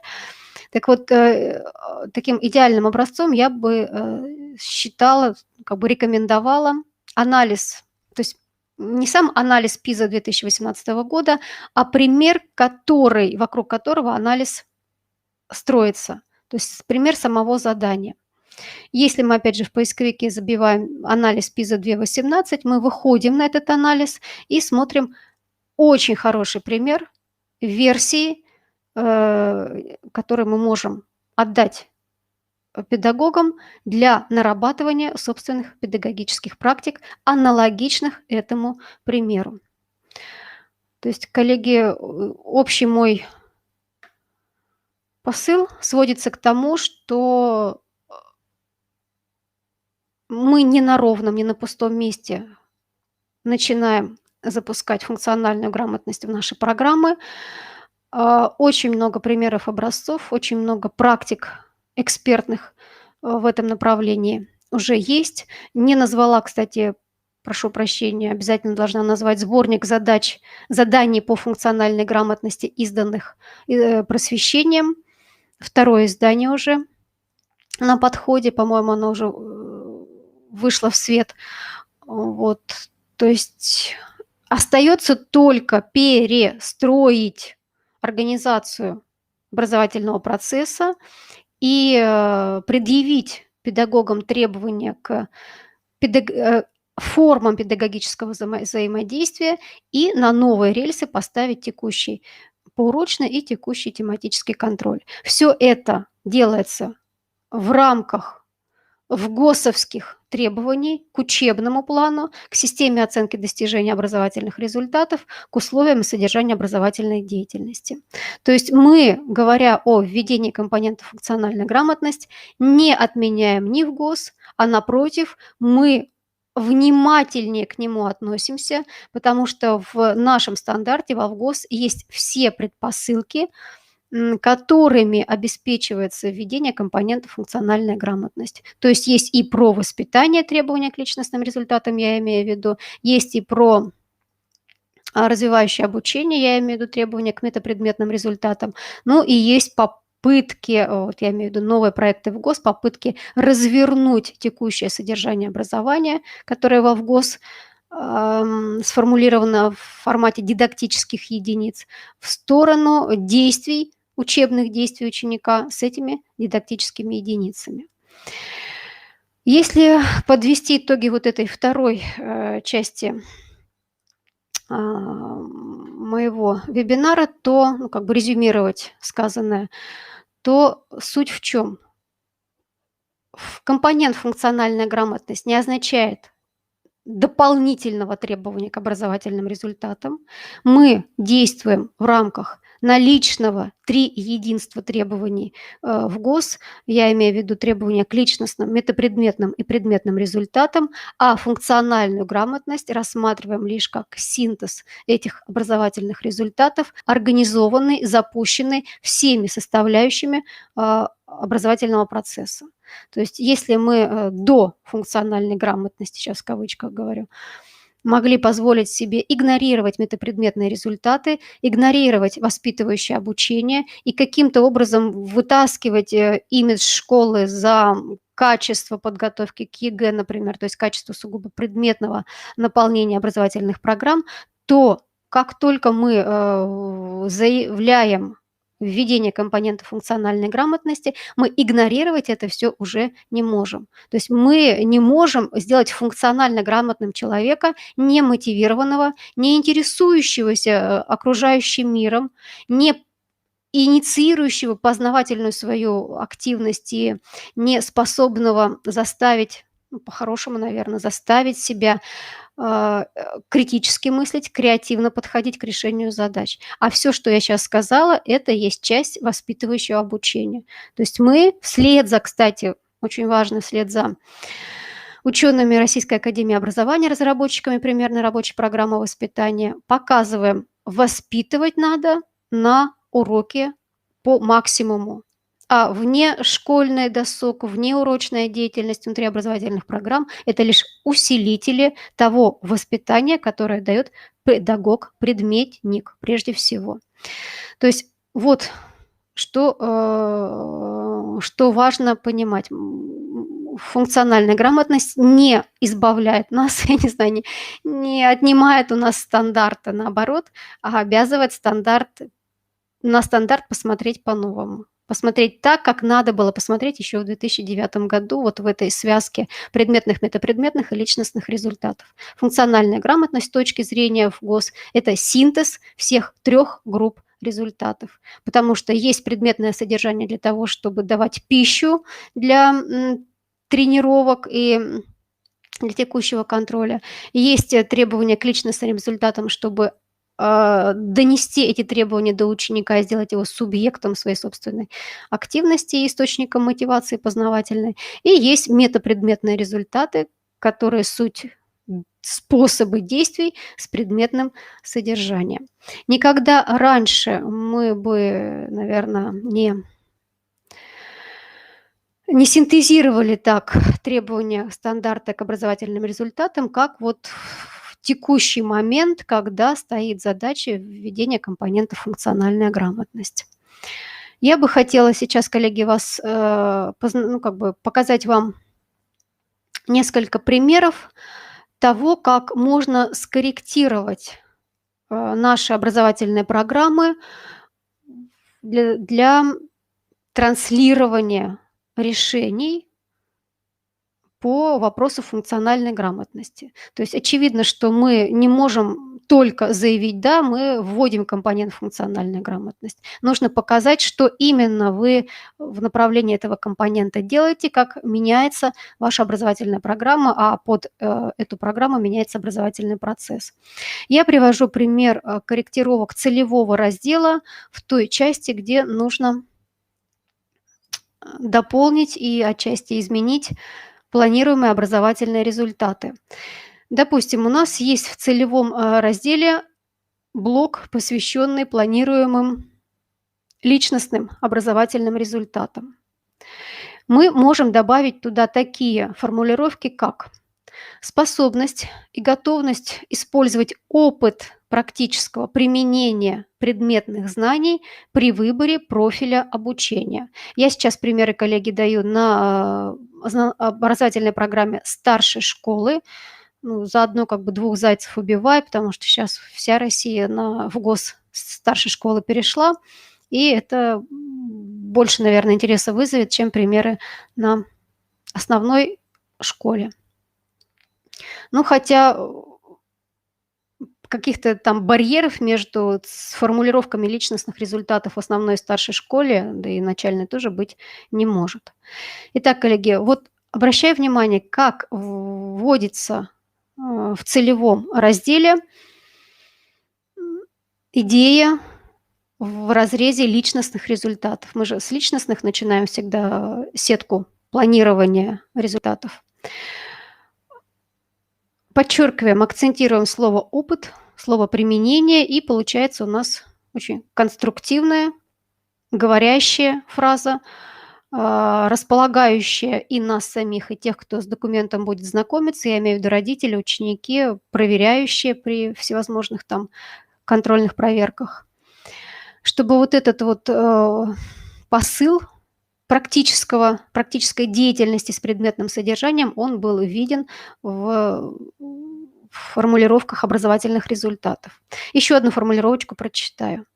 Так вот, таким идеальным образцом я бы считала, как бы рекомендовала анализ, то есть не сам анализ ПИЗа 2018 года, а пример, вокруг которого анализ строится, то есть пример самого задания. Если мы, опять же, в поисковике забиваем анализ ПИЗа 2018, мы выходим на этот анализ и смотрим очень хороший пример версии который мы можем отдать педагогам для нарабатывания собственных педагогических практик, аналогичных этому примеру. То есть, коллеги, общий мой посыл сводится к тому, что мы не на ровном, не на пустом месте начинаем запускать функциональную грамотность в наши программы. Очень много примеров, образцов, очень много практик экспертных в этом направлении уже есть. Не назвала, кстати, прошу прощения, обязательно должна назвать сборник заданий по функциональной грамотности, изданных просвещением. Второе издание уже на подходе, по-моему, оно уже вышло в свет. Вот. То есть остается только перестроить организацию образовательного процесса и предъявить педагогам требования к формам педагогического взаимодействия и на новые рельсы поставить текущий поурочный и текущий тематический контроль. Все это делается в рамках ВГОСовских требований к учебному плану, к системе оценки достижения образовательных результатов, к условиям и содержанию образовательной деятельности. То есть мы, говоря о введении компонента функциональной грамотности, не отменяем ни ВГОС, а напротив, мы внимательнее к нему относимся, потому что в нашем стандарте во ВГОС есть все предпосылки, которыми обеспечивается введение компонента функциональная грамотность. То есть есть и про воспитание требования к личностным результатам, я имею в виду, есть и про развивающее обучение, я имею в виду требования к метапредметным результатам, ну и есть попытки, вот я имею в виду новые проекты ВГОС, попытки развернуть текущее содержание образования, которое во ВГОС сформулировано в формате дидактических единиц, в сторону действий, учебных действий ученика с этими дидактическими единицами. Если подвести итоги вот этой второй части моего вебинара, то, резюмировать сказанное, то суть в чем? Компонент функциональная грамотность не означает дополнительного требования к образовательным результатам. Мы действуем в рамках наличного 3 единства требований в ГОС, я имею в виду требования к личностным, метапредметным и предметным результатам, а функциональную грамотность рассматриваем лишь как синтез этих образовательных результатов, организованный, запущенный всеми составляющими образовательного процесса. То есть если мы до функциональной грамотности, сейчас в кавычках говорю, могли позволить себе игнорировать метапредметные результаты, игнорировать воспитывающее обучение и каким-то образом вытаскивать имидж школы за качество подготовки к ЕГЭ, например, то есть качество сугубо предметного наполнения образовательных программ, то как только мы заявляем введение компонента функциональной грамотности, мы игнорировать это все уже не можем. То есть мы не можем сделать функционально грамотным человека, не мотивированного, не интересующегося окружающим миром, не инициирующего познавательную свою активность и не способного заставить, по-хорошему, наверное, заставить себя критически мыслить, креативно подходить к решению задач. А все, что я сейчас сказала, это есть часть воспитывающего обучения. То есть мы кстати, очень важно, вслед за учеными Российской академии образования, разработчиками примерной рабочей программы воспитания, показываем, воспитывать надо на уроке по максимуму. А внешкольный досуг, внеурочная деятельность внутриобразовательных программ – это лишь усилители того воспитания, которое дает педагог-предметник прежде всего. То есть вот что важно понимать. Функциональная грамотность не избавляет нас, я не знаю, не отнимает у нас стандарта, наоборот, а обязывает на стандарт посмотреть по-новому. посмотреть так, как надо было посмотреть еще в 2009 году вот в этой связке предметных, метапредметных и личностных результатов. Функциональная грамотность с точки зрения ВГОС– это синтез всех 3 групп результатов, потому что есть предметное содержание для того, чтобы давать пищу для тренировок и для текущего контроля. Есть требования к личностным результатам, чтобы донести эти требования до ученика и сделать его субъектом своей собственной активности и источником мотивации познавательной. И есть метапредметные результаты, которые суть способы действий с предметным содержанием. Никогда раньше мы бы, наверное, не синтезировали так требования стандарта к образовательным результатам, как вот в текущий момент, когда стоит задача введения компонента функциональная грамотность. Я бы хотела сейчас, коллеги, вас, показать вам несколько примеров того, как можно скорректировать наши образовательные программы для транслирования решений по вопросу функциональной грамотности. То есть очевидно, что мы не можем только заявить «да», мы вводим компонент функциональная грамотность. Нужно показать, что именно вы в направлении этого компонента делаете, как меняется ваша образовательная программа, а под эту программу меняется образовательный процесс. Я привожу пример корректировок целевого раздела в той части, где нужно дополнить и отчасти изменить планируемые образовательные результаты. Допустим, у нас есть в целевом разделе блок, посвященный планируемым личностным образовательным результатам. Мы можем добавить туда такие формулировки, как способность и готовность использовать опыт практического применения предметных знаний при выборе профиля обучения. Я сейчас примеры, коллеги, даю на образовательной программе старшей школы. Заодно 2 зайцев убиваю, потому что сейчас вся Россия в ГОС старшей школы перешла, и это больше, наверное, интереса вызовет, чем примеры на основной школе. Хотя каких-то там барьеров между формулировками личностных результатов в основной и старшей школе, да и начальной тоже быть не может. Итак, коллеги, вот обращаю внимание, как вводится в целевом разделе идея в разрезе личностных результатов. Мы же с личностных начинаем всегда сетку планирования результатов. Подчеркиваем, акцентируем слово «опыт», слово «применение», и получается у нас очень конструктивная, говорящая фраза, располагающая и нас самих, и тех, кто с документом будет знакомиться, я имею в виду родители, ученики, проверяющие при всевозможных там контрольных проверках. Чтобы вот этот вот посыл практической деятельности с предметным содержанием, он был виден в формулировках образовательных результатов. Еще одну формулировочку прочитаю.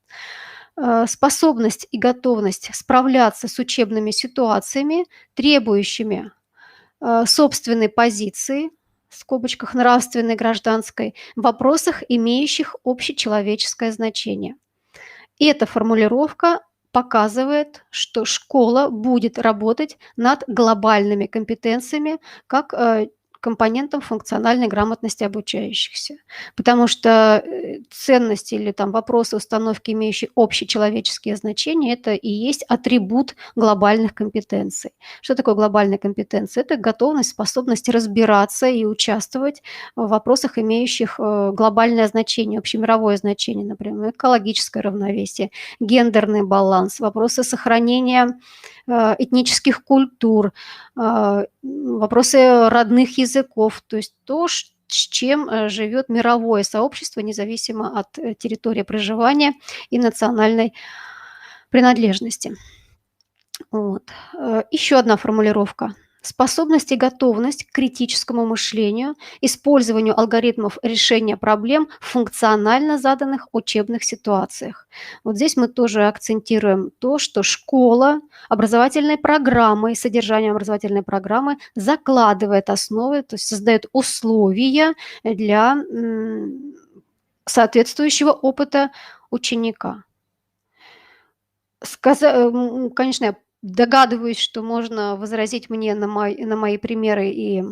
Способность и готовность справляться с учебными ситуациями, требующими собственной позиции, в скобочках нравственной, гражданской, в вопросах, имеющих общечеловеческое значение. И эта формулировка показывает, что школа будет работать над глобальными компетенциями как компонентом функциональной грамотности обучающихся. Потому что ценности или там вопросы установки, имеющие общечеловеческие значения, это и есть атрибут глобальных компетенций. Что такое глобальные компетенции? Это готовность, способность разбираться и участвовать в вопросах, имеющих глобальное значение, общемировое значение, например, экологическое равновесие, гендерный баланс, вопросы сохранения этнических культур, вопросы родных языков, то есть то, с чем живет мировое сообщество, независимо от территории проживания и национальной принадлежности. Вот. Еще одна формулировка. способность и готовность к критическому мышлению, использованию алгоритмов решения проблем в функционально заданных учебных ситуациях. Вот здесь мы тоже акцентируем то, что школа образовательной программы и содержание образовательной программы закладывает основы, то есть создает условия для соответствующего опыта ученика. Конечно, я догадываюсь, что можно возразить мне на мои примеры и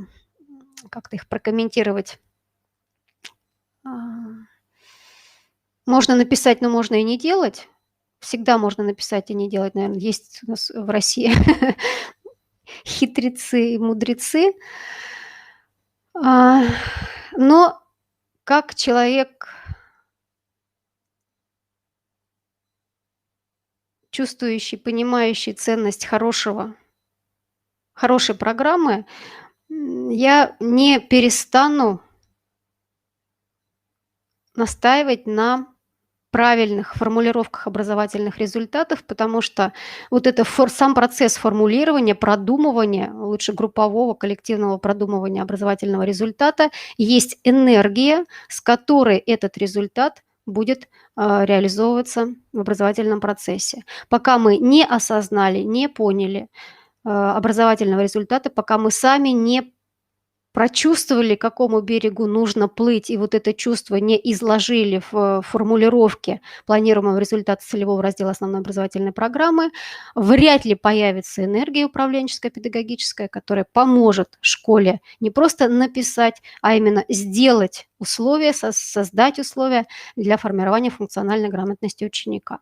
как-то их прокомментировать. Можно написать, но можно и не делать. Всегда можно написать и не делать, наверное. Есть у нас в России хитрецы и мудрецы. Но как человек, чувствующий, понимающий ценность хорошей программы, я не перестану настаивать на правильных формулировках образовательных результатов, потому что вот это сам процесс формулирования, продумывания, лучше группового, коллективного продумывания образовательного результата, есть энергия, с которой этот результат будет реализовываться в образовательном процессе. Пока мы не осознали, не поняли образовательного результата, пока мы сами не прочувствовали, к какому берегу нужно плыть, и вот это чувство не изложили в формулировке планируемого результата целевого раздела основной образовательной программы, вряд ли появится энергия управленческая, педагогическая, которая поможет школе не просто написать, а именно сделать условия, создать условия для формирования функциональной грамотности ученика.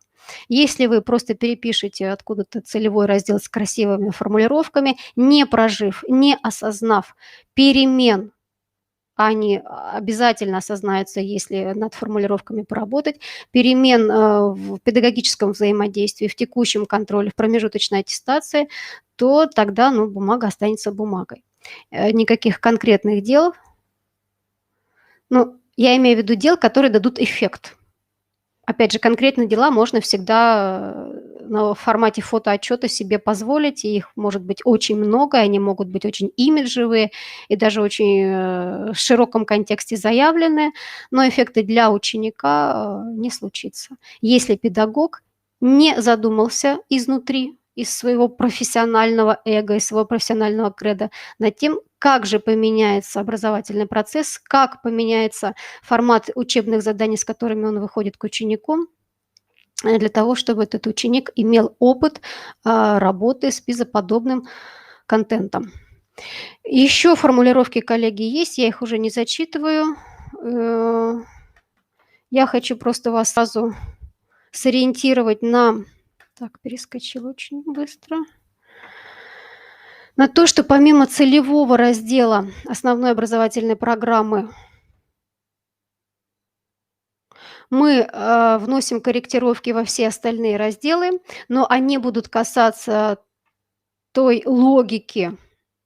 Если вы просто перепишете откуда-то целевой раздел с красивыми формулировками, не прожив, не осознав перемен, они обязательно осознаются, если над формулировками поработать, перемен в педагогическом взаимодействии, в текущем контроле, в промежуточной аттестации, то тогда бумага останется бумагой. Никаких конкретных дел, я имею в виду дел, которые дадут эффект. Опять же, конкретные дела можно всегда в формате фотоотчета себе позволить, и их может быть очень много, они могут быть очень имиджевые и даже очень в широком контексте заявлены, но эффекты для ученика не случится. Если педагог не задумался изнутри, из своего профессионального эго, из своего профессионального кредо над тем, как же поменяется образовательный процесс, как поменяется формат учебных заданий, с которыми он выходит к ученику, для того, чтобы этот ученик имел опыт работы с пизоподобным контентом. Еще формулировки, коллеги, есть, я их уже не зачитываю. Я хочу просто вас сразу сориентировать на... Так, перескочила очень быстро. На то, что помимо целевого раздела основной образовательной программы мы вносим корректировки во все остальные разделы, но они будут касаться той логики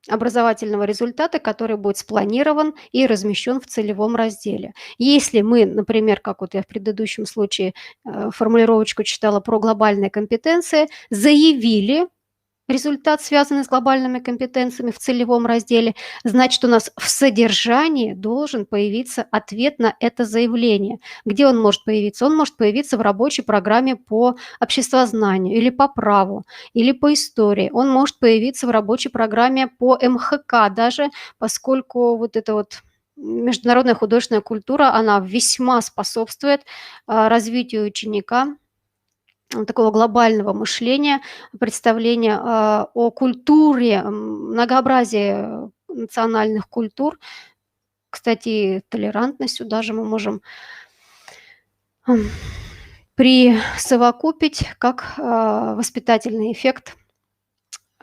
образовательного результата, который будет спланирован и размещен в целевом разделе. Если мы, например, как вот я в предыдущем случае формулировочку читала про глобальные компетенции, заявили результат, связанный с глобальными компетенциями в целевом разделе, значит, у нас в содержании должен появиться ответ на это заявление. Где он может появиться? Он может появиться в рабочей программе по обществознанию или по праву, или по истории. Он может появиться в рабочей программе по МХК даже, поскольку вот эта вот международная художественная культура, она весьма способствует развитию ученика, такого глобального мышления, представления о культуре, многообразии национальных культур. Кстати, толерантность сюда же мы можем присовокупить как воспитательный эффект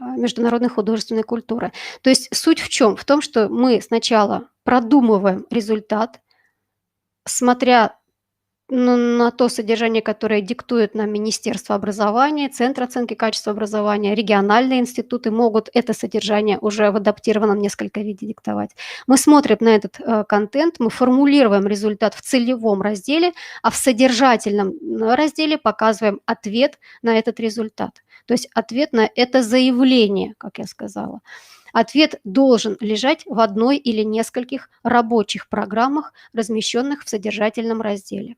международной художественной культуры. То есть суть в чем? В том, что мы сначала продумываем результат, смотря на то содержание, которое диктует нам Министерство образования, Центр оценки качества образования, региональные институты могут это содержание уже в адаптированном несколько виде диктовать. Мы смотрим на этот контент, мы формулируем результат в целевом разделе, а в содержательном разделе показываем ответ на этот результат. То есть ответ на это заявление, как я сказала. Ответ должен лежать в одной или нескольких рабочих программах, размещенных в содержательном разделе.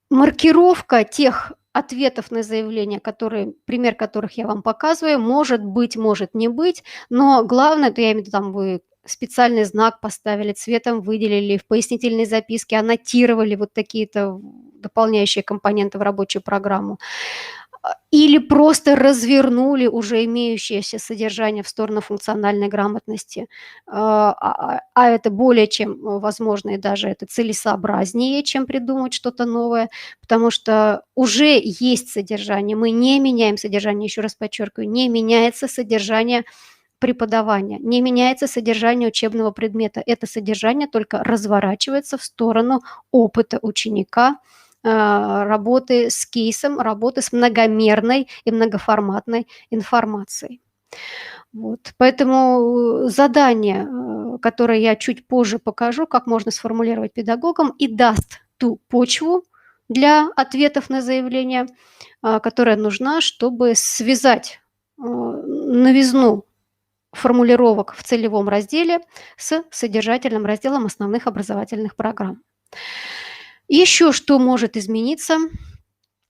Маркировка тех ответов на заявления, пример которых я вам показываю, может быть, может не быть, но главное, то я имею в виду, там вы специальный знак поставили, цветом выделили, в пояснительной записке аннотировали вот такие-то дополняющие компоненты в рабочую программу, или просто развернули уже имеющееся содержание в сторону функциональной грамотности. Это более чем возможно, и даже это целесообразнее, чем придумать что-то новое, потому что уже есть содержание. Мы не меняем содержание, еще раз подчеркиваю, не меняется содержание преподавания, не меняется содержание учебного предмета. Это содержание только разворачивается в сторону опыта ученика, работы с кейсом, работы с многомерной и многоформатной информацией. Вот. Поэтому задание, которое я чуть позже покажу, как можно сформулировать педагогам, и даст ту почву для ответов на заявления, которая нужна, чтобы связать новизну формулировок в целевом разделе с содержательным разделом основных образовательных программ. Еще что может измениться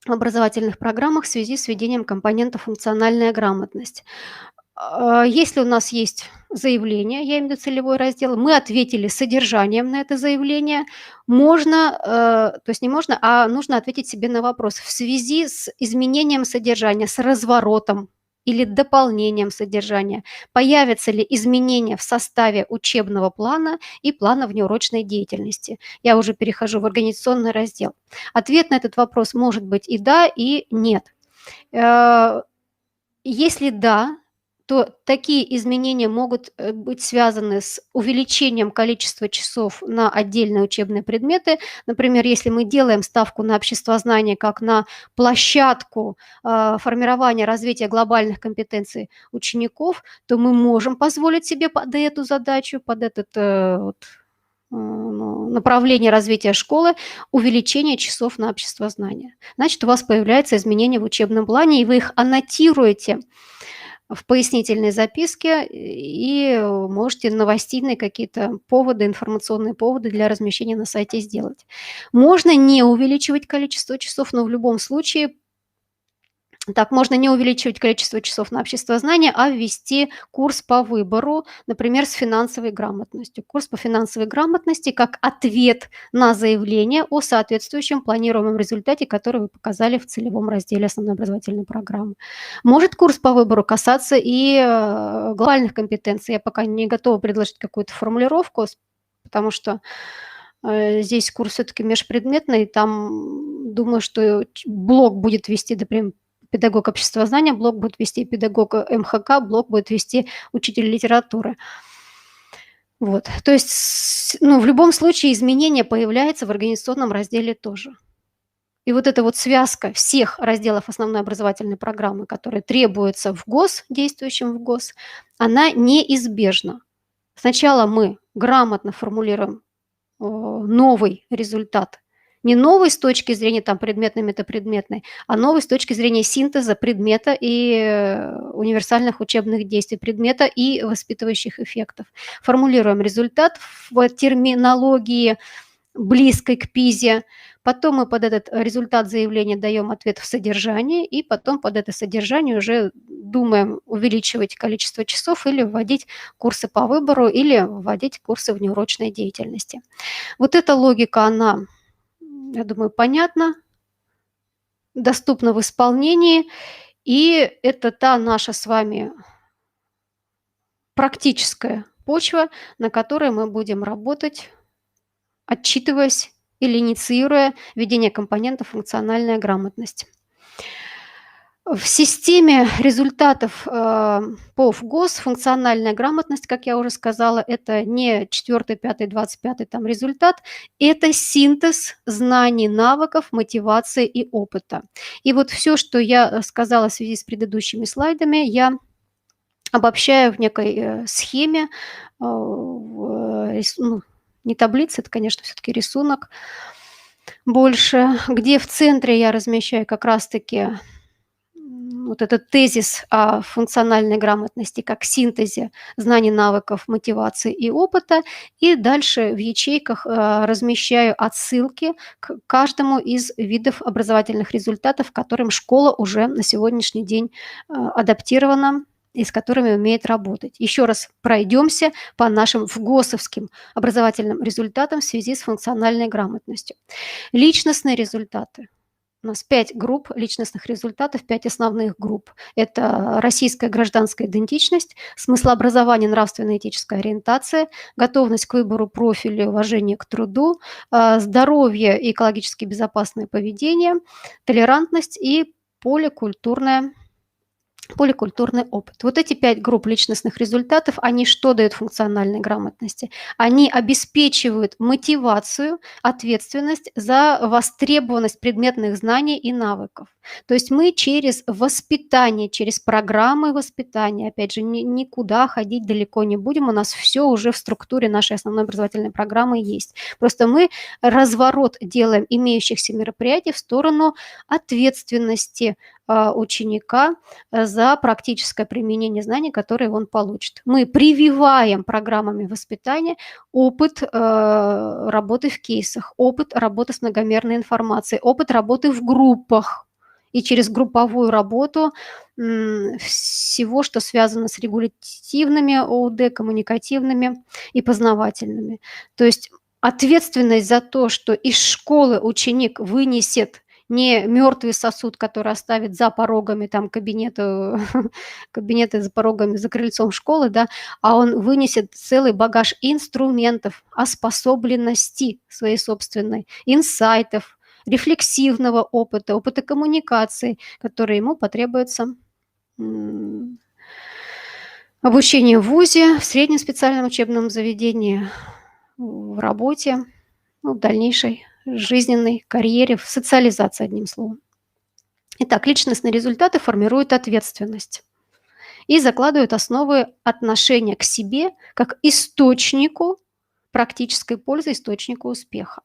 в образовательных программах в связи с введением компонента «функциональная грамотность». Если у нас есть заявление, я имею в виду целевой раздел, мы ответили содержанием на это заявление, можно, то есть не можно, а нужно ответить себе на вопрос в связи с изменением содержания, с разворотом или дополнением содержания, появятся ли изменения в составе учебного плана и плана внеурочной деятельности. Я уже перехожу в организационный раздел. Ответ на этот вопрос может быть и да, и нет. Если да, то такие изменения могут быть связаны с увеличением количества часов на отдельные учебные предметы. Например, если мы делаем ставку на обществознание как на площадку формирования, развития глобальных компетенций учеников, то мы можем позволить себе под эту задачу, под этот направление развития школы увеличение часов на обществознание. Значит, у вас появляются изменения в учебном плане, и вы их аннотируете в пояснительной записке и можете новостные какие-то поводы, информационные поводы для размещения на сайте сделать. Можно не увеличивать количество часов, но в любом случае можно не увеличивать количество часов на обществознание, а ввести курс по выбору, например, с финансовой грамотностью. Курс по финансовой грамотности как ответ на заявление о соответствующем планируемом результате, который вы показали в целевом разделе основной образовательной программы. Может курс по выбору касаться и глобальных компетенций. Я пока не готова предложить какую-то формулировку, потому что здесь курс все-таки межпредметный, там думаю, что блок будет вести, например, педагог обществознания, блок будет вести педагог МХК, блок будет вести учитель литературы. Вот. То есть, в любом случае изменения появляются в организационном разделе тоже. И вот эта вот связка всех разделов основной образовательной программы, которые требуются в ГОС, действующем в ГОС, она неизбежна. Сначала мы грамотно формулируем новый результат. Не новый с точки зрения предметной, метапредметной, а новый с точки зрения синтеза предмета и универсальных учебных действий предмета и воспитывающих эффектов. Формулируем результат в терминологии, близкой к ПИЗе. Потом мы под этот результат заявления даем ответ в содержании, и потом под это содержание уже думаем увеличивать количество часов или вводить курсы по выбору, или вводить курсы внеурочной деятельности. Вот эта логика, она, я думаю, понятна, доступна в исполнении, и это та наша с вами практическая почва, на которой мы будем работать, отчитываясь или инициируя введение компонента «функциональная грамотность». В системе результатов по ФГОС функциональная грамотность, как я уже сказала, это не 4, 5, 25 результат, это синтез знаний, навыков, мотивации и опыта. И вот все, что я сказала в связи с предыдущими слайдами, я обобщаю в некой схеме, не таблица, это, конечно, все-таки рисунок больше, где в центре я размещаю как раз-таки вот этот тезис о функциональной грамотности как синтезе знаний, навыков, мотивации и опыта. И дальше в ячейках размещаю отсылки к каждому из видов образовательных результатов, к которым школа уже на сегодняшний день адаптирована и с которыми умеет работать. Еще раз пройдемся по нашим ВГОСовским образовательным результатам в связи с функциональной грамотностью. Личностные результаты. У нас 5 групп личностных результатов, 5 основных групп. Это российская гражданская идентичность, смыслообразование, нравственная этическая ориентация, готовность к выбору профиля, уважение к труду, здоровье и экологически безопасное поведение, толерантность и поликультурный опыт. Вот эти 5 групп личностных результатов, они что дают функциональной грамотности? Они обеспечивают мотивацию, ответственность за востребованность предметных знаний и навыков. То есть мы через воспитание, через программы воспитания, опять же, никуда ходить далеко не будем, у нас все уже в структуре нашей основной образовательной программы есть. Просто мы разворот делаем имеющихся мероприятий в сторону ответственности ученика за практическое применение знаний, которые он получит. Мы прививаем программами воспитания опыт работы в кейсах, опыт работы с многомерной информацией, опыт работы в группах. И через групповую работу всего, что связано с регулятивными ОУД, коммуникативными и познавательными. То есть ответственность за то, что из школы ученик вынесет не мертвый сосуд, который оставит за порогами там, кабинеты за порогами, за крыльцом школы, да, а он вынесет целый багаж инструментов, способности своей собственной, инсайтов, рефлексивного опыта, опыта коммуникации, который ему потребуется обучение в ВУЗе, в среднем специальном учебном заведении, в работе, в дальнейшей жизненной карьере, в социализации, одним словом. Итак, личностные результаты формируют ответственность и закладывают основы отношения к себе как источнику практической пользы, источнику успеха.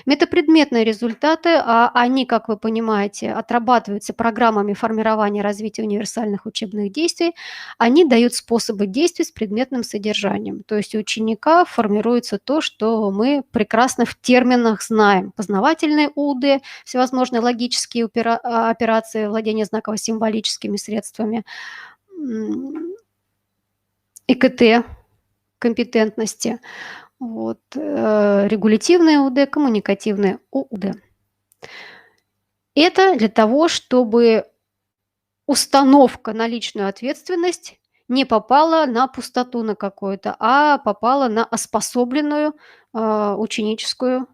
Метапредметные результаты, они, как вы понимаете, отрабатываются программами формирования и развития универсальных учебных действий. Они дают способы действий с предметным содержанием. То есть у ученика формируется то, что мы прекрасно в терминах знаем. Познавательные УД, всевозможные логические операции, владение знаково-символическими средствами, ИКТ, компетентности. Вот, регулятивные УД, коммуникативные УД. Это для того, чтобы установка на личную ответственность не попала на пустоту на какую-то, а попала на оспособленную ученическую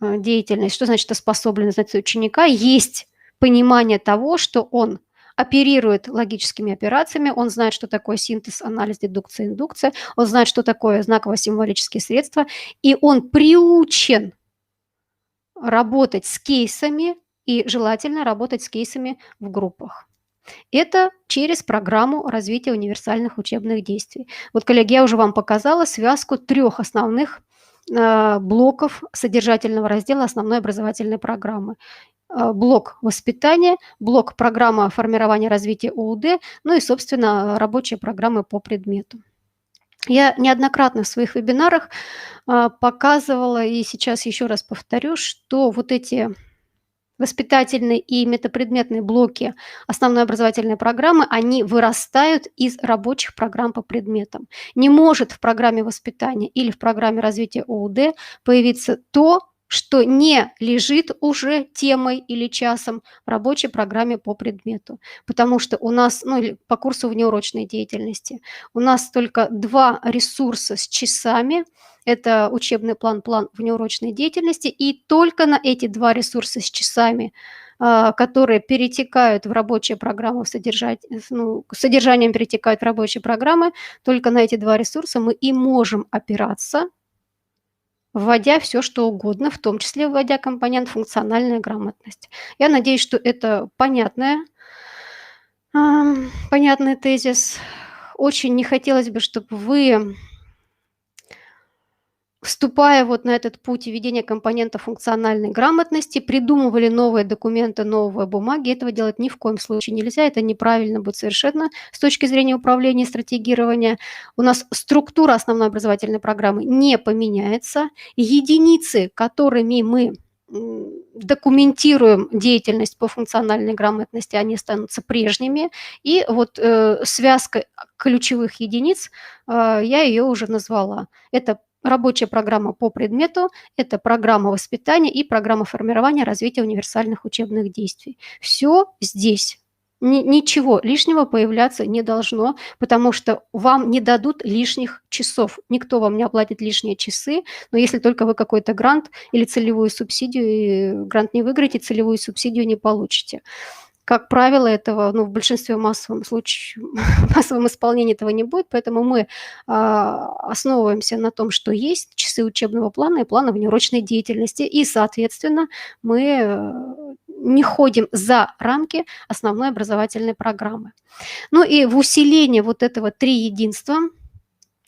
деятельность. Что значит оспособленность? Значит, у ученика есть понимание того, что он оперирует логическими операциями, он знает, что такое синтез, анализ, дедукция, индукция, он знает, что такое знаково-символические средства, и он приучен работать с кейсами и желательно работать с кейсами в группах. Это через программу развития универсальных учебных действий. Вот, коллеги, я уже вам показала связку 3 основных блоков содержательного раздела основной образовательной программы. Блок воспитания, блок программа формирования и развития ОУД, ну и, собственно, рабочие программы по предмету. Я неоднократно в своих вебинарах показывала, и сейчас еще раз повторю, что вот эти воспитательные и метапредметные блоки основной образовательной программы, они вырастают из рабочих программ по предметам. Не может в программе воспитания или в программе развития ОУД появиться то, что не лежит уже темой или часом в рабочей программе по предмету. Потому что у нас, по курсу внеурочной деятельности, у нас только 2 ресурса с часами. Это учебный план внеурочной деятельности. И только на эти 2 ресурса с часами, которые перетекают в рабочие программы, содержанием перетекают в рабочие программы, только на эти 2 ресурса мы и можем опираться, вводя все, что угодно, в том числе вводя компонент функциональная грамотность. Я надеюсь, что это понятный тезис. Очень не хотелось бы, чтобы вы вступая вот на этот путь введения компонента функциональной грамотности, придумывали новые документы, новые бумаги. Этого делать ни в коем случае нельзя. Это неправильно будет совершенно с точки зрения управления и стратегирования. У нас структура основной образовательной программы не поменяется. Единицы, которыми мы документируем деятельность по функциональной грамотности, они останутся прежними. И вот связка ключевых единиц, я ее уже назвала. Это рабочая программа по предмету, это программа воспитания и программа формирования развития универсальных учебных действий. Все здесь. Ничего лишнего появляться не должно, потому что вам не дадут лишних часов. Никто вам не оплатит лишние часы, но если только вы какой-то грант или целевую субсидию, грант не выиграете, целевую субсидию не получите. Как правило, этого, в большинстве массовом исполнении этого не будет, поэтому мы основываемся на том, что есть часы учебного плана и плана внеурочной деятельности, и, соответственно, мы не ходим за рамки основной образовательной программы. Ну и в усилении вот этого триединства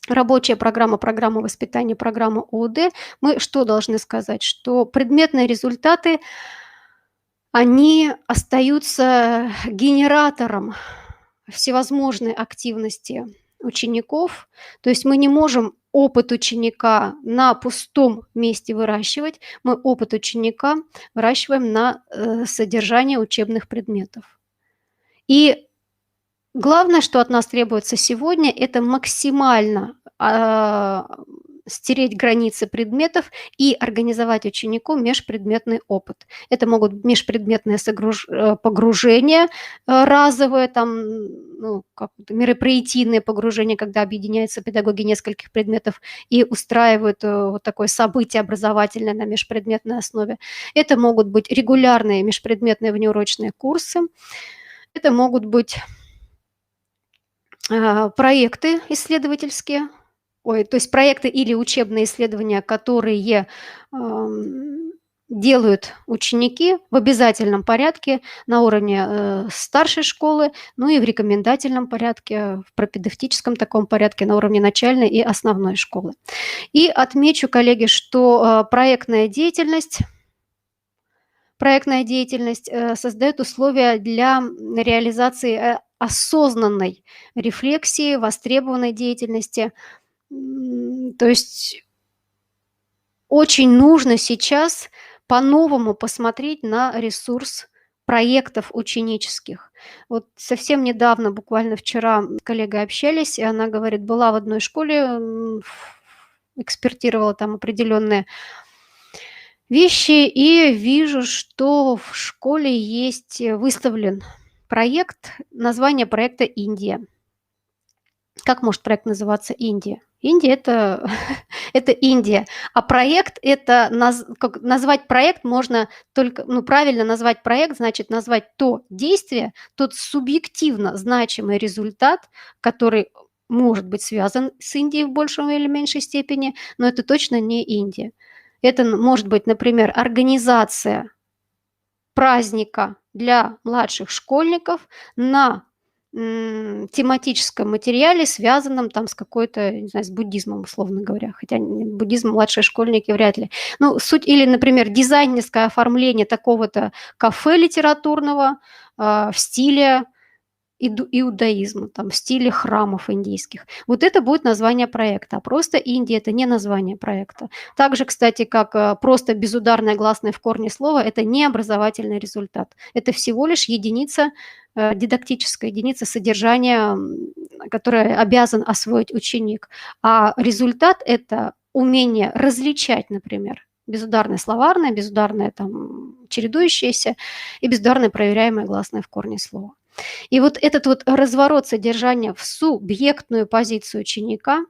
рабочая программа, программа воспитания, программа ОУД, мы что должны сказать? Что предметные результаты, они остаются генератором всевозможной активности учеников. То есть мы не можем опыт ученика на пустом месте выращивать, мы опыт ученика выращиваем на содержание учебных предметов. И главное, что от нас требуется сегодня, это максимально стереть границы предметов и организовать ученику межпредметный опыт. Это могут быть межпредметные погружения разовые, мероприятийные погружения, когда объединяются педагоги нескольких предметов и устраивают вот такое событие образовательное на межпредметной основе. Это могут быть регулярные межпредметные внеурочные курсы. Это могут быть проекты исследовательские, то есть проекты или учебные исследования, которые делают ученики в обязательном порядке на уровне старшей школы, ну и в рекомендательном порядке, в пропедевтическом таком порядке на уровне начальной и основной школы. И отмечу, коллеги, что проектная деятельность создает условия для реализации осознанной рефлексии, востребованной деятельности. То есть очень нужно сейчас по-новому посмотреть на ресурс проектов ученических. Вот совсем недавно, буквально вчера, с коллегой общались, и она говорит, была в одной школе, экспертировала там определенные вещи, и вижу, что в школе есть выставлен проект, название проекта «Индия». Как может проект называться «Индия»? Индия – это Индия, а проект – это назвать проект можно только, правильно назвать проект, значит назвать то действие, тот субъективно значимый результат, который может быть связан с Индией в большей или меньшей степени, но это точно не Индия. Это может быть, например, организация праздника для младших школьников на тематическом материале, связанном там с какой-то, не знаю, с буддизмом, условно говоря, хотя буддизм младшие школьники вряд ли. Суть, или, например, дизайнерское оформление такого-то кафе литературного в стиле иудаизма, в стиле храмов индийских. Вот это будет название проекта. А просто Индия – это не название проекта. Также, кстати, как просто безударное гласное в корне слова – это не образовательный результат. Это всего лишь единица, дидактическая единица содержания, которое обязан освоить ученик. А результат – это умение различать, например, безударное словарное, безударное чередующееся и безударное проверяемое гласное в корне слова. И вот этот вот разворот содержания в субъектную позицию ученика,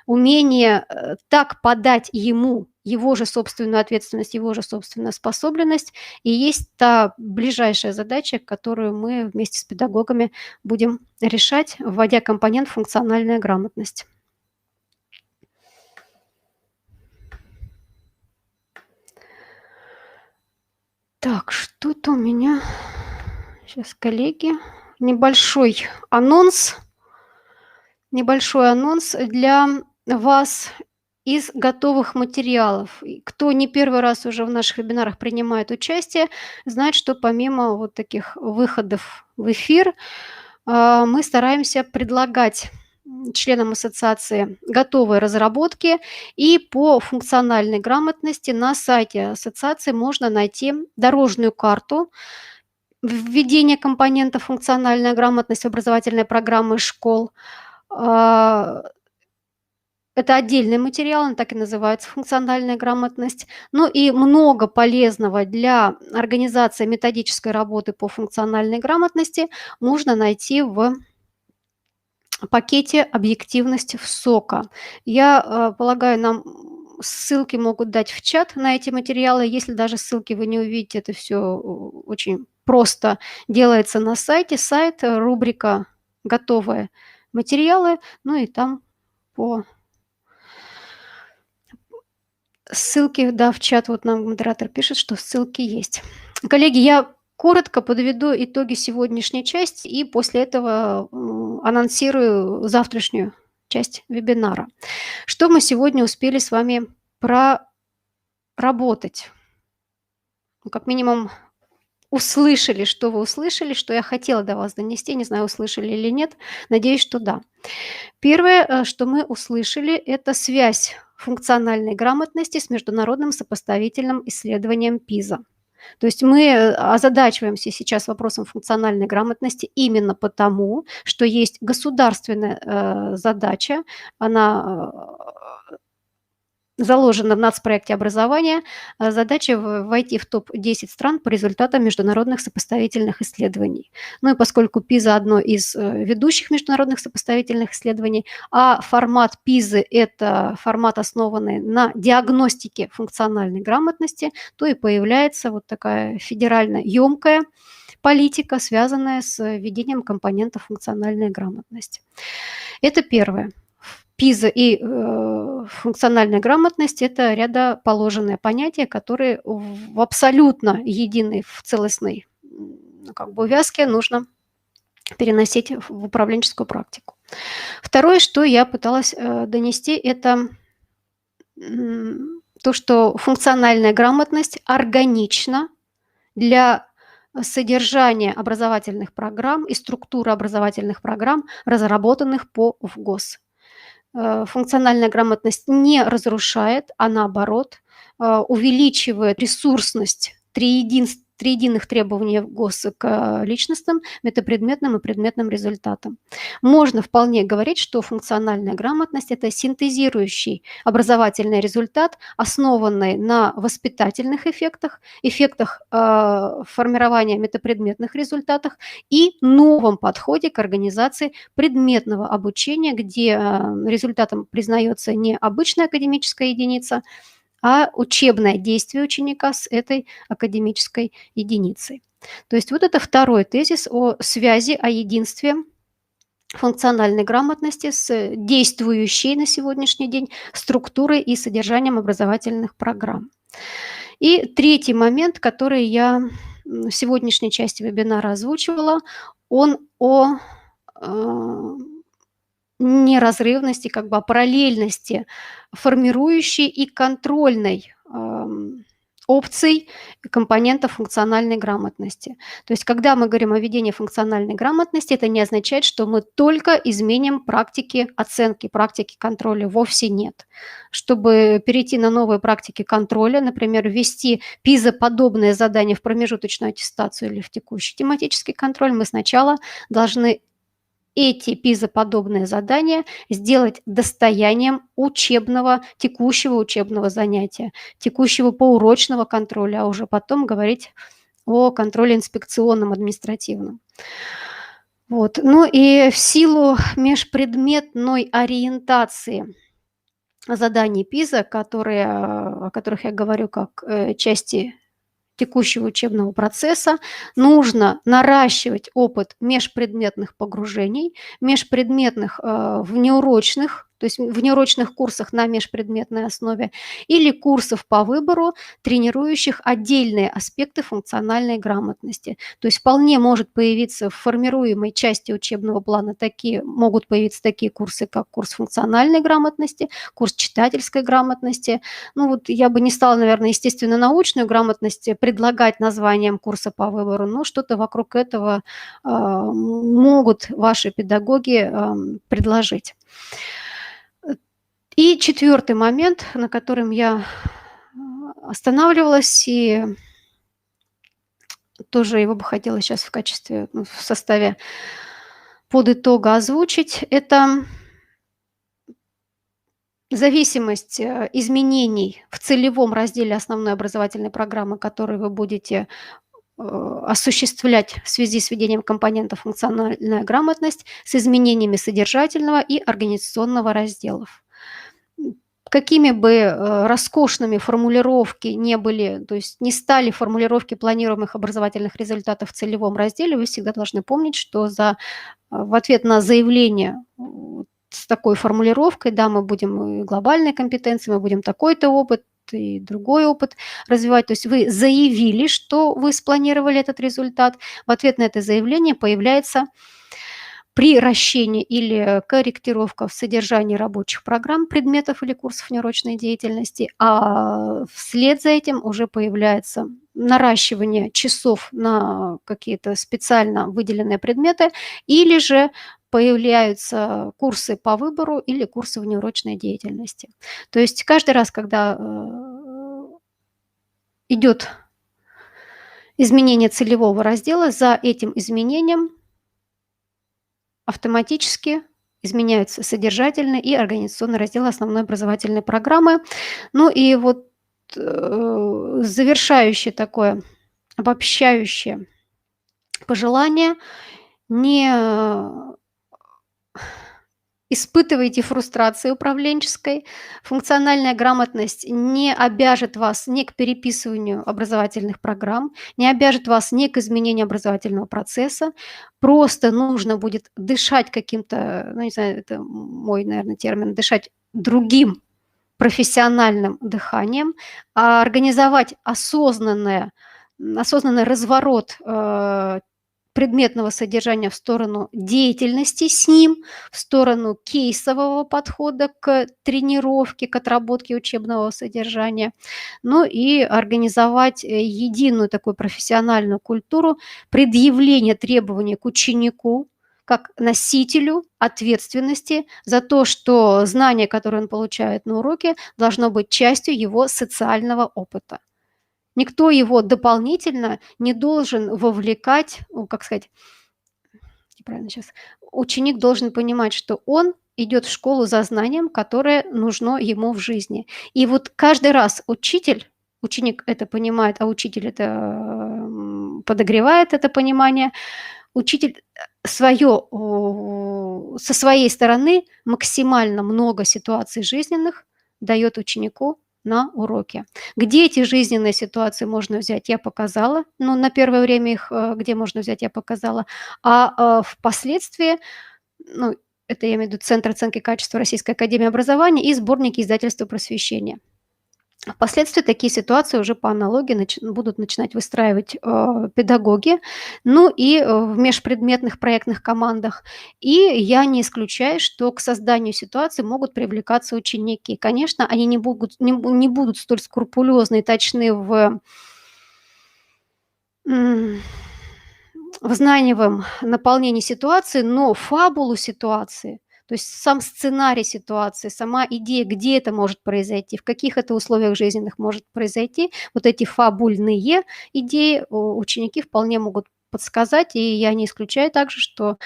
умение так подать ему его же собственную ответственность, его же собственную способность, и есть та ближайшая задача, которую мы вместе с педагогами будем решать, вводя компонент функциональная грамотность. Так, что-то у меня... Сейчас, коллеги, небольшой анонс для вас из готовых материалов. И кто не первый раз уже в наших вебинарах принимает участие, знает, что помимо вот таких выходов в эфир, мы стараемся предлагать членам ассоциации готовые разработки, и по функциональной грамотности на сайте ассоциации можно найти дорожную карту введения компонентов функциональная грамотность в образовательной программы школ. Это отдельный материал, он так и называется «Функциональная грамотность». Ну и много полезного для организации методической работы по функциональной грамотности можно найти в пакете «Объективность в СОКа». Я полагаю, нам ссылки могут дать в чат на эти материалы. Если даже ссылки вы не увидите, это все очень просто делается на сайте. Сайт, рубрика «Готовые материалы», ну и там по ссылки, да, в чат вот нам модератор пишет, что ссылки есть. Коллеги, я коротко подведу итоги сегодняшней части и после этого анонсирую завтрашнюю часть вебинара. Что мы сегодня успели с вами проработать? Ну, как минимум услышали, что вы услышали, что я хотела до вас донести, не знаю, услышали или нет, надеюсь, что да. Первое, что мы услышали, это связь функциональной грамотности с международным сопоставительным исследованием ПИЗа. То есть мы озадачиваемся сейчас вопросом функциональной грамотности именно потому, что есть государственная задача, она заложена в нацпроекте образования, задача войти в топ-10 стран по результатам международных сопоставительных исследований. Ну и поскольку ПИЗа одно из ведущих международных сопоставительных исследований, а формат ПИЗы – это формат, основанный на диагностике функциональной грамотности, то и появляется вот такая федерально емкая политика, связанная с введением компонентов функциональной грамотности. Это первое. ПИЗа и функциональная грамотность – это рядоположенные понятия, которые в абсолютно единой, в целостной увязке нужно переносить в управленческую практику. Второе, что я пыталась донести, это то, что функциональная грамотность органична для содержания образовательных программ и структуры образовательных программ, разработанных по ВГОС. Функциональная грамотность не разрушает, а наоборот увеличивает ресурсность триединых требований ГОС к личностным, метапредметным и предметным результатам. Можно вполне говорить, что функциональная грамотность – это синтезирующий образовательный результат, основанный на воспитательных эффектах, формирования метапредметных результатах и новом подходе к организации предметного обучения, где результатом признается не обычная академическая единица, а учебное действие ученика с этой академической единицей. То есть вот это второй тезис о связи, о единстве функциональной грамотности с действующей на сегодняшний день структурой и содержанием образовательных программ. И третий момент, который я в сегодняшней части вебинара озвучивала, он о неразрывности, о параллельности формирующей и контрольной опций компонентов функциональной грамотности. То есть, когда мы говорим о введении функциональной грамотности, это не означает, что мы только изменим практики оценки, практики контроля. Вовсе нет. Чтобы перейти на новые практики контроля, например, ввести ПИЗа-подобное задание в промежуточную аттестацию или в текущий тематический контроль, мы сначала должны эти ПИЗа-подобные задания сделать достоянием текущего учебного занятия, текущего поурочного контроля, а уже потом говорить о контроле инспекционном, административном. Вот. Ну и в силу межпредметной ориентации заданий ПИЗа, о которых я говорю как части текущего учебного процесса, нужно наращивать опыт межпредметных погружений, межпредметных внеурочных то есть внеурочных курсах на межпредметной основе, или курсов по выбору, тренирующих отдельные аспекты функциональной грамотности. То есть вполне может появиться в формируемой части учебного плана могут появиться такие курсы, как курс функциональной грамотности, курс читательской грамотности. Ну вот я бы не стала, наверное, естественно-научную грамотность предлагать названием курса по выбору, но что-то вокруг этого могут ваши педагоги предложить. И четвертый момент, на котором я останавливалась, и тоже его бы хотела сейчас в качестве, в составе подытога озвучить, это зависимость изменений в целевом разделе основной образовательной программы, который вы будете осуществлять в связи с введением компонентов функциональная грамотность, с изменениями содержательного и организационного разделов. Какими бы роскошными формулировки не были, то есть не стали формулировки планируемых образовательных результатов в целевом разделе, вы всегда должны помнить, что в ответ на заявление с такой формулировкой, да, мы будем и глобальные компетенции, мы будем такой-то опыт и другой опыт развивать. То есть вы заявили, что вы спланировали этот результат. В ответ на это заявление появляется приращение или корректировка в содержании рабочих программ, предметов или курсов неурочной деятельности, а вслед за этим уже появляется наращивание часов на какие-то специально выделенные предметы, или же появляются курсы по выбору или курсы внеурочной деятельности. То есть каждый раз, когда идет изменение целевого раздела, за этим изменением автоматически изменяются содержательный и организационный разделы основной образовательной программы. Ну и вот завершающее такое, обобщающее пожелание: не испытывайте фрустрации управленческой. Функциональная грамотность не обяжет вас ни к переписыванию образовательных программ, не обяжет вас ни к изменению образовательного процесса. Просто нужно будет дышать каким-то, ну не знаю, это мой, наверное, термин, дышать другим профессиональным дыханием, организовать осознанный разворот предметного содержания в сторону деятельности с ним, в сторону кейсового подхода к тренировке, к отработке учебного содержания, ну и организовать единую такую профессиональную культуру предъявления требований к ученику как носителю ответственности за то, что знание, которое он получает на уроке, должно быть частью его социального опыта. Никто его дополнительно не должен вовлекать, как сказать, неправильно сейчас, ученик должен понимать, что он идет в школу за знанием, которое нужно ему в жизни. И вот каждый раз ученик это понимает, а учитель это подогревает это понимание, учитель со своей стороны максимально много ситуаций жизненных дает ученику на уроке. Где эти жизненные ситуации можно взять, я показала. Ну, на первое время их где можно взять, я показала. А впоследствии, ну, это я имею в виду Центр оценки качества Российской академии образования и сборники издательства «Просвещение». Впоследствии такие ситуации уже по аналогии будут начинать выстраивать педагоги, ну и в межпредметных проектных командах. И я не исключаю, что к созданию ситуации могут привлекаться ученики. Конечно, они не будут столь скрупулезны и точны в знаниевом наполнении ситуации, но фабулу ситуации, то есть сам сценарий ситуации, сама идея, где это может произойти, в каких это условиях жизненных может произойти, вот эти фабульные идеи ученики вполне могут подсказать, и я не исключаю также, что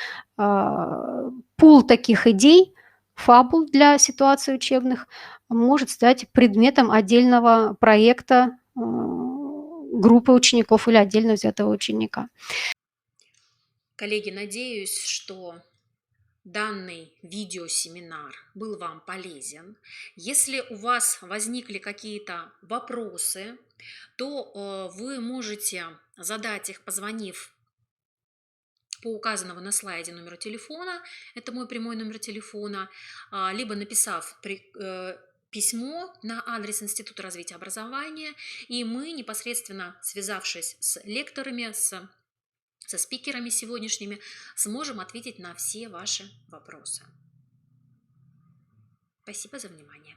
пул таких идей, фабул для ситуаций учебных может стать предметом отдельного проекта группы учеников или отдельно взятого ученика. Коллеги, надеюсь, что данный видеосеминар был вам полезен. Если у вас возникли какие-то вопросы, то вы можете задать их, позвонив по указанному на слайде номеру телефона, это мой прямой номер телефона, либо написав письмо на адрес Института развития образования, и мы, непосредственно связавшись с лекторами, со спикерами сегодняшними, сможем ответить на все ваши вопросы. Спасибо за внимание.